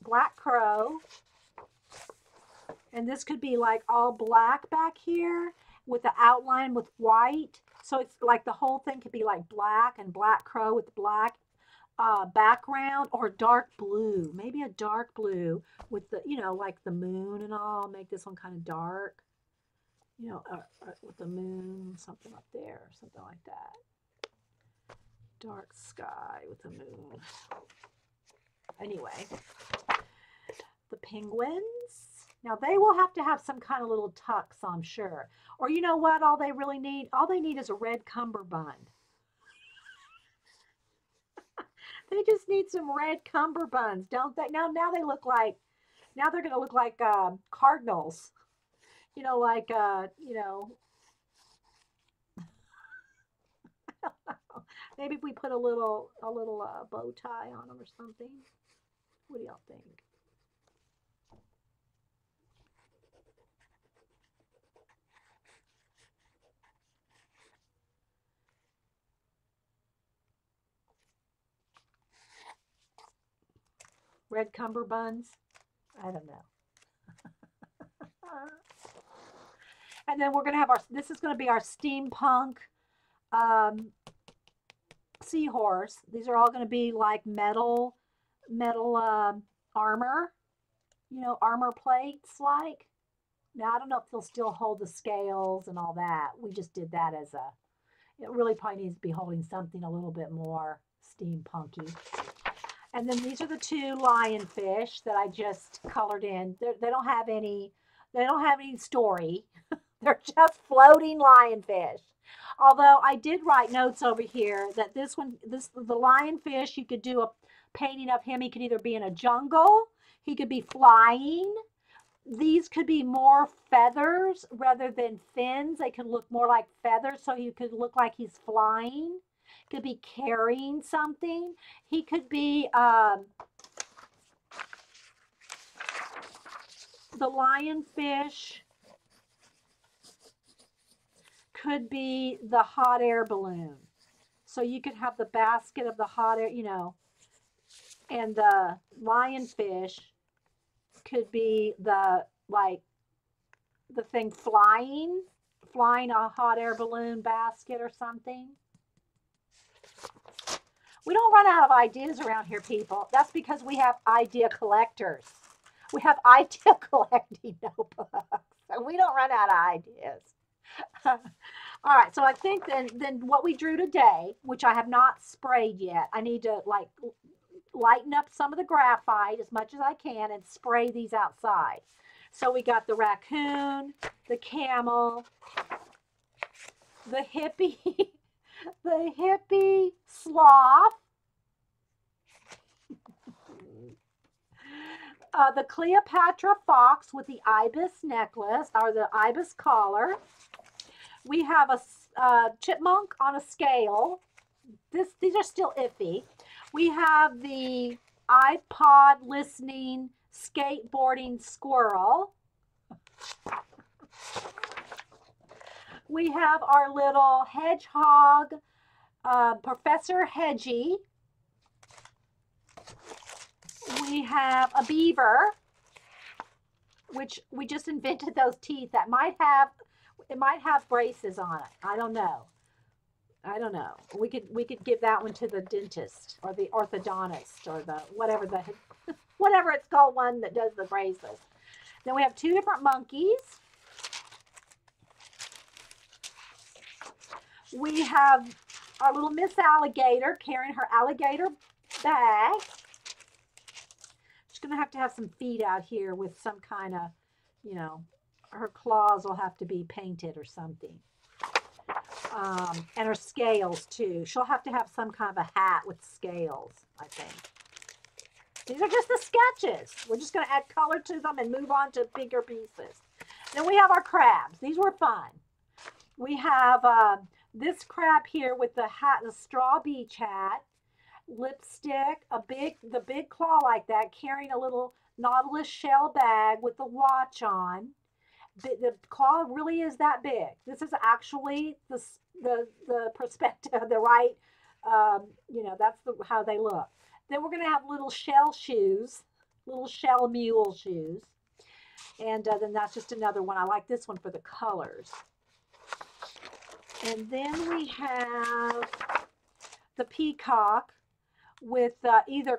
black crow, and this could be like all black back here with the outline with white. So it's like the whole thing could be like black and black crow with black background, or dark blue, maybe a dark blue with the, like the moon and all. Make this one kind of dark, with the moon, something up there, something like that. dark sky with the moon. Anyway, the penguins. Now they will have to have some kind of little tucks, I'm sure. Or you know what? All they need is a red cummerbund. They just need some red cummerbunds, don't they? Now they look like, now they're going to look like cardinals. You know, like maybe if we put a little bow tie on them or something. What do y'all think? Red cummerbunds? I don't know. And then we're going to have this is going to be our steampunk um, seahorse. These are all going to be like metal armor, armor plates like. Now, I don't know if they'll still hold the scales and all that. We just did that as it really probably needs to be holding something a little bit more steampunky. And then these are the two lionfish that I just colored in. They don't have any story. They're just floating lionfish. Although I did write notes over here that the lionfish, you could do a painting of him. He could either be in a jungle, he could be flying. These could be more feathers rather than fins. They could look more like feathers, so he could look like he's flying. Could be carrying something. He could be the lionfish could be the hot air balloon. So you could have the basket of the hot air, and the lionfish could be the thing flying a hot air balloon basket or something. We don't run out of ideas around here, people. That's because we have idea collectors. We have idea collecting notebooks. So we don't run out of ideas. All right, so I think then what we drew today, which I have not sprayed yet, I need to lighten up some of the graphite as much as I can and spray these outside. So we got the raccoon, the camel, the hippie, the hippie sloth, the Cleopatra fox with the ibis necklace or the ibis collar. We have a chipmunk on a scale. These are still iffy. We have the iPod listening skateboarding squirrel. We have our little hedgehog, Professor Hedgie. We have a beaver, which we just invented those teeth that might have braces on it. I don't know. We could give that one to the dentist or the orthodontist or the whatever it's called, one that does the braces. Then we have two different monkeys. We have our little Miss Alligator carrying her alligator bag. She's going to have some feet out here with some kind of, her claws will have to be painted or something. And her scales too. She'll have to have some kind of a hat with scales, I think. These are just the sketches. We're just going to add color to them and move on to bigger pieces. Then we have our crabs. These were fun. We have this crab here with the hat, the straw beach hat, lipstick, the big claw like that, carrying a little Nautilus shell bag with the watch on. The claw really is that big. This is actually the perspective, the right, that's how they look. Then we're going to have little shell shoes, little shell mule shoes. And then that's just another one. I like this one for the colors. And then we have the peacock with either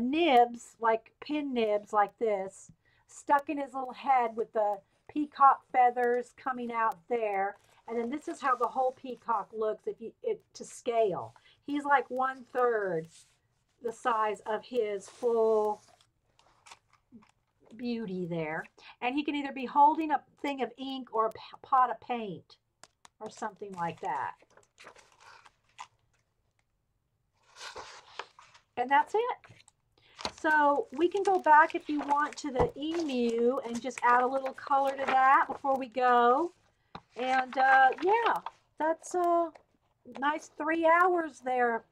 nibs, like pin nibs like this, stuck in his little head with the peacock feathers coming out there. And then this is how the whole peacock looks if you to scale. He's like 1/3 the size of his full beauty there. And he can either be holding a thing of ink or a pot of paint or something like that. And that's it. So we can go back if you want to the emu and just add a little color to that before we go. And yeah, that's a nice 3 hours there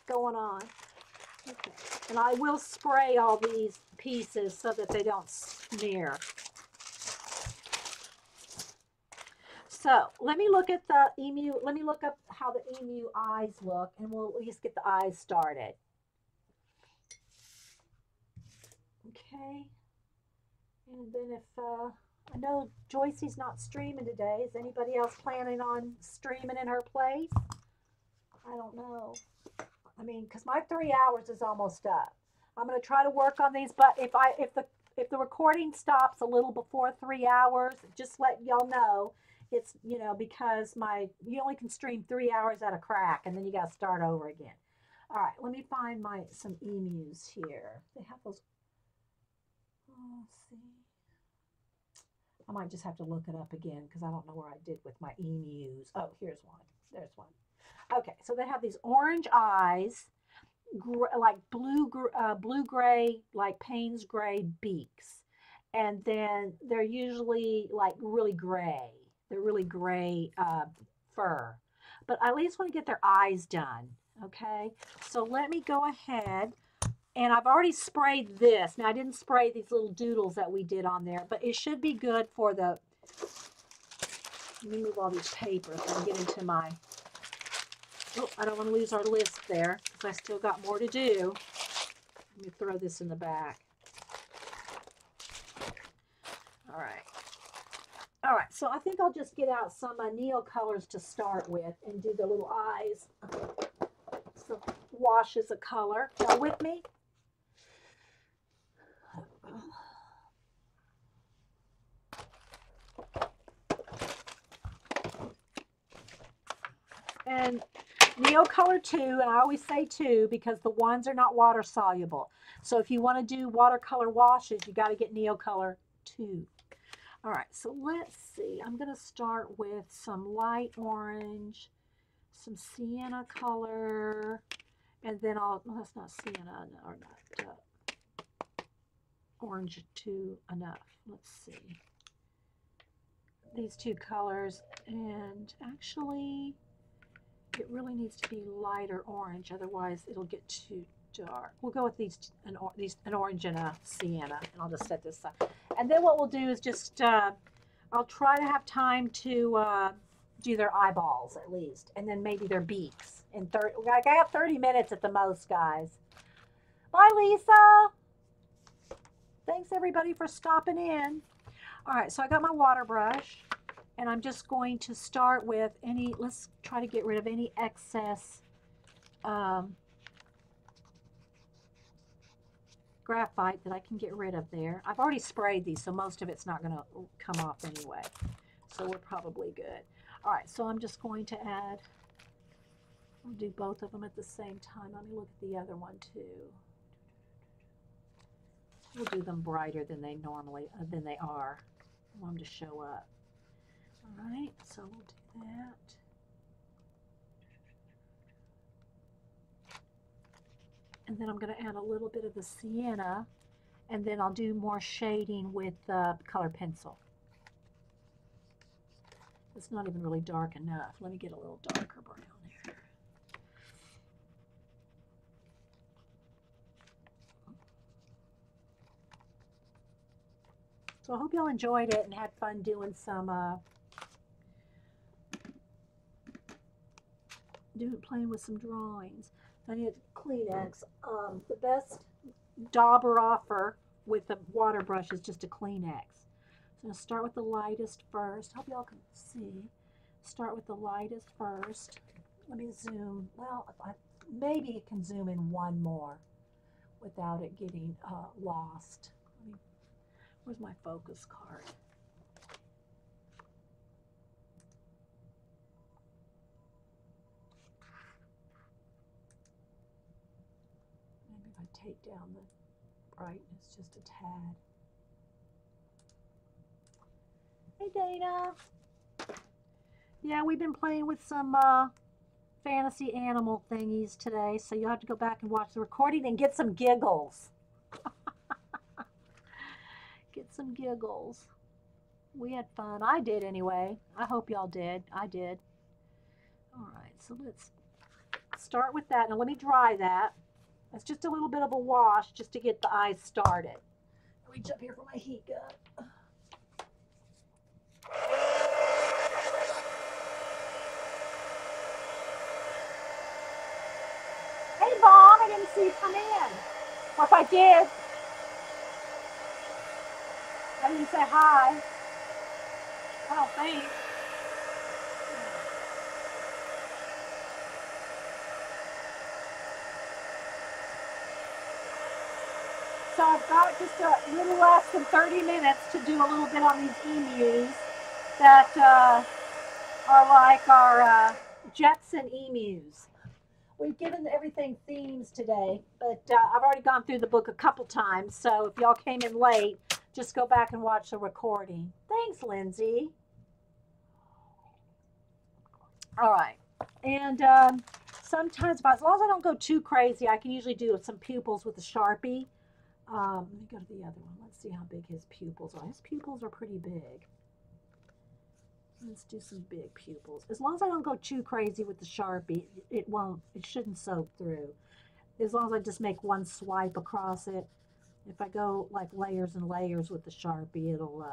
going on. Okay. And I will spray all these pieces so that they don't smear. So let me look at the emu. Let me look up how the emu eyes look, and we'll at least get the eyes started. Okay. And then if I know Joycey's not streaming today. Is anybody else planning on streaming in her place? I don't know. I mean, because my 3 hours is almost up. I'm going to try to work on these, but if the recording stops a little before 3 hours, just let y'all know. It's, you know, because you only can stream 3 hours at a crack, and then you got to start over again. All right, let me find some emus here. They have those. Oh, let's see. I might just have to look it up again because I don't know where I did with my emus. Oh, here's one. There's one. Okay, so they have these orange eyes, like blue-gray, like Payne's gray beaks. And then they're usually like really gray. They're really gray fur. But I at least want to get their eyes done, okay? So let me go ahead. And I've already sprayed this. Now, I didn't spray these little doodles that we did on there, but it should be good for the... Let me move all these papers and get into my... Oh, I don't want to lose our list there because I still got more to do. Let me throw this in the back. All right. All right, so I think I'll just get out some Neil colors to start with and do the little eyes. Some washes of color. Y'all with me? And Neocolor 2, and I always say 2 because the ones are not water soluble. So if you want to do watercolor washes, you got to get Neocolor 2. All right, so let's see. I'm going to start with some light orange, some sienna color, and then well, that's not sienna, or not orange 2 enough. Let's see. These two colors, and actually, it really needs to be lighter orange, otherwise it'll get too dark. We'll go with an orange and a sienna, and I'll just set this up. And then what we'll do is just, I'll try to have time to do their eyeballs at least, and then maybe their beaks. I got 30 minutes at the most, guys. Bye, Lisa. Thanks everybody for stopping in. All right, so I got my water brush. And I'm just going to start with let's try to get rid of any excess graphite that I can get rid of there. I've already sprayed these, so most of it's not going to come off anyway. So we're probably good. All right, so I'm just going to add, I'll do both of them at the same time. Let me look at the other one too. We'll do them brighter than they are. I want them to show up. All right, so we'll do that. And then I'm going to add a little bit of the sienna, and then I'll do more shading with the color pencil. It's not even really dark enough. Let me get a little darker brown here. So I hope y'all enjoyed it and had fun doing some playing with some drawings. I need Kleenex. The best dauber offer with the water brush is just a Kleenex. So I'm going to start with the lightest first. Hope y'all can see. Start with the lightest first. Let me zoom. Well, maybe it can zoom in one more without it getting lost. Where's my focus card? take down the brightness just a tad. Hey, Dana. Yeah, we've been playing with some fantasy animal thingies today, so you'll have to go back and watch the recording and get some giggles. Get some giggles. We had fun. I did anyway. I hope y'all did. I did. All right, so let's start with that. Now let me dry that. That's just a little bit of a wash just to get the eyes started. Reach up here for my heat gun. Hey, Mom, I didn't see you come in. Or if I did, I didn't say hi. I don't think. So I've got just a little less than 30 minutes to do a little bit on these emus that are like our Jetson emus. We've given everything themes today, but I've already gone through the book a couple times, so if y'all came in late, just go back and watch the recording. Thanks, Lindsay. All right, and sometimes, as long as I don't go too crazy, I can usually do some pupils with a Sharpie. Let me go to the other one. Let's see how big his pupils are. His pupils are pretty big. Let's do some big pupils. As long as I don't go too crazy with the Sharpie, it shouldn't soak through. As long as I just make one swipe across it. If I go like layers and layers with the Sharpie, it'll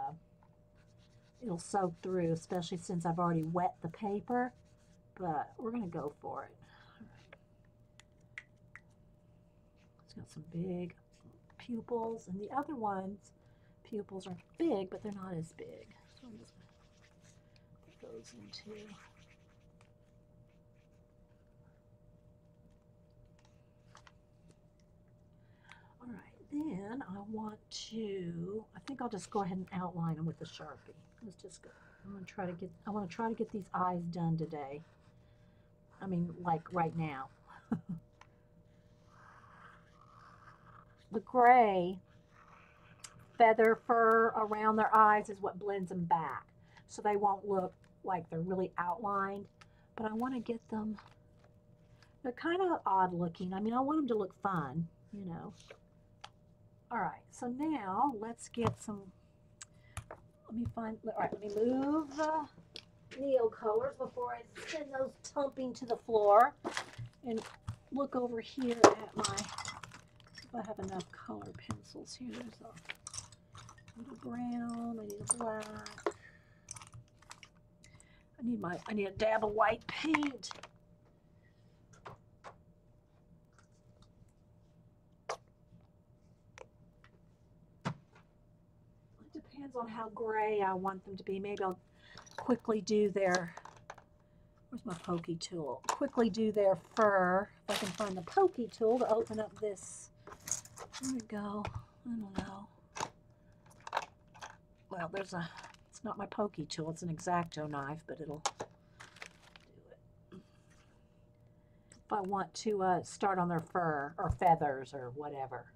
soak through, especially since I've already wet the paper. But we're gonna go for it. All right. It's got some big pupils, and the other one's pupils are big, but they're not as big. So I'm just gonna put those into. All right, then I want to. I think I'll just go ahead and outline them with the Sharpie. Let's just go. I want to try to get these eyes done today. I mean, like right now. The gray feather fur around their eyes is what blends them back, so they won't look like they're really outlined. But I want to get them, they're kind of odd looking. I mean, I want them to look fun, you know. All right, so now let's get some, all right, let me move the Neo colors before I send those tumping to the floor, and look over here at my, if I have enough color pencils here. There's a little brown, I need a black, I need a dab of white paint. It depends on how gray I want them to be. Maybe I'll quickly do their, where's my pokey tool? Quickly do their fur. If I can find the pokey tool to open up this. There we go. I don't know. Well, it's not my pokey tool, it's an X-Acto knife, but it'll do it. If I want to start on their fur or feathers or whatever.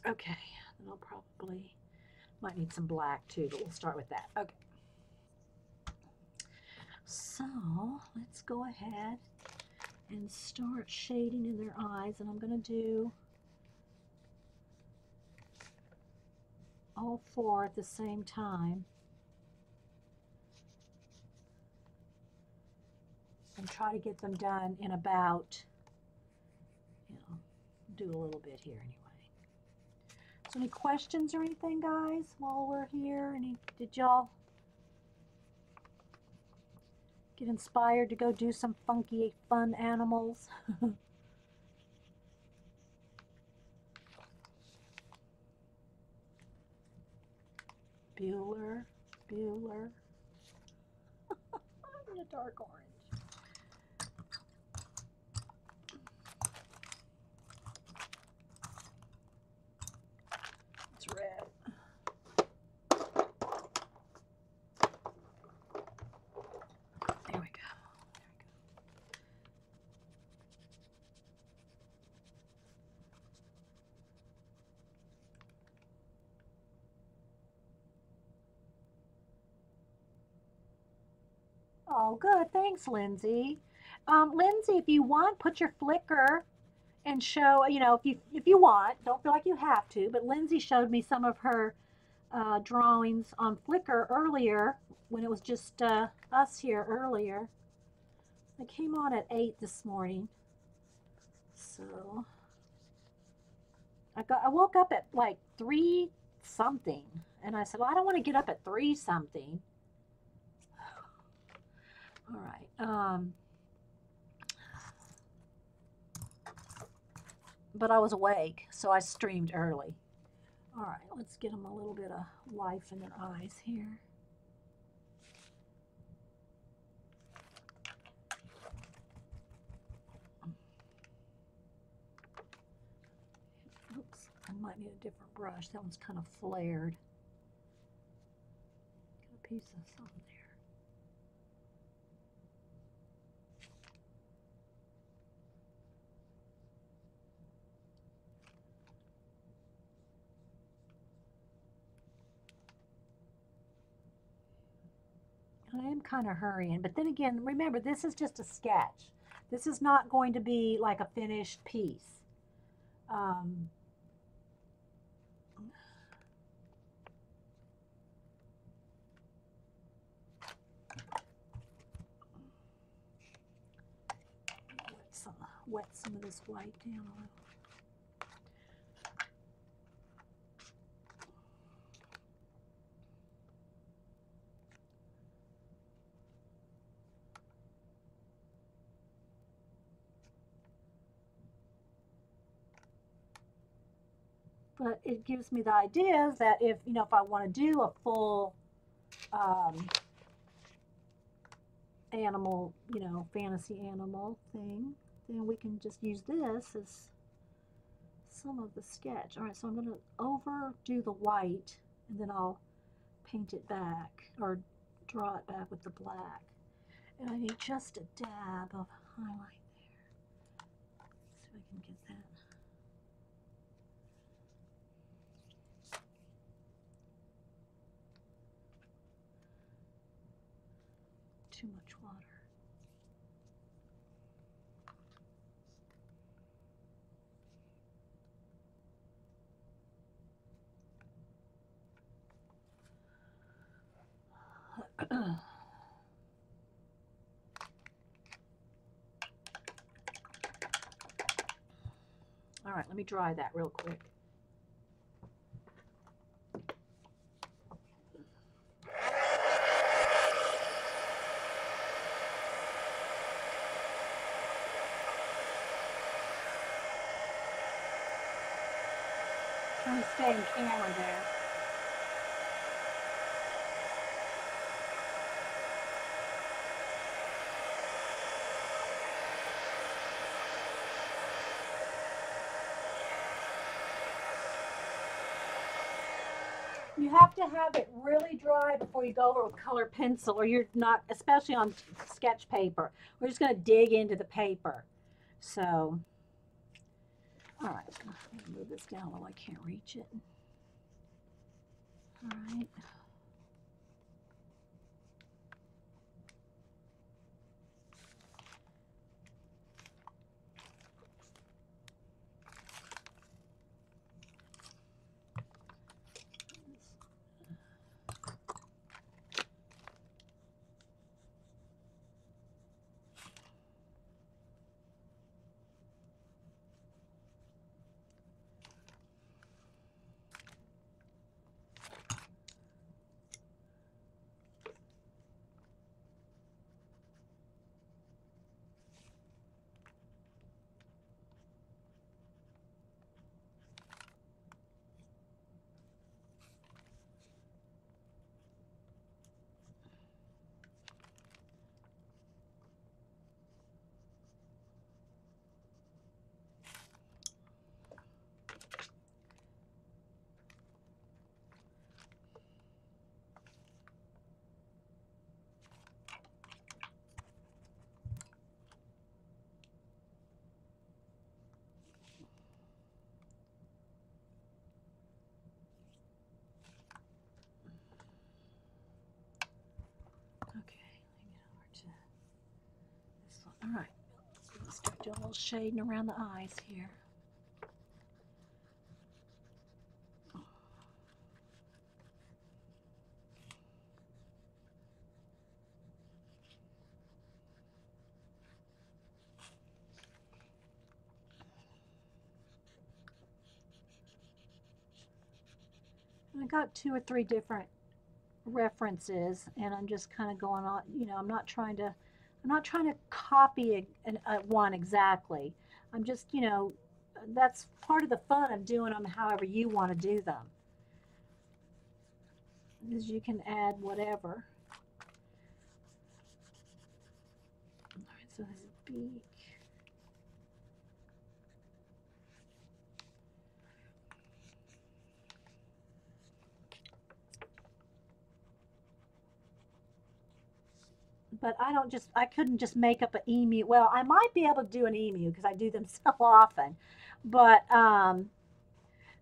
Okay, and I'll probably, might need some black too, but we'll start with that. Okay. So, let's go ahead and start shading in their eyes, and I'm going to do all four at the same time and try to get them done in about, you know, do a little bit here anyway. So any questions or anything, guys, while we're here? Did y'all get inspired to go do some funky, fun animals? Bueller. I need a dark orange. It's red. There we go. Oh, good. Thanks, Lindsay. Lindsay, if you want, put your Flickr and show, if you want, don't feel like you have to, but Lindsay showed me some of her drawings on Flickr earlier when it was just us here earlier. I came on at 8 this morning. So I woke up at like 3 something and I said, well, I don't want to get up at 3 something. All right. But I was awake, so I streamed early. All right, let's get them a little bit of life in their eyes here. Oops, I might need a different brush. That one's kind of flared. Get a piece of something there. I am kind of hurrying, but then again, remember, this is just a sketch. This is not going to be like a finished piece. Um, wet some of this white down a little. But it gives me the idea that if I want to do a full animal, fantasy animal thing, then we can just use this as some of the sketch. All right, so I'm going to overdo the white and then I'll paint it back or draw it back with the black. And I need just a dab of highlight there. See if I can get that. Too much water. All right, let me dry that real quick. Trying to stay in camera there. You have to have it really dry before you go over with colored pencil, or you're not, especially on sketch paper. We're just going to dig into the paper. So, all right, let me move this down a little. I can't reach it. All right. All right, let's start doing a little shading around the eyes here. I got 2 or 3 different references, and I'm just kind of going on, you know, I'm not trying to copy one exactly. I'm just, you know, that's part of the fun of doing them however you want to do them. Is you can add whatever. All right, so his beak. But I couldn't just make up an emu. Well, I might be able to do an emu because I do them so often. But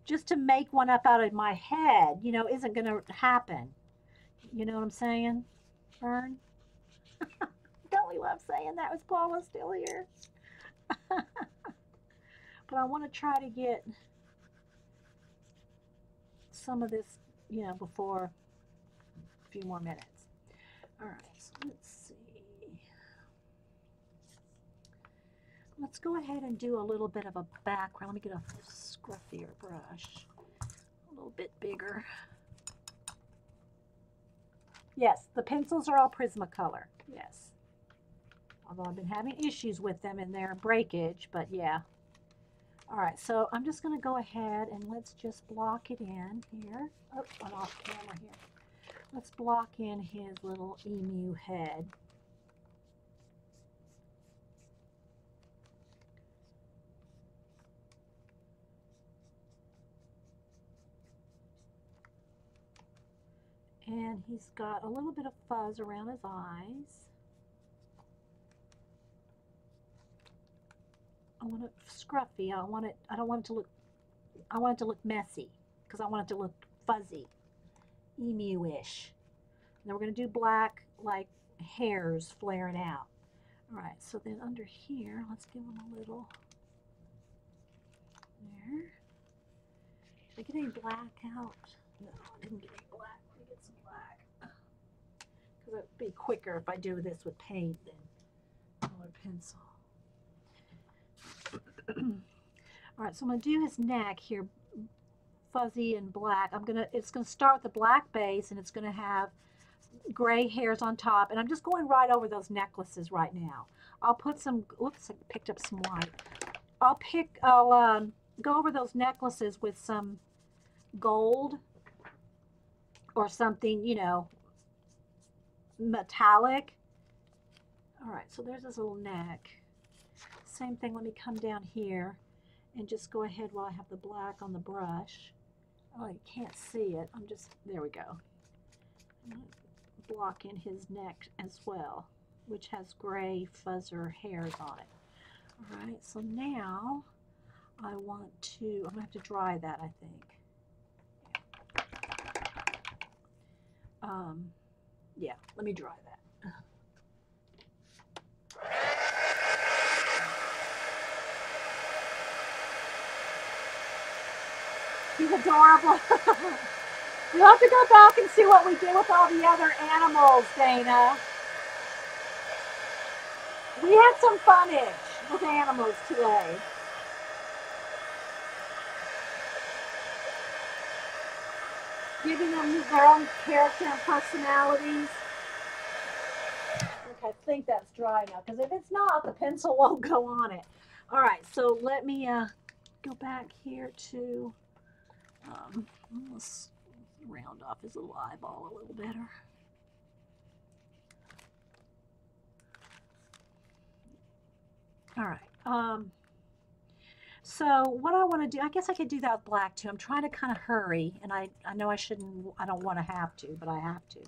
just to make one up out of my head, you know, isn't going to happen. You know what I'm saying, Fern? Don't we love saying that with Paula still here? But I want to try to get some of this, you know, before a few more minutes. All right, so let's see. Let's go ahead and do a little bit of a background. Let me get a scruffier brush, a little bit bigger. Yes, the pencils are all Prismacolor. Yes. Although I've been having issues with them in their breakage, but yeah. All right, so I'm just going to go ahead and let's just block it in here. Oh, I'm off camera here. Let's block in his little emu head. And he's got a little bit of fuzz around his eyes. I want it scruffy. I don't want it to look, I want it to look messy because I want it to look fuzzy, emu-ish. Then we're going to do black, like hairs flaring out. All right, so then under here, let's give him a little, there. Did I get any black out? No, I didn't get any black. Let me get some black. Because it'd be quicker if I do this with paint than colored pencil. All right, so I'm going to do his neck here, fuzzy and black. It's going to start with the black base, and it's going to have gray hairs on top, and I'm just going right over those necklaces right now. I'll put some, oops, I picked up some white. I'll go over those necklaces with some gold or something, you know, metallic. All right, so there's his little neck. Same thing, let me come down here and just go ahead while I have the black on the brush. Oh, you can't see it. There we go. Block in his neck as well, which has gray fuzzer hairs on it. All right, so now I'm gonna have to dry that, I think. Yeah, let me dry that. He's adorable. You'll have to go back and see what we did with all the other animals, Dana. We had some funnage with animals today. Giving them their own character and personalities. Okay, I think that's dry now, because if it's not, the pencil won't go on it. All right, so let me go back here to, let's round off his little eyeball a little better. All right. So what I want to do, I guess I could do that with black too. I'm trying to kind of hurry, and I know I shouldn't, I don't want to have to, but I have to.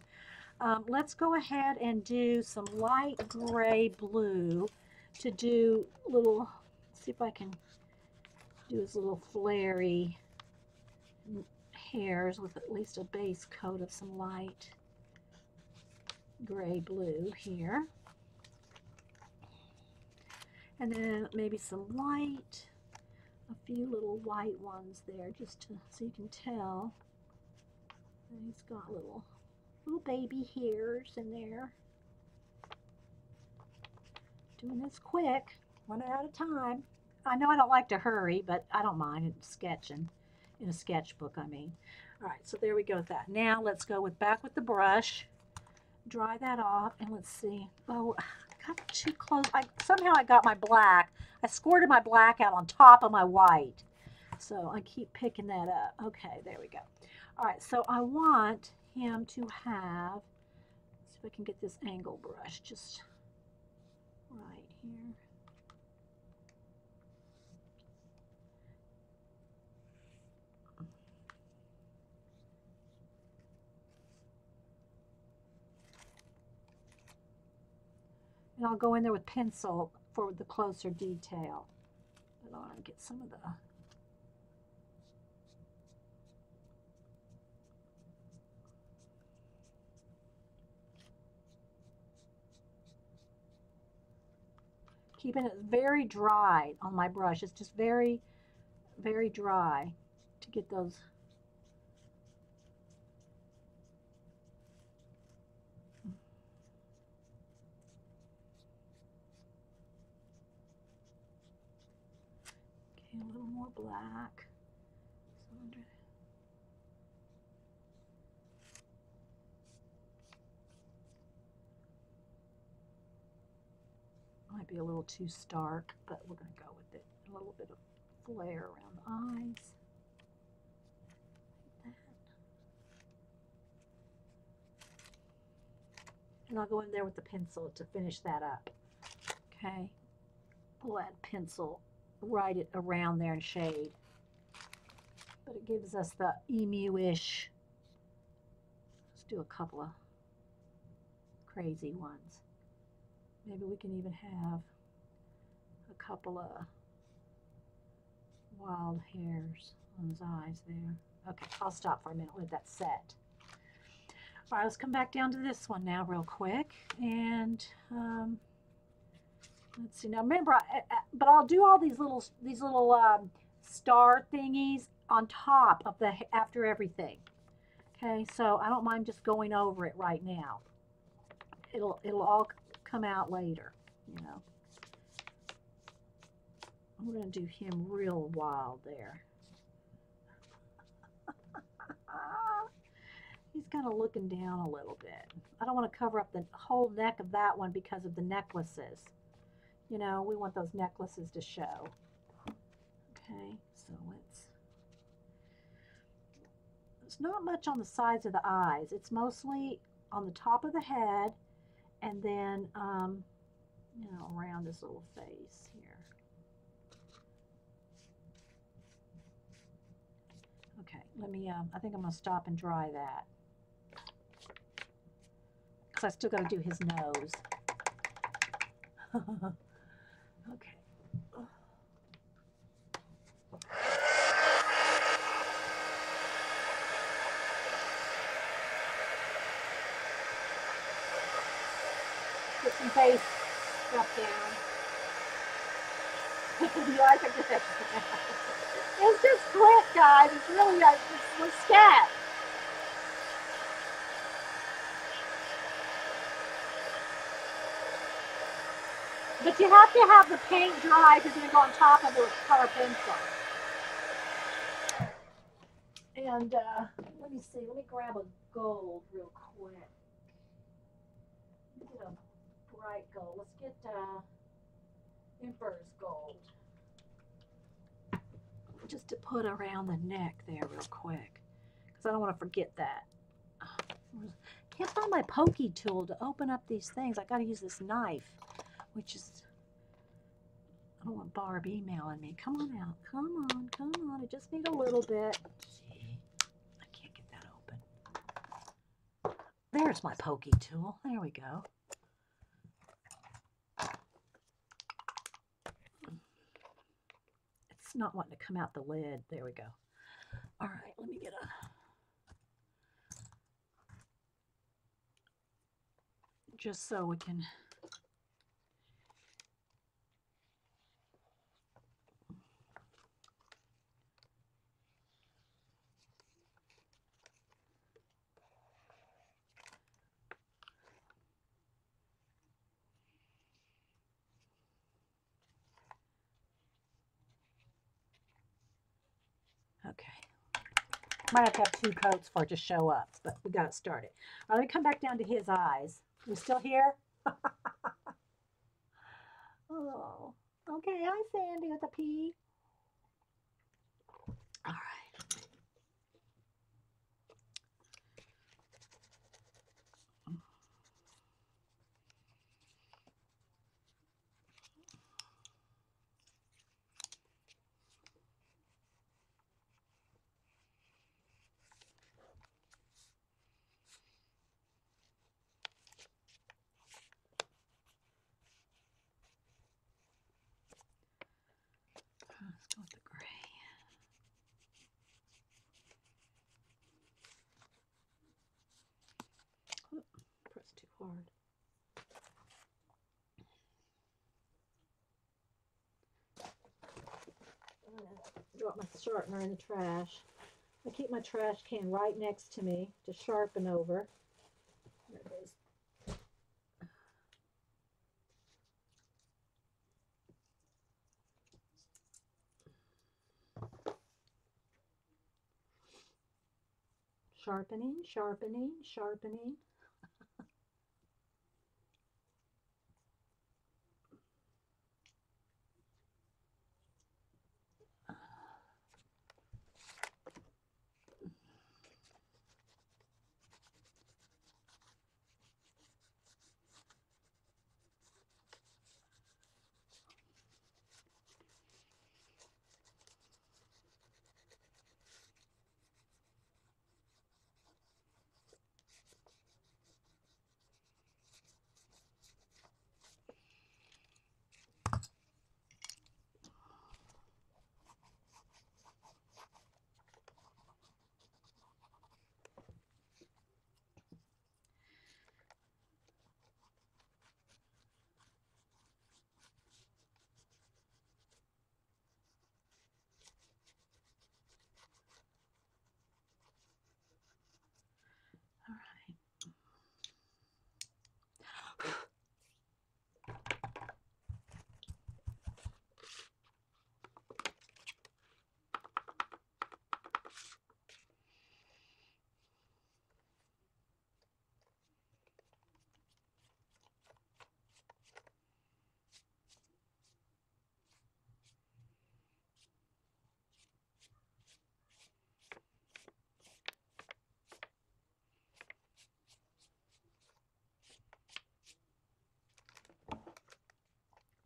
Let's go ahead and do some light gray blue to do little, see if I can do his little flary hairs with at least a base coat of some light gray blue here. And then maybe some white, a few little white ones there, just to, so you can tell. And he's got little baby hairs in there. Doing this quick, one at a time. I know I don't like to hurry, but I don't mind sketching in a sketchbook, I mean. All right, so there we go with that. Now let's go back with the brush, dry that off, and let's see. Oh, I got too close. Somehow I got my black. I squirted my black out on top of my white. So I keep picking that up. Okay, there we go. All right, so I want him to have, let's see if I can get this angle brush just right here. And I'll go in there with pencil for the closer detail. But I want to get some of the keeping it very dry on my brush. It's just very, very dry to get those. Okay, a little more black. Might be a little too stark, but we're going to go with it. A little bit of flare around the eyes. Like that. And I'll go in there with the pencil to finish that up. Okay. We'll add pencil, write it around there in shade. But it gives us the emu-ish. Let's do a couple of crazy ones. Maybe we can even have a couple of wild hairs on his eyes there. Okay, I'll stop for a minute, let that set. All right, let's come back down to this one now real quick. And let's see, now remember, but I'll do all these little star thingies on top of the, after everything. Okay, so I don't mind just going over it right now. It'll all come out later, you know. I'm going to do him real wild there. He's kind of looking down a little bit. I don't want to cover up the whole neck of that one because of the necklaces. You know, we want those necklaces to show. Okay, so it's not much on the sides of the eyes. It's mostly on the top of the head and then, you know, around his little face here. Okay, let me, I think I'm going to stop and dry that. Because I still got to do his nose. Okay. Get some face stuff down. You like it? It's just quick, guys. It's really like it's scat. But you have to have the paint dry because you're going to go on top of it with color pencil. And let me see. Let me grab a gold real quick. Let me get a bright gold. Let's get Emperor's Gold. Just to put around the neck there real quick. Because I don't want to forget that. Can't find my pokey tool to open up these things. I got to use this knife, which is, I don't want Barb emailing me. Come on out. Come on, come on. I just need a little bit. See, I can't get that open. There's my pokey tool. There we go. It's not wanting to come out the lid. There we go. All right, let me get a... Just so we can Okay. Might have to have 2 coats for it to show up, but we got it started. All right, let me come back down to his eyes. You still here? Oh, okay. Hi, Sandy with a P. All right. Let's go with the gray. Oop, press too hard. I'm gonna drop my sharpener in the trash. I keep my trash can right next to me to sharpen over. There it is. Sharpening, sharpening, sharpening. All right.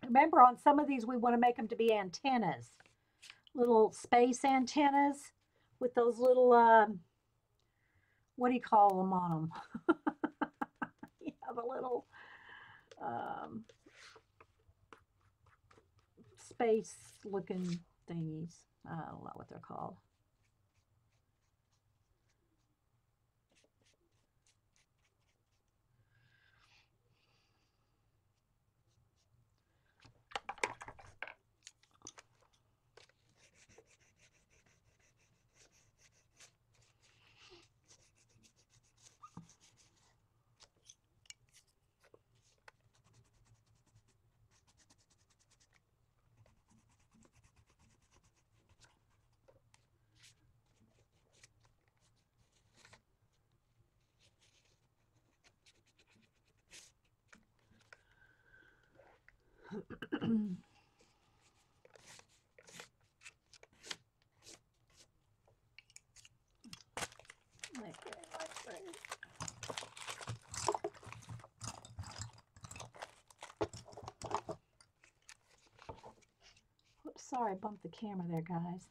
Remember, on some of these, we want to make them to be antennas, little space antennas with those little, what do you call them on them? Yeah, the little um, space looking thingies. I don't know what they're called. Oops, sorry, I bumped the camera there, guys.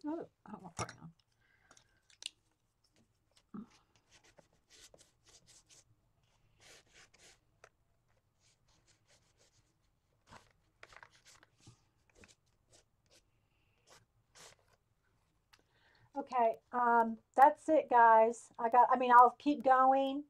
Oh, I won't brown. Okay, that's it, guys. I mean, I'll keep going.